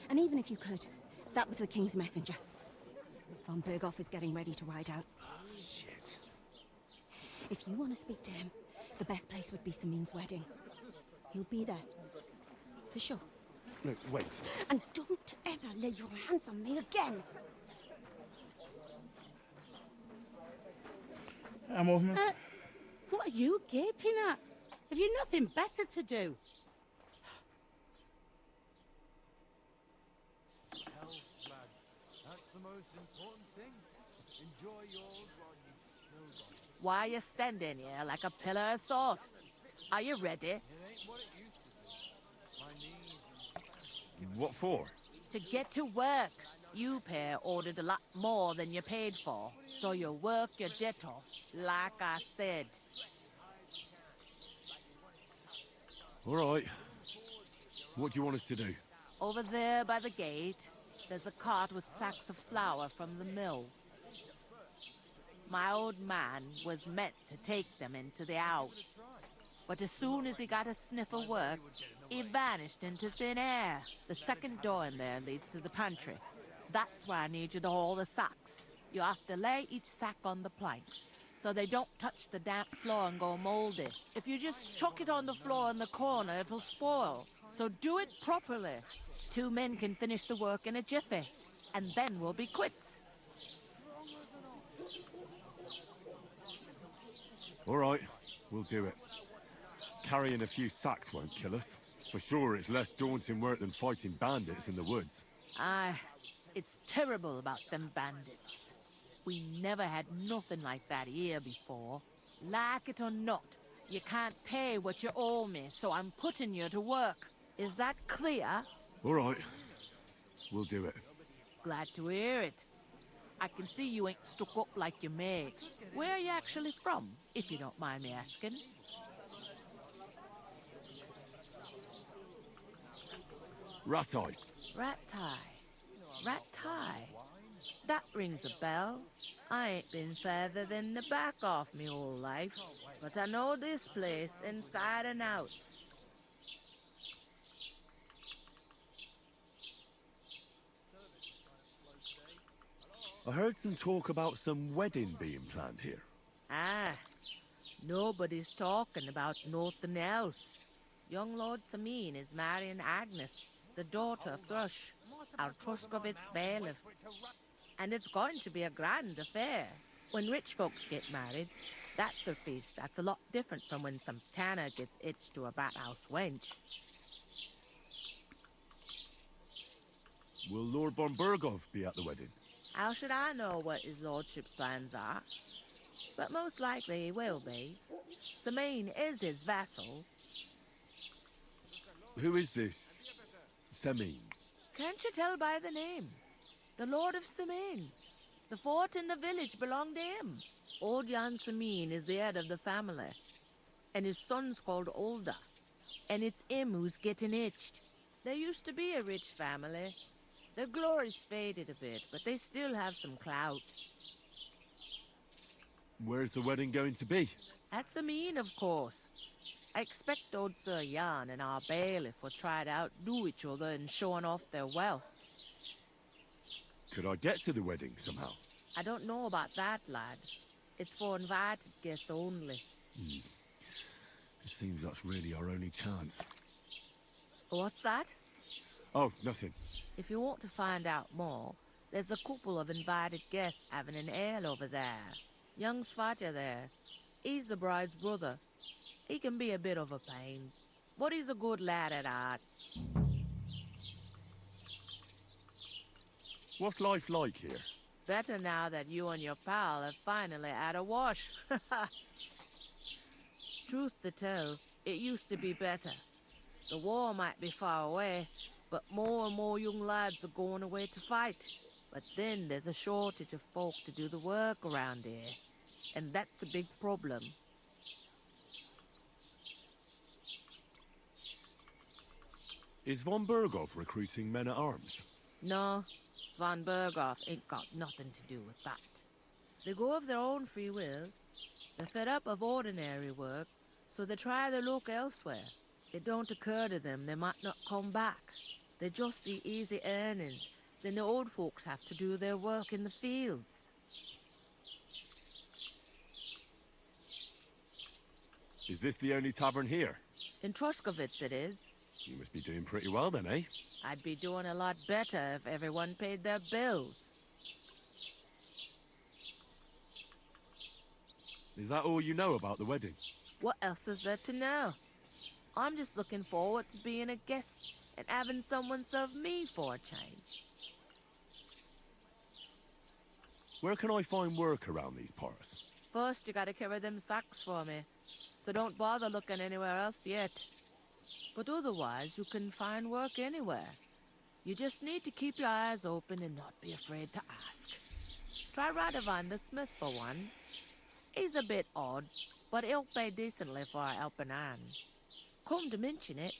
And even if you could, that was the king's messenger. Von Berghoff is getting ready to ride out. Shit. If you want to speak to him, the best place would be Samin's wedding. He'll be there. For sure. No, wait. And don't ever lay your hands on me again! What are you gaping at? Have you nothing better to do? Health, lads. That's the most important thing. Enjoy yours while you've still got it. Why are you standing here like a pillar of salt? Are you ready? It ain't what it used to be. My knees What for? To get to work. You pair ordered a lot more than you paid for, so you work your debt off, like I said. All right. What do you want us to do? Over there by the gate, there's a cart with sacks of flour from the mill. My old man was meant to take them into the house. But as soon as he got a sniff of work, he vanished into thin air. The second door in there leads to the pantry. That's why I need you to haul the sacks. You have to lay each sack on the planks, so they don't touch the damp floor and go moldy. If you just chuck it on the floor in the corner, it'll spoil. So do it properly. 2 men can finish the work in a jiffy, and then we'll be quits. All right, we'll do it. Carrying a few sacks won't kill us. For sure, it's less daunting work than fighting bandits in the woods. Aye, it's terrible about them bandits. We never had nothing like that here before. Like it or not, you can't pay what you owe me, so I'm putting you to work. Is that clear? All right, we'll do it. Glad to hear it. I can see you ain't stuck up like your mate. Where are you actually from, if you don't mind me asking? Ratai. Ratai. That rings a bell. I ain't been further than the back off me whole life, but I know this place inside and out. I heard some talk about some wedding being planned here. Ah, nobody's talking about nothing else. Young Lord Samin is marrying Agnes, the daughter of Thrush, our Truskovitz bailiff. And it's going to be a grand affair. When rich folks get married, that's a feast that's a lot different from when some tanner gets hitched to a bat-house wench. Will Lord von Berghoff be at the wedding? How should I know what his lordship's plans are? but most likely he will be. Sameen is his vassal. Who is this Semine? Can't you tell by the name? The Lord of Sameen. The fort and the village belong to him. Old Jan Sameen is the head of the family, and his son's called Olda, and it's him who's getting itched. There used to be a rich family. Their glory's faded a bit, but they still have some clout. Where's the wedding going to be? At Sameen, of course. I expect old Sir Jan and our bailiff will try to outdo each other in showing off their wealth. Could I get to the wedding somehow? I don't know about that, lad. It's for invited guests only. It seems that's really our only chance. What's that? Oh, nothing. If you want to find out more, there's a couple of invited guests having an ale over there. Young Svatja there. He's the bride's brother. He can be a bit of a pain, but he's a good lad at heart. What's life like here? Better now that you and your pal have finally had a wash. Truth to tell, it used to be better. The war might be far away, but more and more young lads are going away to fight. But then there's a shortage of folk to do the work around here, and that's a big problem. Is von Berghoff recruiting men-at-arms? No, von Berghoff ain't got nothing to do with that. They go of their own free will. They're fed up of ordinary work, so they try their luck elsewhere. It don't occur to them they might not come back. They just see easy earnings. Then the old folks have to do their work in the fields. Is this the only tavern here? In Troskovitz it is. You must be doing pretty well then, eh? I'd be doing a lot better if everyone paid their bills. Is that all you know about the wedding? What else is there to know? I'm just looking forward to being a guest and having someone serve me for a change. Where can I find work around these parts? First, you gotta carry them sacks for me, so don't bother looking anywhere else yet. But otherwise, you can find work anywhere. You just need to keep your eyes open and not be afraid to ask. Try Radovan the smith for one. He's a bit odd, but he'll pay decently for a helping hand. Come to mention it,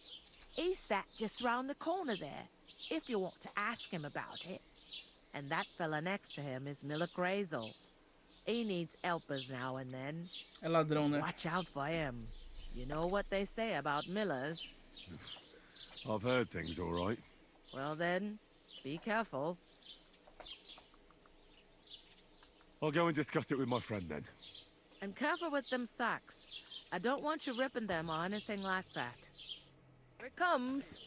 he's sat just round the corner there, if you want to ask him about it. And that fella next to him is Miller Crazel. He needs helpers now and then. É ladrão, né? Watch out for him. You know what they say about Millers. I've heard things all right. Well then, be careful. I'll go and discuss it with my friend then. And careful with them sacks. I don't want you ripping them or anything like that. Here it comes.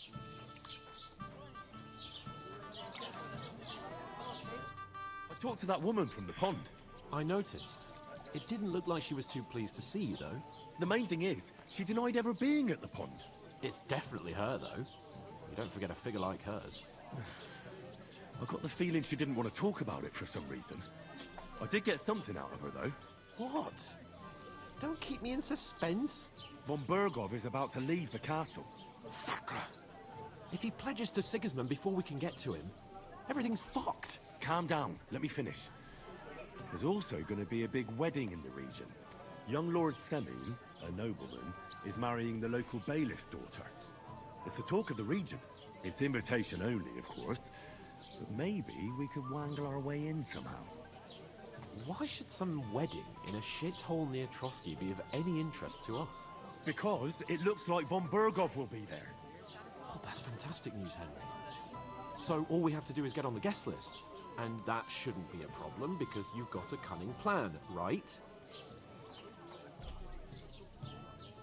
I talked to that woman from the pond. I noticed. It didn't look like she was too pleased to see you, though. The main thing is, she denied ever being at the pond. It's definitely her, though. You don't forget a figure like hers. I got the feeling she didn't want to talk about it for some reason. I did get something out of her, though. What? Don't keep me in suspense. Von Berghoff is about to leave the castle. Sacre! If he pledges to Sigismund before we can get to him, everything's fucked. Calm down. Let me finish. There's also going to be a big wedding in the region. Young Lord Semine, a nobleman, is marrying the local bailiff's daughter. It's the talk of the region. It's invitation only, of course. But maybe we could wangle our way in somehow. Why should some wedding in a shithole near Trotsky be of any interest to us? Because it looks like von Berghoff will be there. Oh, that's fantastic news, Henry. So all we have to do is get on the guest list. And that shouldn't be a problem because you've got a cunning plan, right?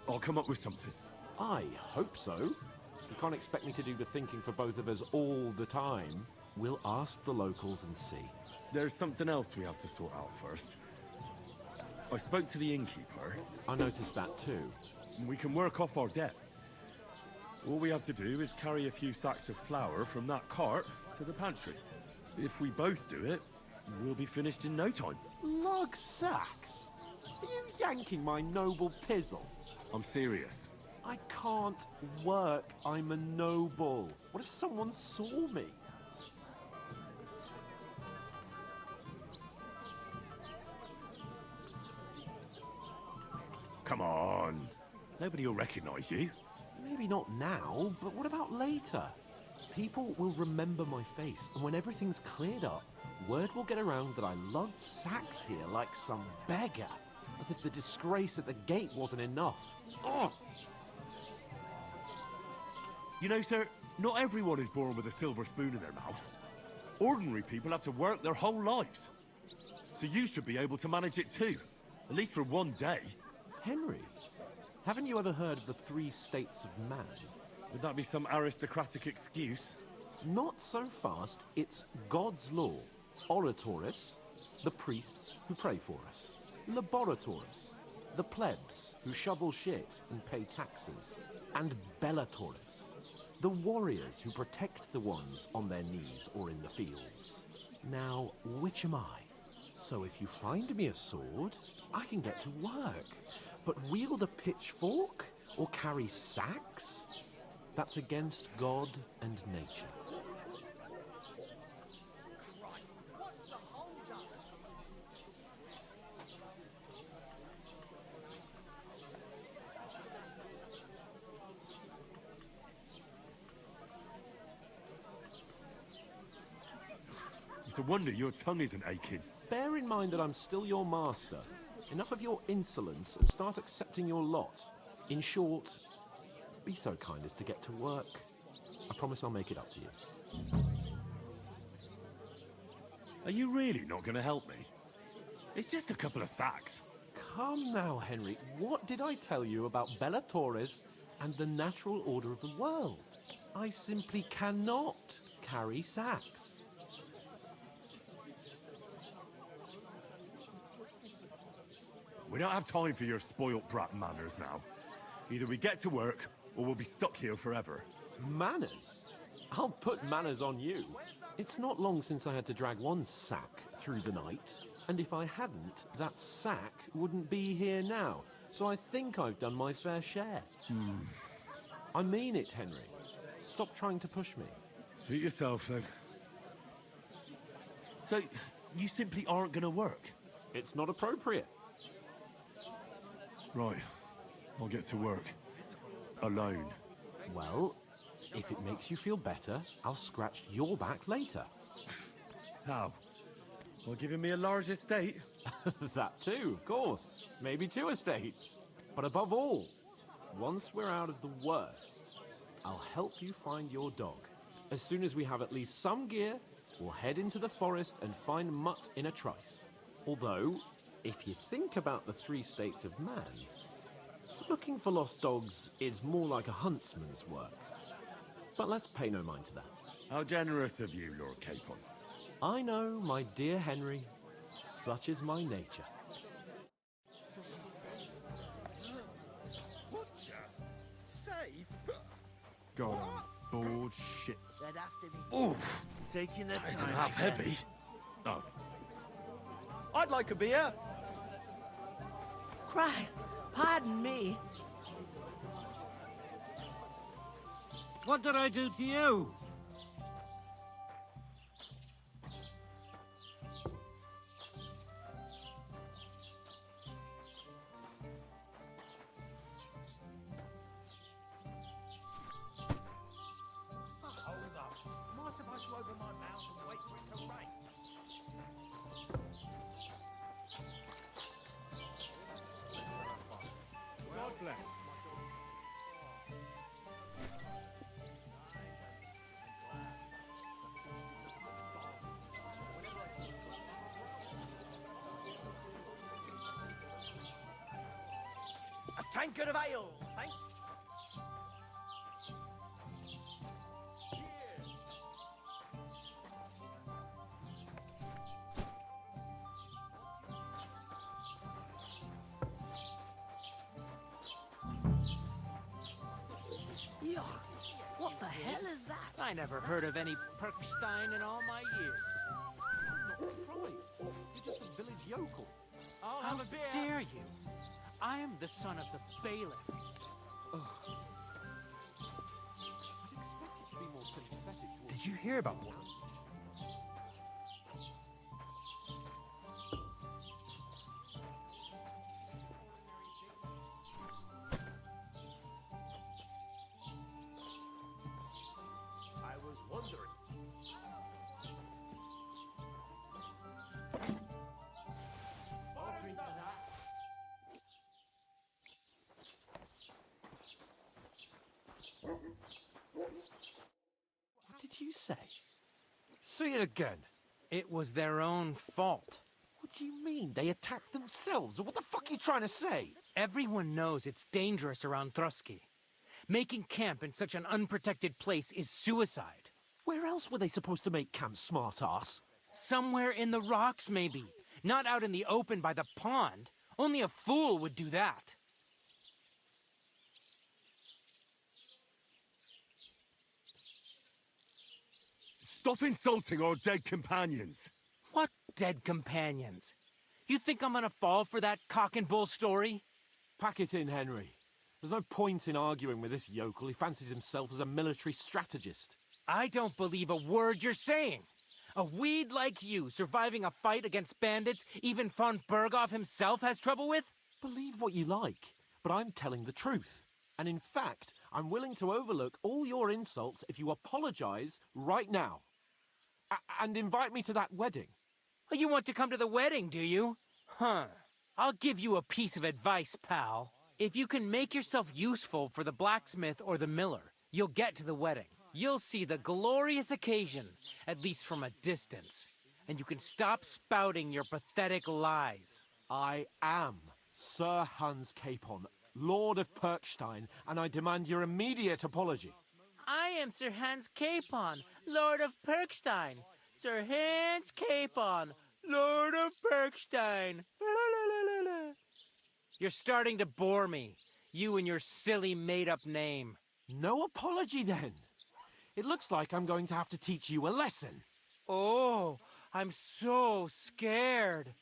I'll come up with something. I hope so. You can't expect me to do the thinking for both of us all the time. We'll ask the locals and see. There's something else we have to sort out first. I spoke to the innkeeper. I noticed that too. We can work off our debt. All we have to do is carry a few sacks of flour from that cart to the pantry. If we both do it, we'll be finished in no time. Log sacks? Are you yanking my noble pizzle? I'm serious. I can't work. I'm a noble. What if someone saw me? Come on. Nobody will recognize you. Maybe not now, but what about later? People will remember my face, and when everything's cleared up, word will get around that I lugged sacks here like some beggar. As if the disgrace at the gate wasn't enough. Ugh! You know, sir, not everyone is born with a silver spoon in their mouth. Ordinary people have to work their whole lives. So you should be able to manage it too. At least for one day. Henry, haven't you ever heard of the 3 states of man? Would that be some aristocratic excuse? Not so fast. It's God's law. Oratoris, the priests who pray for us. Laboratoris, the plebs who shovel shit and pay taxes. And Bellatoris, the warriors who protect the ones on their knees or in the fields. Now, which am I? So if you find me a sword, I can get to work. But wield a pitchfork or carry sacks? That's against God and nature. It's a wonder your tongue isn't aching. Bear in mind that I'm still your master. Enough of your insolence and start accepting your lot. In short, be so kind as to get to work. I promise I'll make it up to you. Are you really not going to help me? It's just a couple of sacks. Come now, Henry. What did I tell you about Bellatoris and the natural order of the world? I simply cannot carry sacks. We don't have time for your spoilt brat manners now. Either we get to work, or we'll be stuck here forever. Manners? I'll put manners on you. It's not long since I had to drag one sack through the night, and if I hadn't, that sack wouldn't be here now. So I think I've done my fair share. I mean it, Henry. Stop trying to push me. Suit yourself, then. So, you simply aren't going to work? It's not appropriate. Right. I'll get to work. Alone. Well, if it makes you feel better, I'll scratch your back later. How? Well, giving me a large estate? That too, of course. Maybe 2 estates. But above all, once we're out of the worst, I'll help you find your dog. As soon as we have at least some gear, we'll head into the forest and find Mutt in a trice. Although, if you think about the 3 states of man, looking for lost dogs is more like a huntsman's work. But let's pay no mind to that. How generous of you, Lord Capon. I know, my dear Henry. Such is my nature. Safe? God, I'm bored shit. They'd have to be Oof! taking their That time. isn't half again. heavy. Oh. I'd like a beer. Christ, pardon me. What did I do to you? Hold up. Am I supposed to open my mouth and wait for it to rain? God bless. A tankard of ale, thank. Yuck. What the hell is that? I never heard of any Perkstein in all my years. I'm not surprised. You're just a village yokel. I'll How dare you? I am the son of the bailiff. Did you hear about what? I was wondering. What did you say? Say it again. It was their own fault. What do you mean? They attacked themselves? What the fuck are you trying to say? Everyone knows it's dangerous around Trotsky. Making camp in such an unprotected place is suicide. Where else were they supposed to make camp, smart-ass? Somewhere in the rocks, maybe. Not out in the open by the pond. Only a fool would do that. Stop insulting our dead companions. What dead companions? You think I'm gonna fall for that cock and bull story? Pack it in, Henry. There's no point in arguing with this yokel. He fancies himself as a military strategist. I don't believe a word you're saying. A weed like you surviving a fight against bandits even von Berghoff himself has trouble with? Believe what you like, but I'm telling the truth. And in fact, I'm willing to overlook all your insults if you apologize right now. And invite me to that wedding. Oh, you want to come to the wedding, do you? Huh. I'll give you a piece of advice, pal. If you can make yourself useful for the blacksmith or the miller, you'll get to the wedding. You'll see the glorious occasion, at least from a distance. And you can stop spouting your pathetic lies. I am Sir Hans Capon, Lord of Perkstein, and I demand your immediate apology. I am Sir Hans Capon, Lord of Perkstein. Sir Hans Capon, Lord of Perkstein. You're starting to bore me, you and your silly made-up name. No apology, then. It looks like I'm going to have to teach you a lesson. Oh, I'm so scared.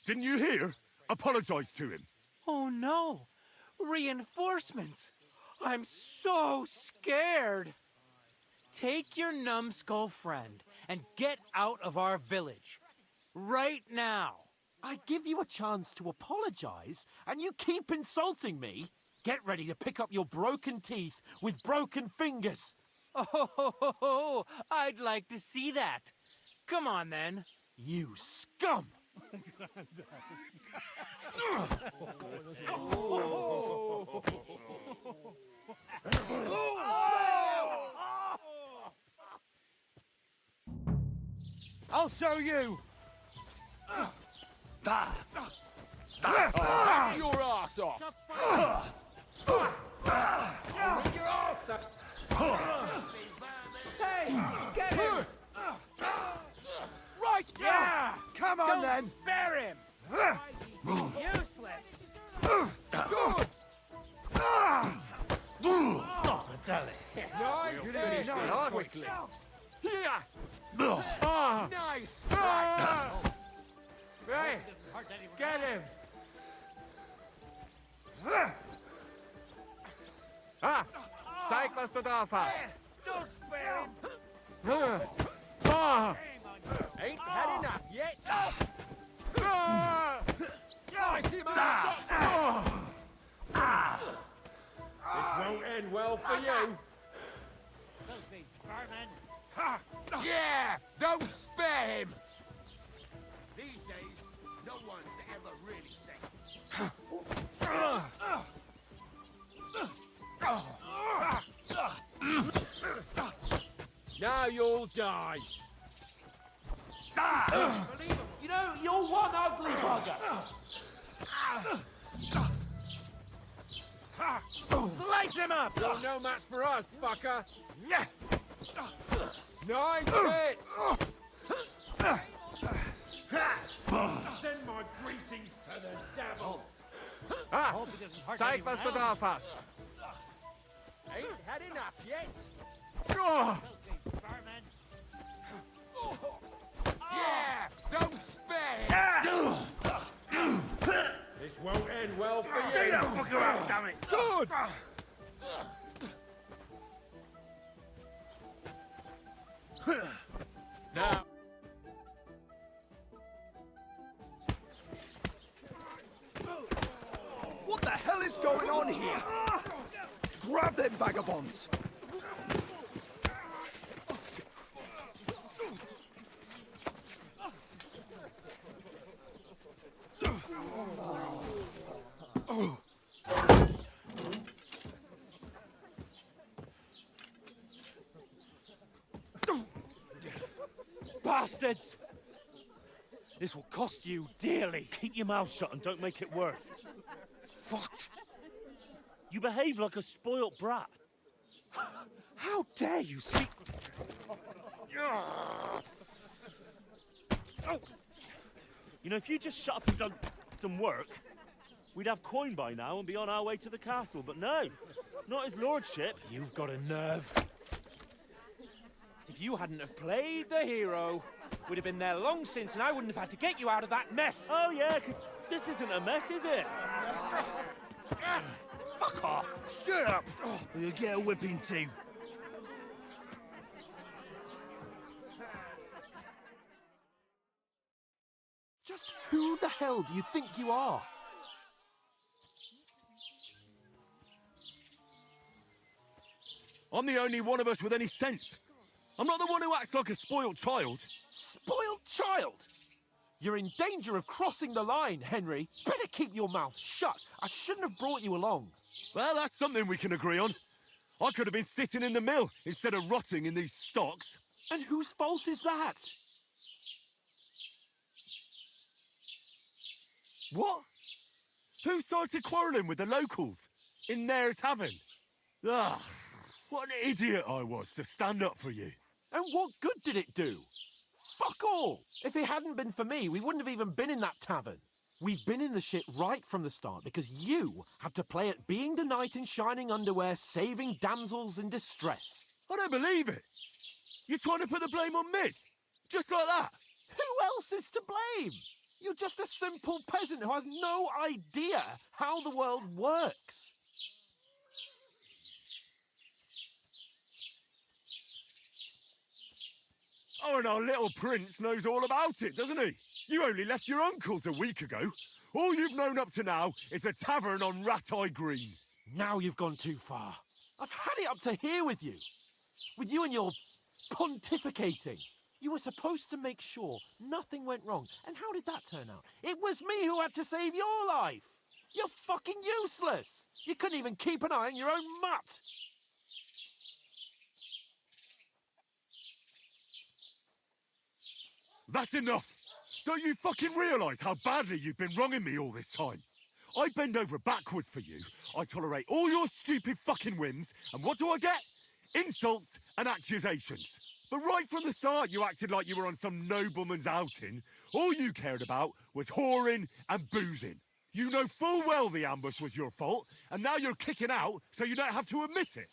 Didn't you hear? Apologize to him. Oh no! Reinforcements! I'm so scared! Take your numbskull friend and get out of our village. Right now! I give you a chance to apologize, and you keep insulting me? Get ready to pick up your broken teeth with broken fingers. Oh, I'd like to see that. Come on, then. You scum! I'll show you! Hang your ass off! I'll rip your ass up! Hey, get him! Right, yeah! Come on, Don't then! spare him! Useless! Good! Nice, Finish this quickly. Here! Nice! Hey, get him! Zeig, was du drauf hast. Don't spare him! Ain't had enough yet. Slice him up! This won't end well for you. Filthy vermin! Yeah! Don't spare him! These days, no one's ever really safe. Now you'll die. You know, you're one ugly bugger. Slice him up! You're no match for us, fucker. Nice hit. Send my greetings to the devil. Zeig, was du drauf hast. Ain't had enough yet. Filthy vermin! vagabonds! Bastards! This will cost you dearly. Keep your mouth shut and don't make it worse. What? You behave like a spoilt brat. How dare you speak... You know, if you just shut up and done some work, we'd have coin by now and be on our way to the castle. But no, not his lordship. You've got a nerve. If you hadn't have played the hero, we'd have been there long since and I wouldn't have had to get you out of that mess. Oh yeah, because this isn't a mess, is it? Fuck off. Shut up, or you'll get a whipping too. Just who the hell do you think you are? I'm the only one of us with any sense. I'm not the one who acts like a spoiled child. Spoiled child? You're in danger of crossing the line, Henry. Better keep your mouth shut. I shouldn't have brought you along. Well, that's something we can agree on. I could have been sitting in the mill instead of rotting in these stocks. And whose fault is that? What? Who started quarrelling with the locals in their tavern? Ah, what an idiot I was to stand up for you. And what good did it do? Fuck all! If it hadn't been for me, we wouldn't have even been in that tavern. We've been in the shit right from the start because you had to play at being the knight in shining underwear, saving damsels in distress. I don't believe it. You're trying to put the blame on me? Just like that? Who else is to blame? You're just a simple peasant who has no idea how the world works. Oh, and our little prince knows all about it, doesn't he? You only left your uncle's a week ago. All you've known up to now is a tavern on Rat-Eye Green. Now you've gone too far. I've had it up to here with you. With you and your pontificating. You were supposed to make sure nothing went wrong. And how did that turn out? It was me who had to save your life. You're fucking useless. You couldn't even keep an eye on your own mutt. That's enough! Don't you fucking realise how badly you've been wronging me all this time? I bend over backwards for you, I tolerate all your stupid fucking whims, and what do I get? Insults and accusations. But right from the start you acted like you were on some nobleman's outing. All you cared about was whoring and boozing. You know full well the ambush was your fault, and now you're kicking out so you don't have to admit it.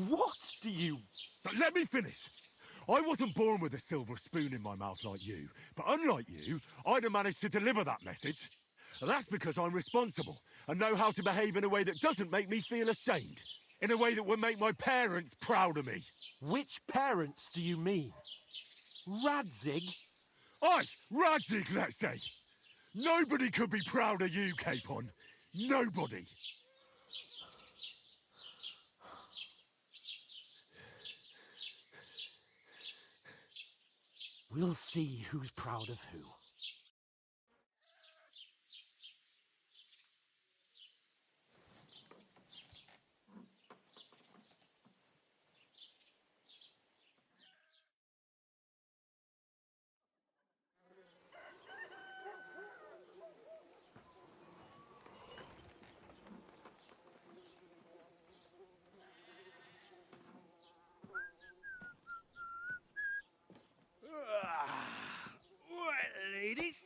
What do you... But let me finish. I wasn't born with a silver spoon in my mouth like you, but unlike you, I'd have managed to deliver that message. That's because I'm responsible and know how to behave in a way that doesn't make me feel ashamed. In a way that would make my parents proud of me. Which parents do you mean? Radzig? Aye, Radzig, let's say. Nobody could be proud of you, Capon. Nobody. We'll see who's proud of who. Right, ladies.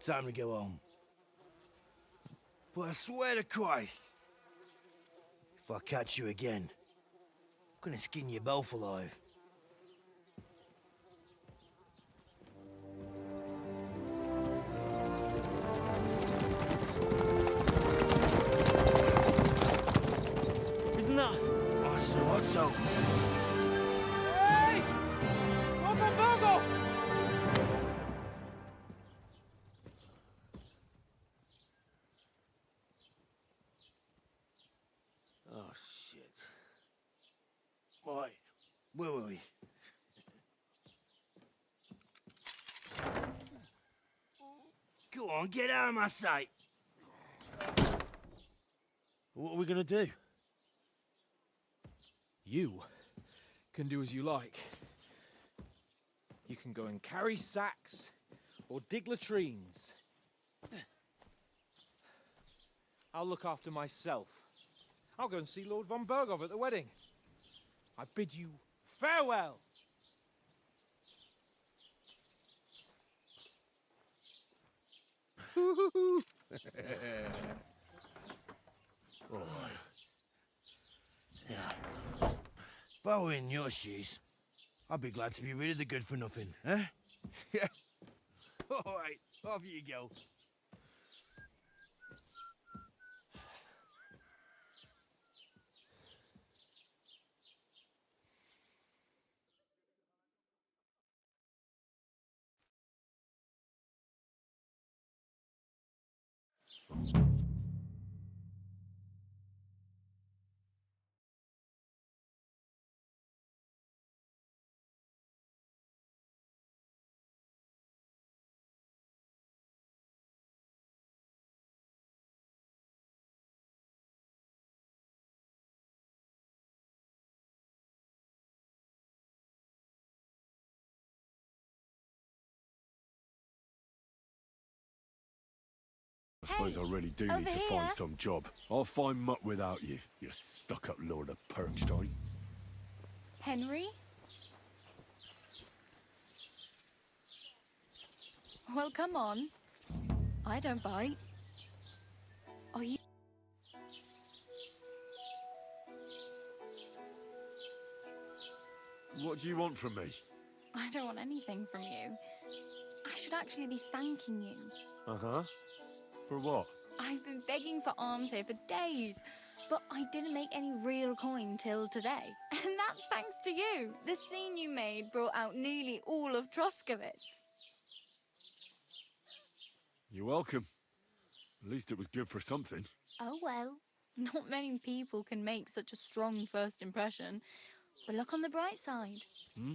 Time to go home. But I swear to Christ, if I catch you again, I'm gonna skin you both alive. Isn't that... Otto. Hey! Open Bogo! shit. Right, where were we? Go on, get out of my sight. What are we gonna do? You can do as you like. You can go and carry sacks or dig latrines. I'll look after myself. I'll go and see Lord von Berghoff at the wedding. I bid you farewell. All right. Yeah. If I were in your shoes, I'd be glad to be rid of the good for nothing, eh? Yeah. All right, off you go. I suppose I really do need to find some job. I'll find muck without you, you stuck-up lord of Perkstein. Henry? Well, come on. I don't bite. Are you... What do you want from me? I don't want anything from you. I should actually be thanking you. Uh-huh. For what? I've been begging for alms here for days, but I didn't make any real coin till today. And that's thanks to you. The scene you made brought out nearly all of Troskowitz. You're welcome. At least it was good for something. Oh well, not many people can make such a strong first impression. But look on the bright side. Hmm?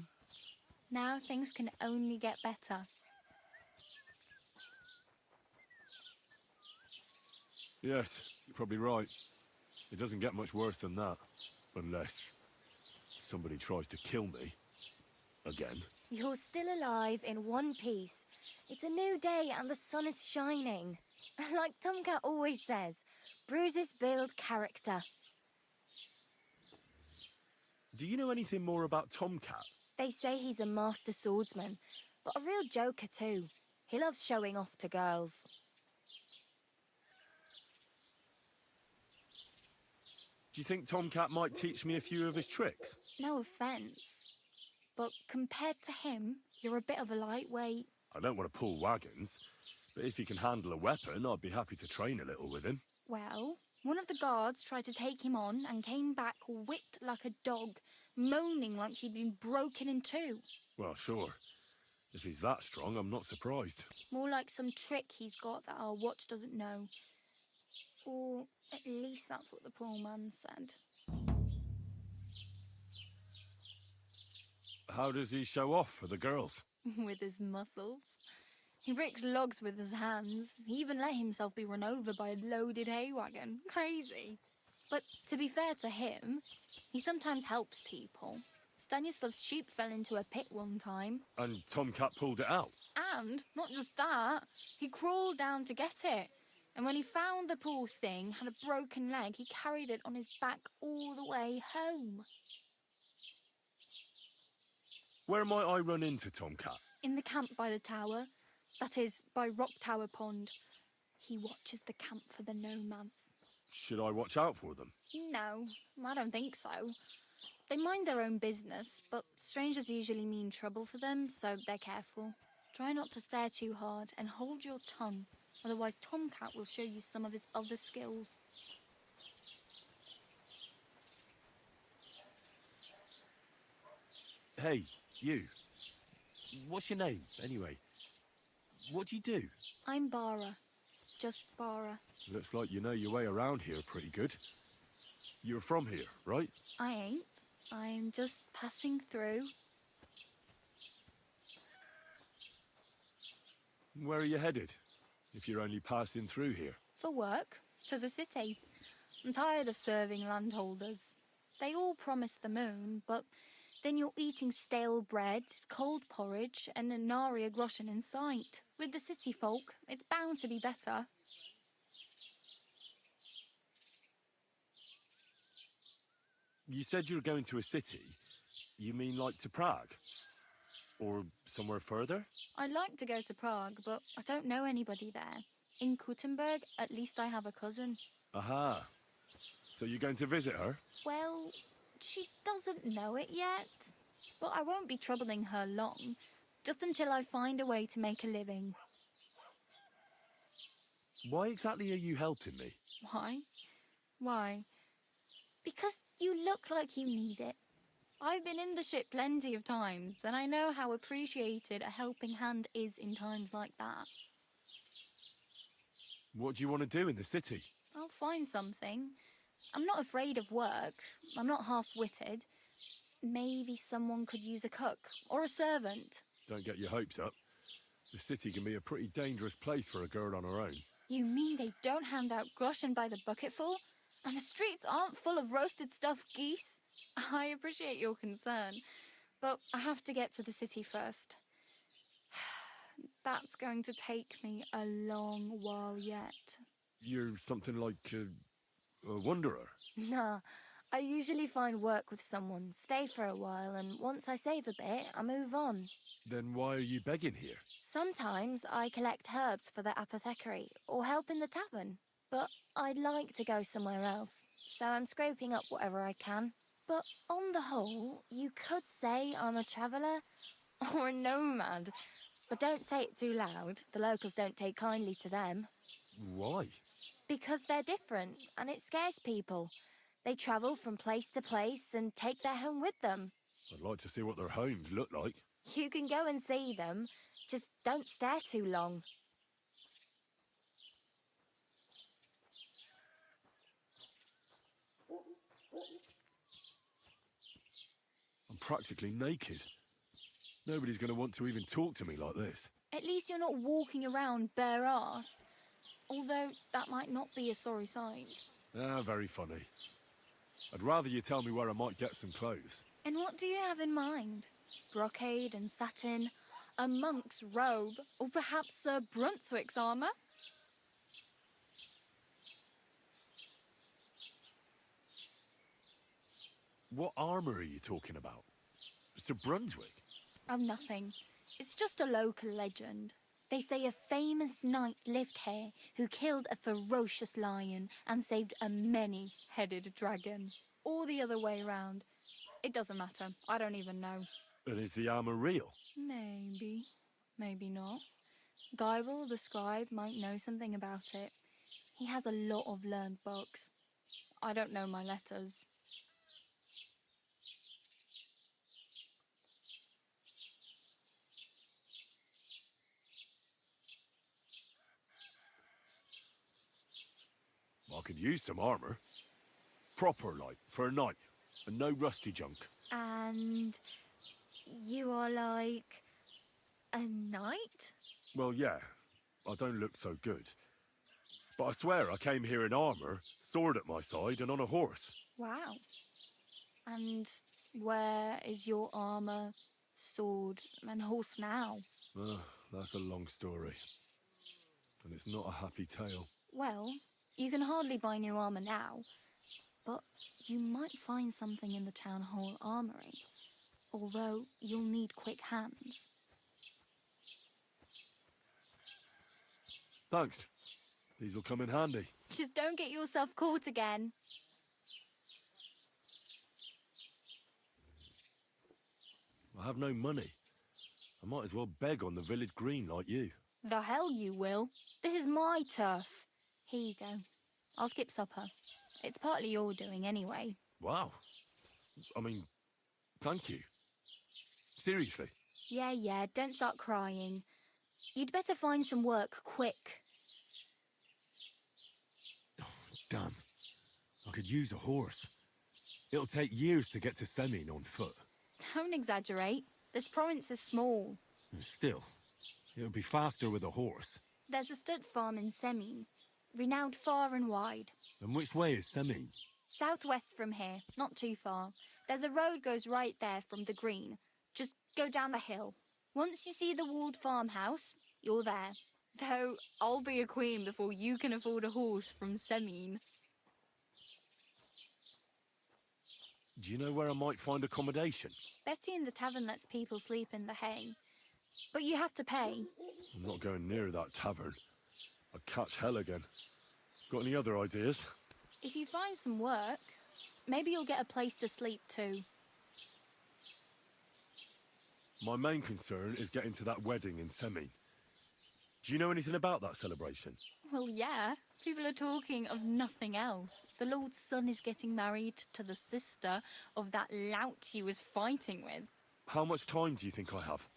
Now things can only get better. Yes, you're probably right. It doesn't get much worse than that. Unless somebody tries to kill me. Again. You're still alive in one piece. It's a new day and the sun is shining. Like Tomcat always says, bruises build character. Do you know anything more about Tomcat? They say he's a master swordsman, but a real joker too. He loves showing off to girls. Do you think Tomcat might teach me a few of his tricks? No offence, but compared to him, you're a bit of a lightweight. I don't want to pull wagons, but if he can handle a weapon, I'd be happy to train a little with him. Well, one of the guards tried to take him on and came back whipped like a dog, moaning like he'd been broken in two. Well, sure. If he's that strong, I'm not surprised. More like some trick he's got that our watch doesn't know. Or at least that's what the poor man said. How does he show off for the girls? With his muscles. He ricks logs with his hands. He even let himself be run over by a loaded hay wagon. Crazy. But to be fair to him, he sometimes helps people. Stanislav's sheep fell into a pit one time. And Tomcat pulled it out? And, not just that, he crawled down to get it. And when he found the poor thing had a broken leg, he carried it on his back all the way home. Where might I run into Tomcat? In the camp by the tower. That is, by Rock Tower Pond. He watches the camp for the nomads. Should I watch out for them? No, I don't think so. They mind their own business, but strangers usually mean trouble for them, so they're careful. Try not to stare too hard and hold your tongue. Otherwise, Tomcat will show you some of his other skills. Hey, you. What's your name, anyway? What do you do? I'm Bara. Just Bara. Looks like you know your way around here pretty good. You're from here, right? I ain't. I'm just passing through. Where are you headed, if you're only passing through here? For work. To the city. I'm tired of serving landholders. They all promise the moon, but then you're eating stale bread, cold porridge, and a nary a groschen in sight. With the city folk, it's bound to be better. You said you were going to a city. You mean like to Prague? Or somewhere further? I'd like to go to Prague, but I don't know anybody there. In Kuttenberg, at least I have a cousin. Aha. So you're going to visit her? Well, she doesn't know it yet. But I won't be troubling her long, just until I find a way to make a living. Why exactly are you helping me? Why? Why? Because you look like you need it. I've been in the ship plenty of times, and I know how appreciated a helping hand is in times like that. What do you want to do in the city? I'll find something. I'm not afraid of work. I'm not half-witted. Maybe someone could use a cook or a servant. Don't get your hopes up. The city can be a pretty dangerous place for a girl on her own. You mean they don't hand out groschen by the bucketful? And the streets aren't full of roasted stuffed geese? I appreciate your concern, but I have to get to the city first. That's going to take me a long while yet. You're something like a wanderer? Nah, I usually find work with someone, stay for a while, and once I save a bit, I move on. Then why are you begging here? Sometimes I collect herbs for the apothecary, or help in the tavern. But I'd like to go somewhere else, so I'm scraping up whatever I can. But on the whole, you could say I'm a traveller or a nomad. But don't say it too loud. The locals don't take kindly to them. Why? Because they're different, and it scares people. They travel from place to place and take their home with them. I'd like to see what their homes look like. You can go and see them, just don't stare too long. I'm practically naked. Nobody's going to want to even talk to me like this. At least you're not walking around bare-assed. Although that might not be a sorry sight. Ah, very funny. I'd rather you tell me where I might get some clothes. And what do you have in mind? Brocade and satin, a monk's robe, or perhaps Sir Brunswick's armour? What armour are you talking about? Sir Brunswick? Oh, nothing. It's just a local legend. They say a famous knight lived here who killed a ferocious lion and saved a many-headed dragon. Or the other way round. It doesn't matter. I don't even know. And is the armour real? Maybe. Maybe not. Gyril, the scribe, might know something about it. He has a lot of learned books. I don't know my letters. I could use some armour. Proper, like, for a night. And no rusty junk. And you are like a knight? Well, yeah. I don't look so good. But I swear I came here in armour, sword at my side, and on a horse. Wow. And where is your armour, sword, and horse now? That's a long story. And it's not a happy tale. Well, you can hardly buy new armour now, but you might find something in the town hall armoury, although you'll need quick hands. Thanks. These'll come in handy. Just don't get yourself caught again. I have no money. I might as well beg on the village green like you. The hell you will. This is my turf. Here you go. I'll skip supper. It's partly your doing anyway. Wow. I mean, thank you. Seriously. Yeah, don't start crying. You'd better find some work quick. Damn. I could use a horse. It'll take years to get to Semin on foot. Don't exaggerate. This province is small. Still, it'll be faster with a horse. There's a stud farm in Semin, renowned far and wide. And which way is Semin? Southwest from here, not too far. There's a road goes right there from the green. Just go down the hill. Once you see the walled farmhouse, you're there. Though I'll be a queen before you can afford a horse from Semin. Do you know where I might find accommodation? Betty in the tavern lets people sleep in the hay. But you have to pay. I'm not going near that tavern. I'd catch hell again. Got any other ideas? If you find some work, maybe you'll get a place to sleep too. My main concern is getting to that wedding in Semin. Do you know anything about that celebration? Well, yeah. People are talking of nothing else. The Lord's son is getting married to the sister of that lout he was fighting with. How much time do you think I have?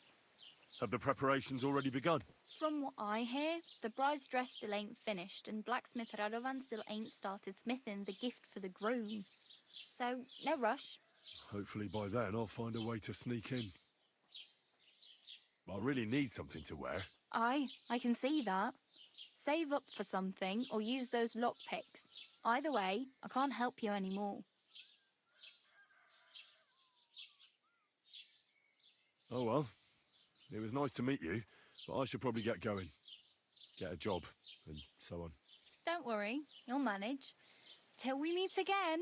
Have the preparations already begun? From what I hear, the bride's dress still ain't finished, and blacksmith Radovan still ain't started smithing the gift for the groom. So, no rush. Hopefully by then I'll find a way to sneak in. I really need something to wear. I can see that. Save up for something or use those lockpicks. Either way, I can't help you anymore. Oh well. It was nice to meet you, but I should probably get going. Get a job, and so on. Don't worry, you'll manage. Till we meet again.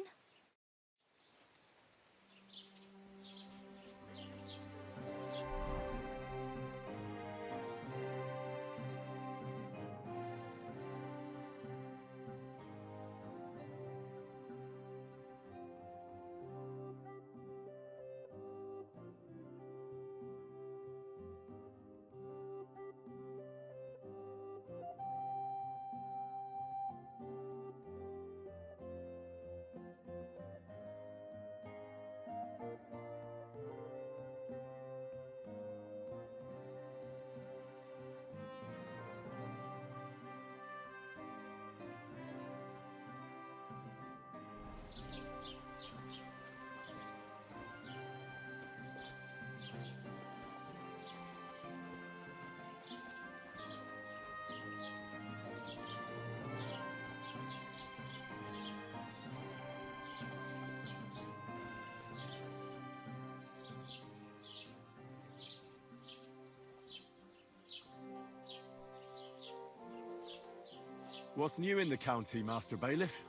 What's new in the county, Master Bailiff?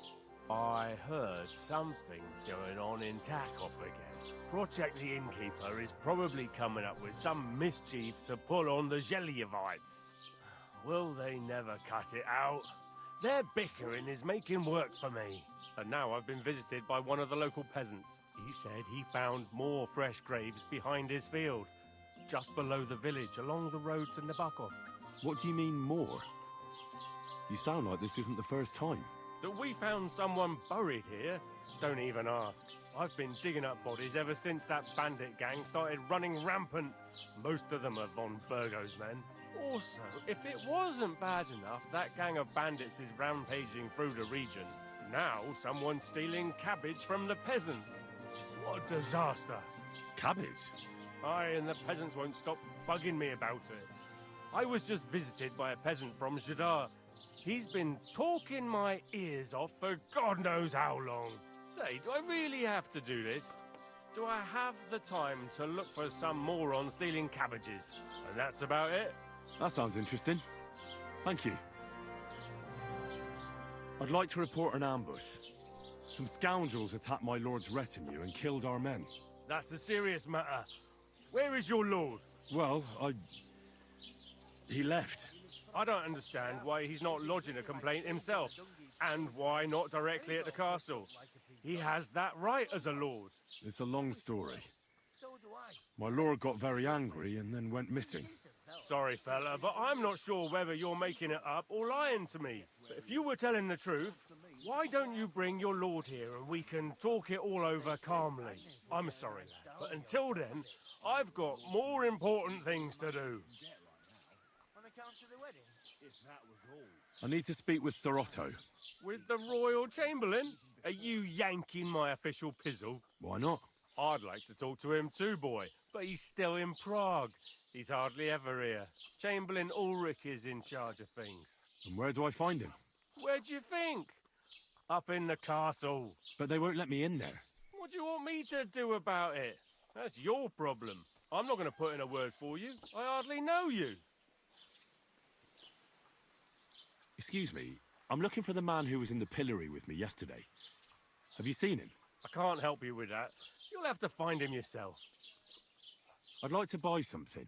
I heard something's going on in Takoff again. Project the Innkeeper is probably coming up with some mischief to pull on the Gelievites. Will they never cut it out? Their bickering is making work for me. And now I've been visited by one of the local peasants. He said he found more fresh graves behind his field, just below the village, along the road to Nabokov. What do you mean, more? You sound like this isn't the first time. That we found someone buried here? Don't even ask. I've been digging up bodies ever since that bandit gang started running rampant. Most of them are von Burgo's men. Also, if it wasn't bad enough, that gang of bandits is rampaging through the region. Now someone's stealing cabbage from the peasants. What a disaster. Cabbage? Aye, and the peasants won't stop bugging me about it. I was just visited by a peasant from Jadar. He's been talking my ears off for God knows how long. Say, do I really have to do this? Do I have the time to look for some moron stealing cabbages? And that's about it? That sounds interesting. Thank you. I'd like to report an ambush. Some scoundrels attacked my lord's retinue and killed our men. That's a serious matter. Where is your lord? Well, he left. I don't understand why he's not lodging a complaint himself, and why not directly at the castle. He has that right as a lord. It's a long story. My lord got very angry and then went missing. Sorry, fella, but I'm not sure whether you're making it up or lying to me. But if you were telling the truth, why don't you bring your lord here and we can talk it all over calmly? I'm sorry, but until then, I've got more important things to do. I need to speak with Sir Otto. With the Royal Chamberlain? are you yanking my official pizzle? Why not? I'd like to talk to him too, boy, but he's still in Prague. He's hardly ever here. Chamberlain Ulrich is in charge of things. And where do I find him? Where do you think? Up in the castle. But they won't let me in there. What do you want me to do about it? That's your problem. I'm not going to put in a word for you. I hardly know you. Excuse me, I'm looking for the man who was in the pillory with me yesterday. Have you seen him? I can't help you with that. You'll have to find him yourself. I'd like to buy something.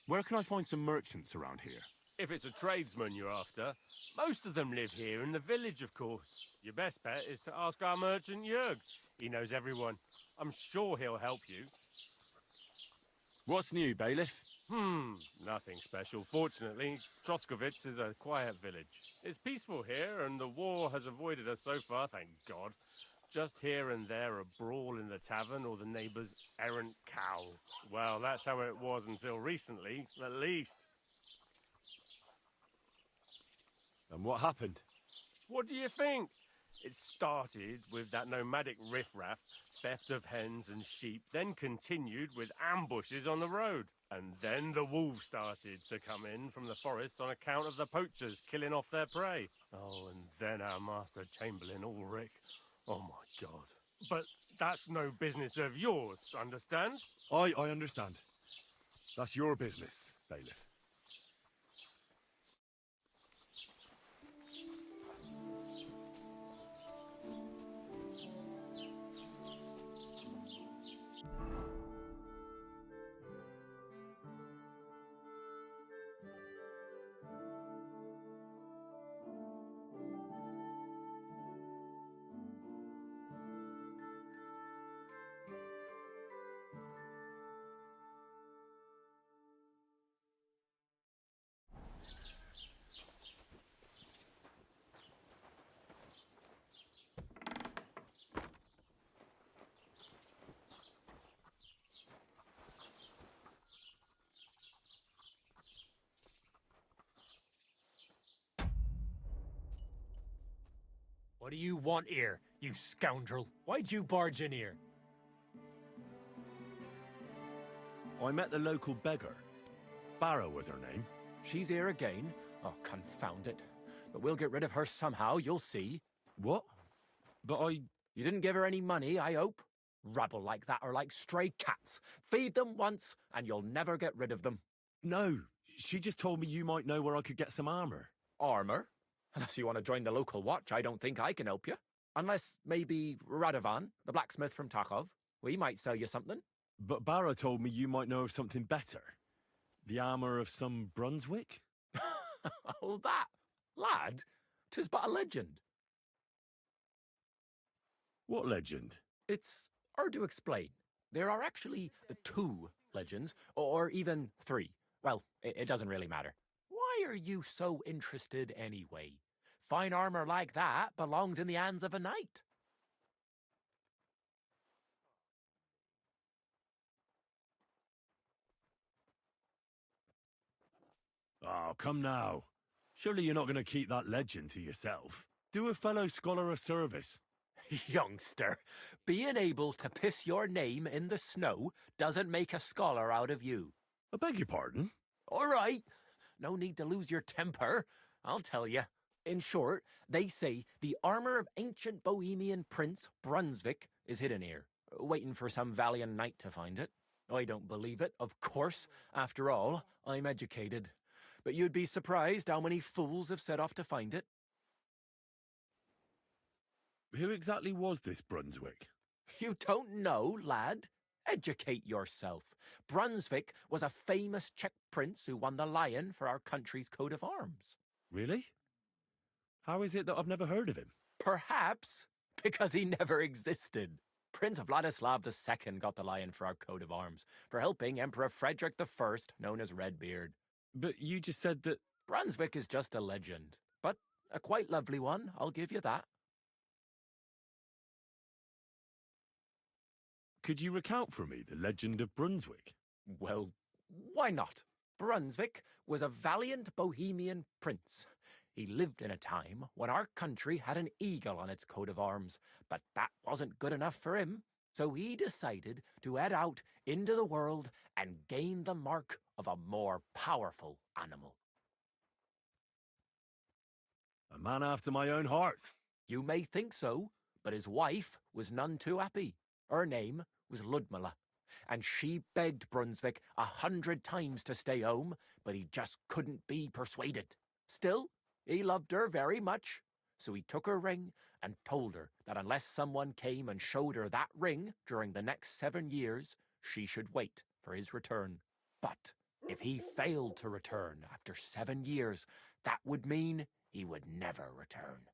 Where can I find some merchants around here? If it's a tradesman you're after, most of them live here in the village, of course. Your best bet is to ask our merchant Jörg. He knows everyone. I'm sure he'll help you. What's new, bailiff? Nothing special. Fortunately, Troskovitz is a quiet village. It's peaceful here, and the war has avoided us so far, thank God. Just here and there a brawl in the tavern or the neighbour's errant cow. Well, that's how it was until recently, at least. And what happened? What do you think? It started with that nomadic riffraff, theft of hens and sheep, then continued with ambushes on the road. And then the wolves started to come in from the forests on account of the poachers killing off their prey. Oh, and then our master Chamberlain Ulrich. Oh my God. But that's no business of yours, understand? I understand. That's your business, bailiff. What do you want here, you scoundrel? Why'd you barge in here? I met the local beggar. Barrow was her name. She's here again? Oh, confound it. But we'll get rid of her somehow, you'll see. What? But I... You didn't give her any money, I hope? Rabble like that are like stray cats. Feed them once, and you'll never get rid of them. No, she just told me you might know where I could get some armor. Armor? Unless you want to join the local watch, I don't think I can help you. Unless maybe Radovan, the blacksmith from Takhov. We might sell you something. But Barrow told me you might know of something better. The armor of some Brunswick? Oh, that, lad, 'tis but a legend. What legend? It's hard to explain. There are actually 2 legends, or even 3. Well, it doesn't really matter. Why are you so interested anyway? Fine armor like that belongs in the hands of a knight. Oh, come now. Surely you're not going to keep that legend to yourself. Do a fellow scholar a service. Youngster, being able to piss your name in the snow doesn't make a scholar out of you. I beg your pardon? All right. No need to lose your temper. I'll tell you. In short, they say the armor of ancient Bohemian Prince Brunswick is hidden here, waiting for some valiant knight to find it. I don't believe it, of course. After all, I'm educated. But you'd be surprised how many fools have set off to find it. Who exactly was this Brunswick? You don't know, lad? Educate yourself. Brunswick was a famous Czech prince who won the lion for our country's coat of arms. Really? How is it that I've never heard of him? Perhaps because he never existed. Prince Vladislav II got the lion for our coat of arms for helping Emperor Frederick I, known as Redbeard. But you just said that... Brunswick is just a legend, but a quite lovely one, I'll give you that. Could you recount for me the legend of Brunswick? Well, why not? Brunswick was a valiant Bohemian prince. He lived in a time when our country had an eagle on its coat of arms, but that wasn't good enough for him, so he decided to head out into the world and gain the mark of a more powerful animal. A man after my own heart. You may think so, but his wife was none too happy. Her name was Ludmilla, and she begged Brunswick 100 times to stay home, but he just couldn't be persuaded. Still, he loved her very much, so he took her ring and told her that unless someone came and showed her that ring during the next 7 years, she should wait for his return. But if he failed to return after 7 years, that would mean he would never return.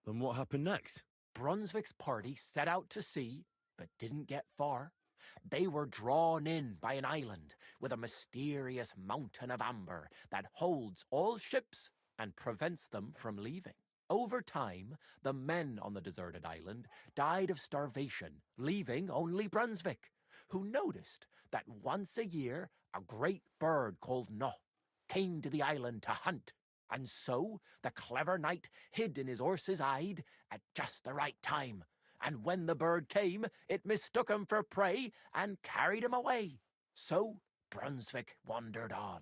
Then what happened next? Brunswick's party set out to sea, but didn't get far. They were drawn in by an island with a mysterious mountain of amber that holds all ships and prevents them from leaving. Over time, the men on the deserted island died of starvation, leaving only Brunswick, who noticed that once a year a great bird called No came to the island to hunt. And so the clever knight hid in his horse's hide at just the right time. And when the bird came, it mistook him for prey and carried him away. So Brunswick wandered on.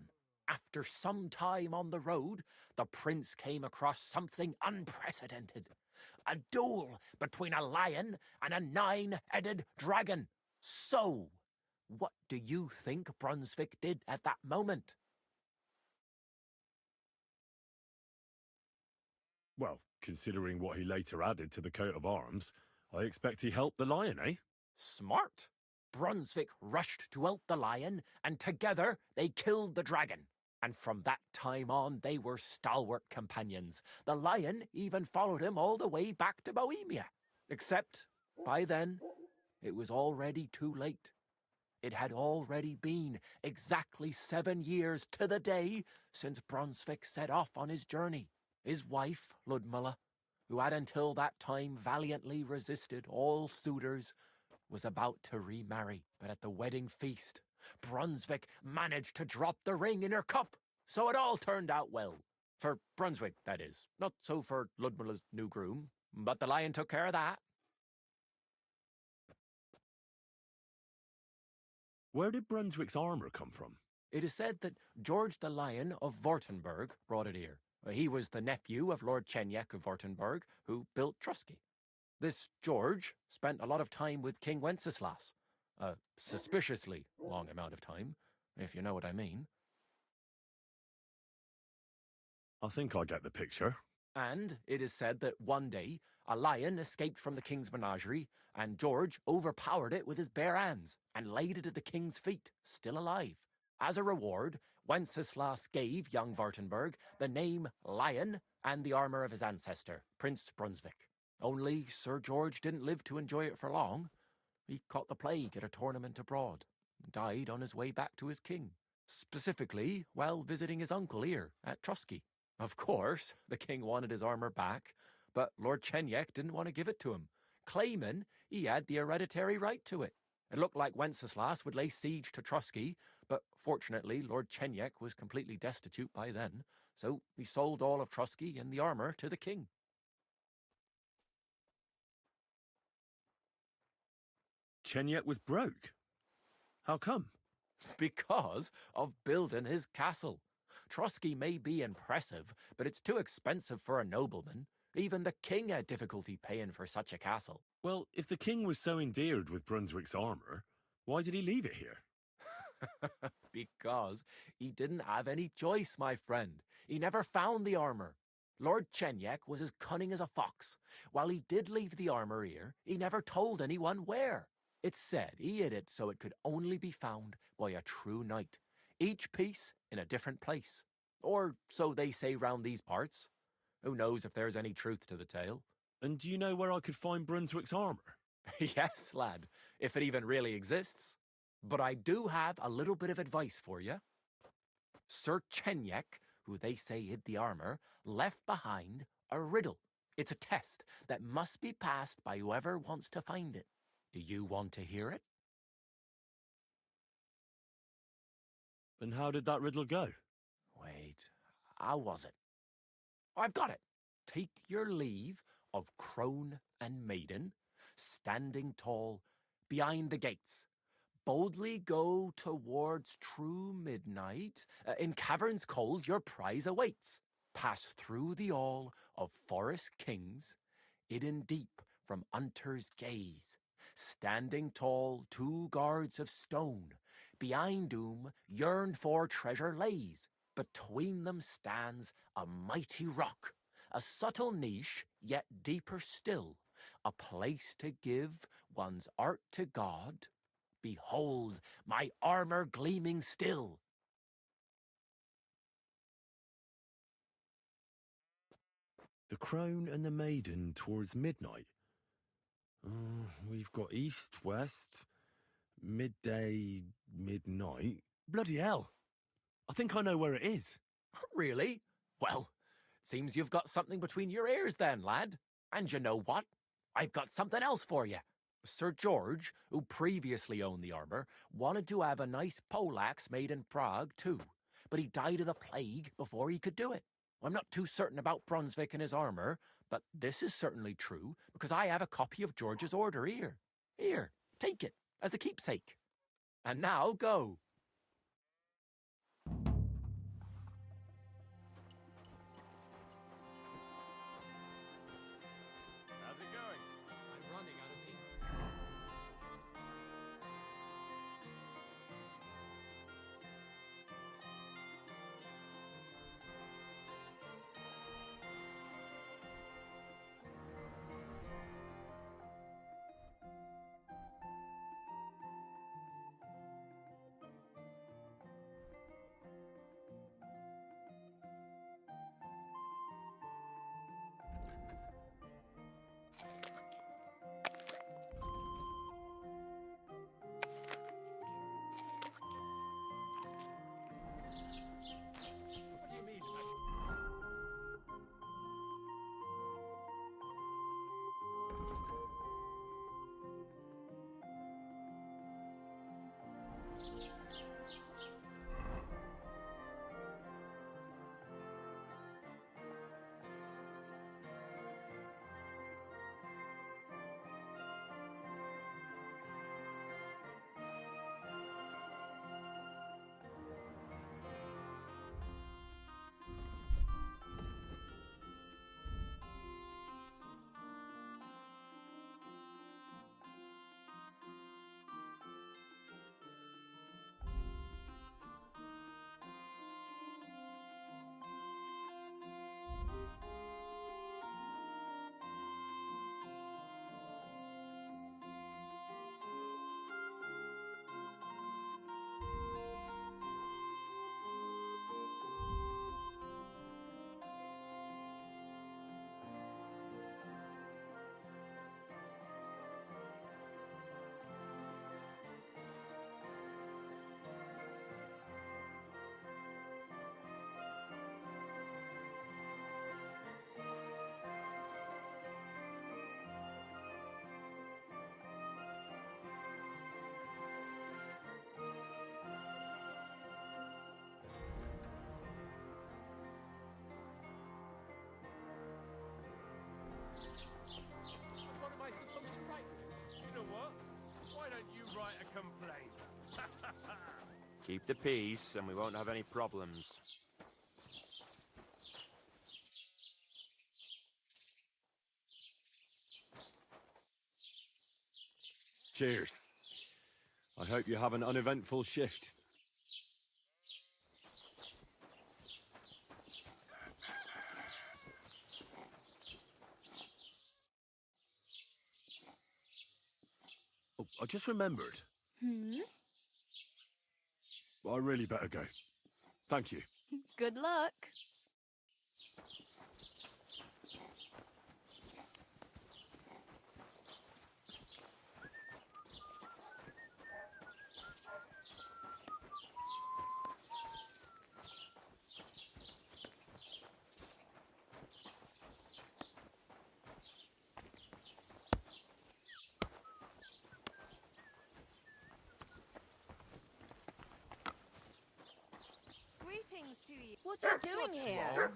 After some time on the road, the prince came across something unprecedented. A duel between a lion and a 9-headed dragon. So, what do you think Brunswick did at that moment? Well, considering what he later added to the coat of arms, I expect he helped the lion, eh? Smart. Brunswick rushed to help the lion, and together they killed the dragon. And from that time on, they were stalwart companions. The lion even followed him all the way back to Bohemia. Except, by then, it was already too late. It had already been exactly 7 years to the day since Brunswick set off on his journey. His wife, Ludmilla, who had until that time valiantly resisted all suitors, was about to remarry. But at the wedding feast, Brunswick managed to drop the ring in her cup, so it all turned out well. For Brunswick, that is. Not so for Ludmilla's new groom, but the lion took care of that. Where did Brunswick's armor come from? It is said that George the Lion of Württemberg brought it here. He was the nephew of Lord Chenjek of Württemberg, who built Trusky. This George spent a lot of time with King Wenceslas. A suspiciously long amount of time, if you know what I mean. I think I get the picture. And it is said that one day, a lion escaped from the king's menagerie, and George overpowered it with his bare hands and laid it at the king's feet, still alive. As a reward, Wenceslas gave young Württemberg the name Lion and the armor of his ancestor, Prince Brunswick. Only Sir George didn't live to enjoy it for long. He caught the plague at a tournament abroad, and died on his way back to his king, specifically while visiting his uncle here at Trusky. Of course, the king wanted his armor back, but Lord Chenjek didn't want to give it to him, claiming he had the hereditary right to it. It looked like Wenceslas would lay siege to Trusky, but fortunately Lord Chenjek was completely destitute by then, so he sold all of Trusky and the armor to the king. Chenjek was broke. How come? Because of building his castle. Trusky may be impressive, but it's too expensive for a nobleman. Even the king had difficulty paying for such a castle. Well, if the king was so endeared with Brunswick's armor, why did he leave it here? Because he didn't have any choice, my friend. He never found the armor. Lord Chenjek was as cunning as a fox. While he did leave the armor here, he never told anyone where. It's said he hid it so it could only be found by a true knight, each piece in a different place. Or so they say round these parts. Who knows if there's any truth to the tale? And do you know where I could find Brunswick's armor? Yes, lad, if it even really exists. But I do have a little bit of advice for you. Sir Chenjek, who they say hid the armor, left behind a riddle. It's a test that must be passed by whoever wants to find it. Do you want to hear it? And how did that riddle go? Wait, How was it? I've got it. Take your leave of crone and maiden, standing tall behind the gates. Boldly go towards true midnight. In caverns cold your prize awaits. Pass through the all of forest kings, hidden deep from hunter's gaze. Standing tall, 2 guards of stone, behind whom yearned for treasure lays. Between them stands a mighty rock, a subtle niche, yet deeper still, a place to give one's art to God. Behold, my armor gleaming still. The crone and the maiden towards midnight. We've got east, west, midday, midnight. Bloody hell. I think I know where it is. Really? Well, seems you've got something between your ears then, lad. And you know what? I've got something else for you. Sir George, who previously owned the armor, wanted to have a nice poleaxe made in Prague too, but he died of the plague before he could do it. I'm not too certain about Brunswick and his armor, but this is certainly true because I have a copy of George's order here. Here, take it as a keepsake. And now go. How's it going? I'm running out of ink. What do you mean? What am I supposed to write? You know what? Why don't you write a complaint? Keep the peace, and we won't have any problems. Cheers. I hope you have an uneventful shift. Oh, I just remembered. I really better go. Thank you. Good luck. Greetings to you. What are you doing here?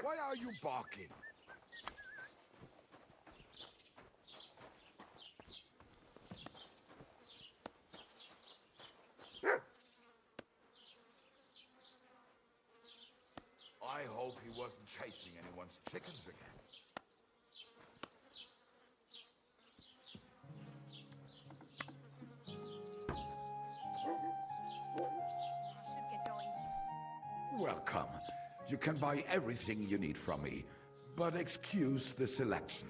Why are you barking? I hope he wasn't chasing anyone's chickens again. Welcome. You can buy everything you need from me, but excuse the selection.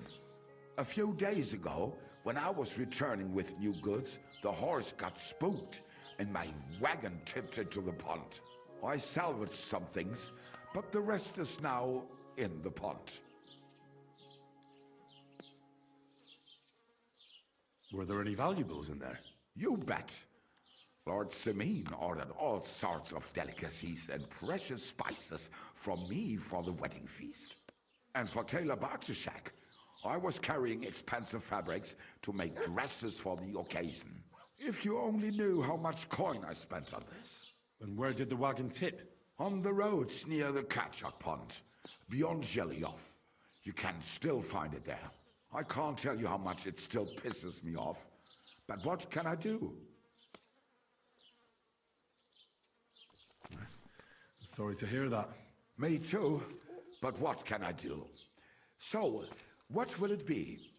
A few days ago, when I was returning with new goods, the horse got spooked and my wagon tipped into the pond. I salvaged some things, but the rest is now in the pond. Were there any valuables in there? You bet. Lord Simeon ordered all sorts of delicacies and precious spices from me for the wedding feast. And for Taylor Bartishak, I was carrying expensive fabrics to make dresses for the occasion. If you only knew how much coin I spent on this. And where did the wagon tip? On the roads near the Katchak Pond, beyond Jelioff. You can still find it there. I can't tell you how much it still pisses me off, but what can I do? Sorry to hear that. Me too, but what can I do? So, what will it be?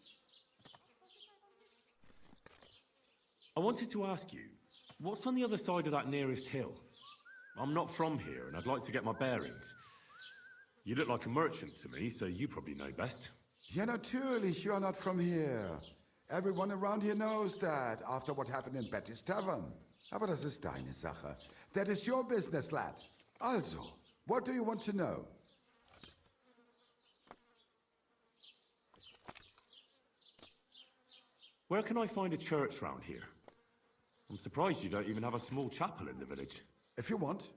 I wanted to ask you, what's on the other side of that nearest hill? I'm not from here, and I'd like to get my bearings. You look like a merchant to me, so you probably know best. Ja, natürlich, you're not from here. Everyone around here knows that, after what happened in Betty's Tavern. Aber das ist deine Sache. That is your business, lad. Also, what do you want to know? Where can I find a church round here? I'm surprised you don't even have a small chapel in the village. If you want.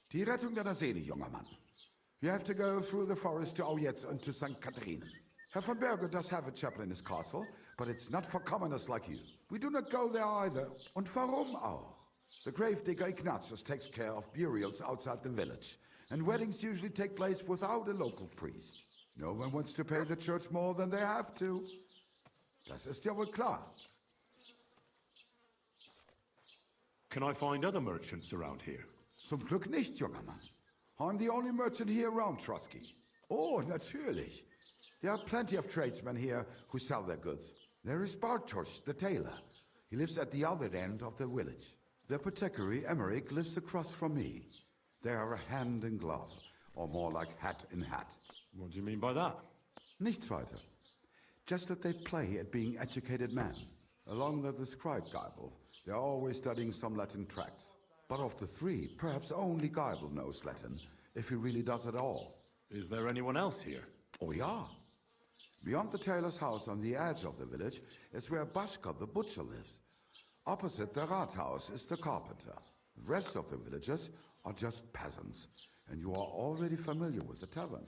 Die Rettung deiner Seele, junger Mann. You have to go through the forest to Aujetz and to St. Catherine. Herr von Berger does have a chapel in his castle, but it's not for commoners like you. We do not go there either. Und warum auch? The gravedigger Ignatius takes care of burials outside the village, and weddings usually take place without a local priest. No one wants to pay the church more than they have to. Das ist ja wohl klar. Can I find other merchants around here? Zum Glück nicht, junger Mann. I'm the only merchant here around Trotsky. Oh, natürlich. There are plenty of tradesmen here who sell their goods. There is Bartosz, the tailor. He lives at the other end of the village. The apothecary, Emmerich, lives across from me. They are hand in glove, or more like hat in hat. What do you mean by that? Nichts weiter. Just that they play at being educated men. Along with the scribe Geibel, they are always studying some Latin tracts. But of the three, perhaps only Geibel knows Latin, if he really does at all. Is there anyone else here? Oh, yeah. Beyond the tailor's house on the edge of the village is where Bashka the butcher lives. Opposite the Rathaus is the carpenter. The rest of the villagers are just peasants, and you are already familiar with the tavern.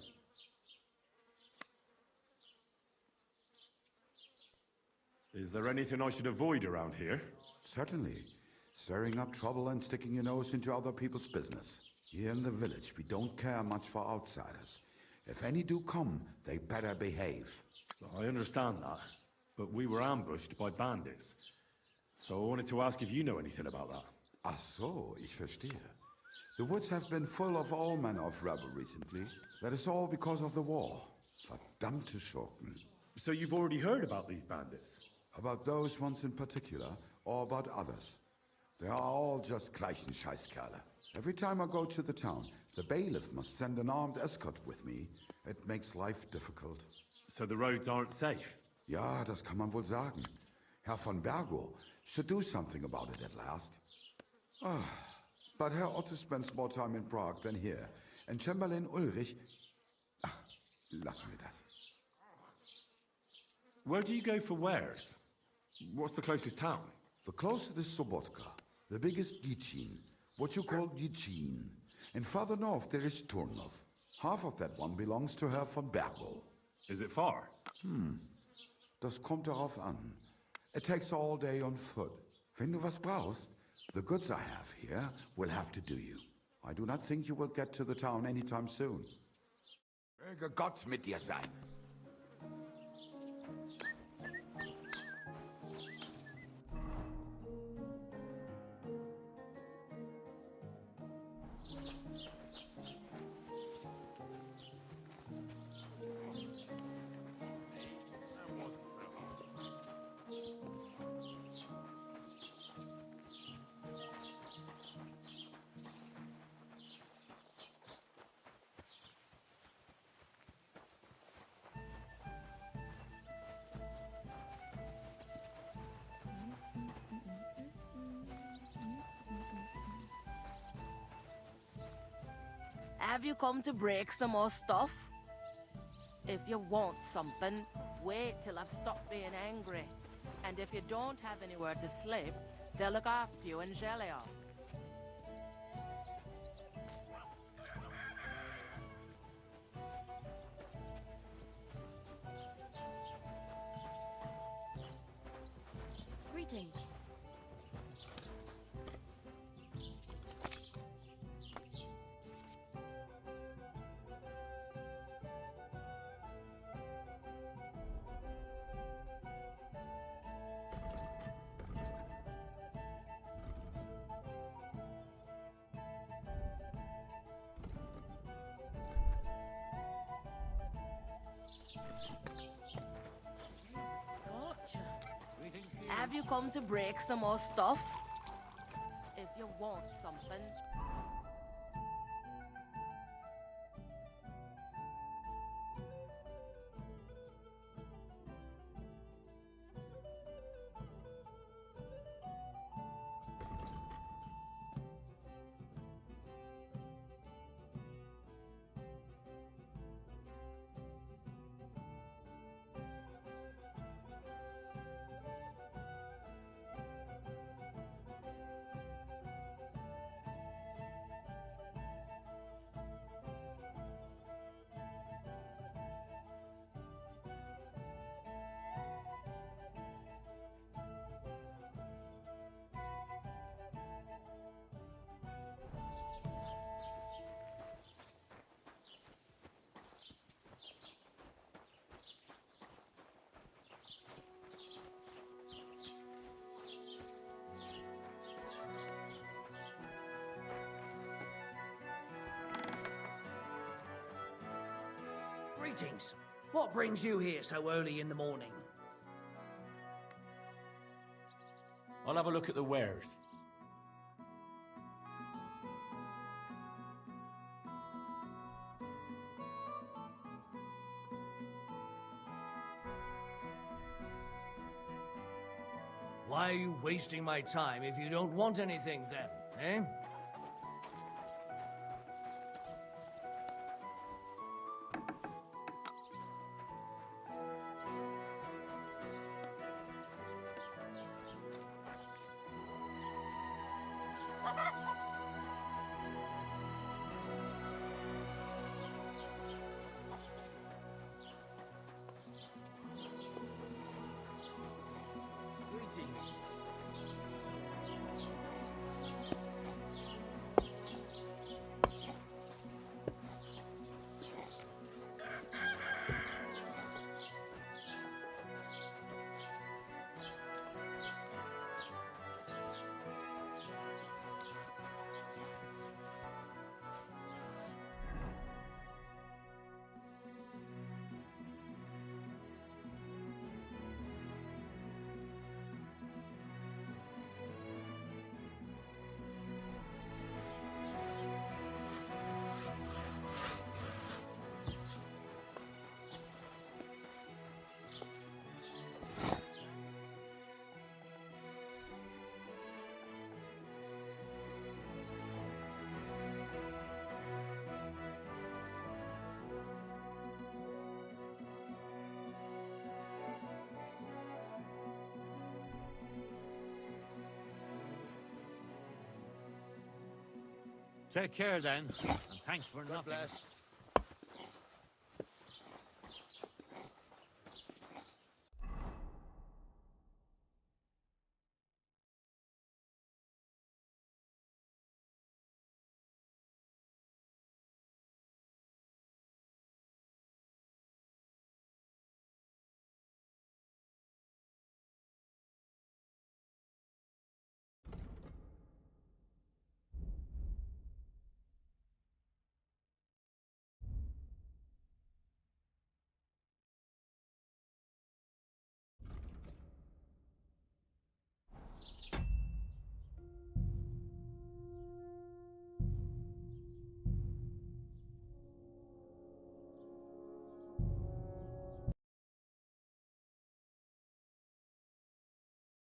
Is there anything I should avoid around here? Certainly. Stirring up trouble and sticking your nose into other people's business. Here in the village, we don't care much for outsiders. If any do come, they better behave. I understand that, but we were ambushed by bandits. So I wanted to ask if you know anything about that. Ach so, ich verstehe. The woods have been full of all manner of rebel recently. That is all because of the war. Verdammte Schurken. So you've already heard about these bandits? About those ones in particular, or about others. They are all just gleichen Scheißkerle. Every time I go to the town, the bailiff must send an armed escort with me. It makes life difficult. So the roads aren't safe? Ja, das kann man wohl sagen. Herr von Bergo should do something about it at last. But Herr Otto spends more time in Prague than here, and Chamberlain Ulrich... lassen wir das. Where do you go for wares? What's the closest town? The closest is Sobotka, the biggest Gichin, what you call Gichin. And farther north there is Turnov. Half of that one belongs to Herr von Bergo. Is it far? Das kommt darauf an. It takes all day on foot. Wenn du was brauchst, the goods I have here will have to do you. I do not think you will get to the town anytime soon. Möge Gott mit dir sein. Have you come to break some more stuff? If you want something, wait till I've stopped being angry. And if you don't have anywhere to sleep, they'll look after you in Gelia. Greetings. Have you come to break some more stuff? If you want something, Greetings. What brings you here so early in the morning? I'll have a look at the wares. Why are you wasting my time if you don't want anything then, eh? Greetings. Take care then, and thanks for nothing. Bless.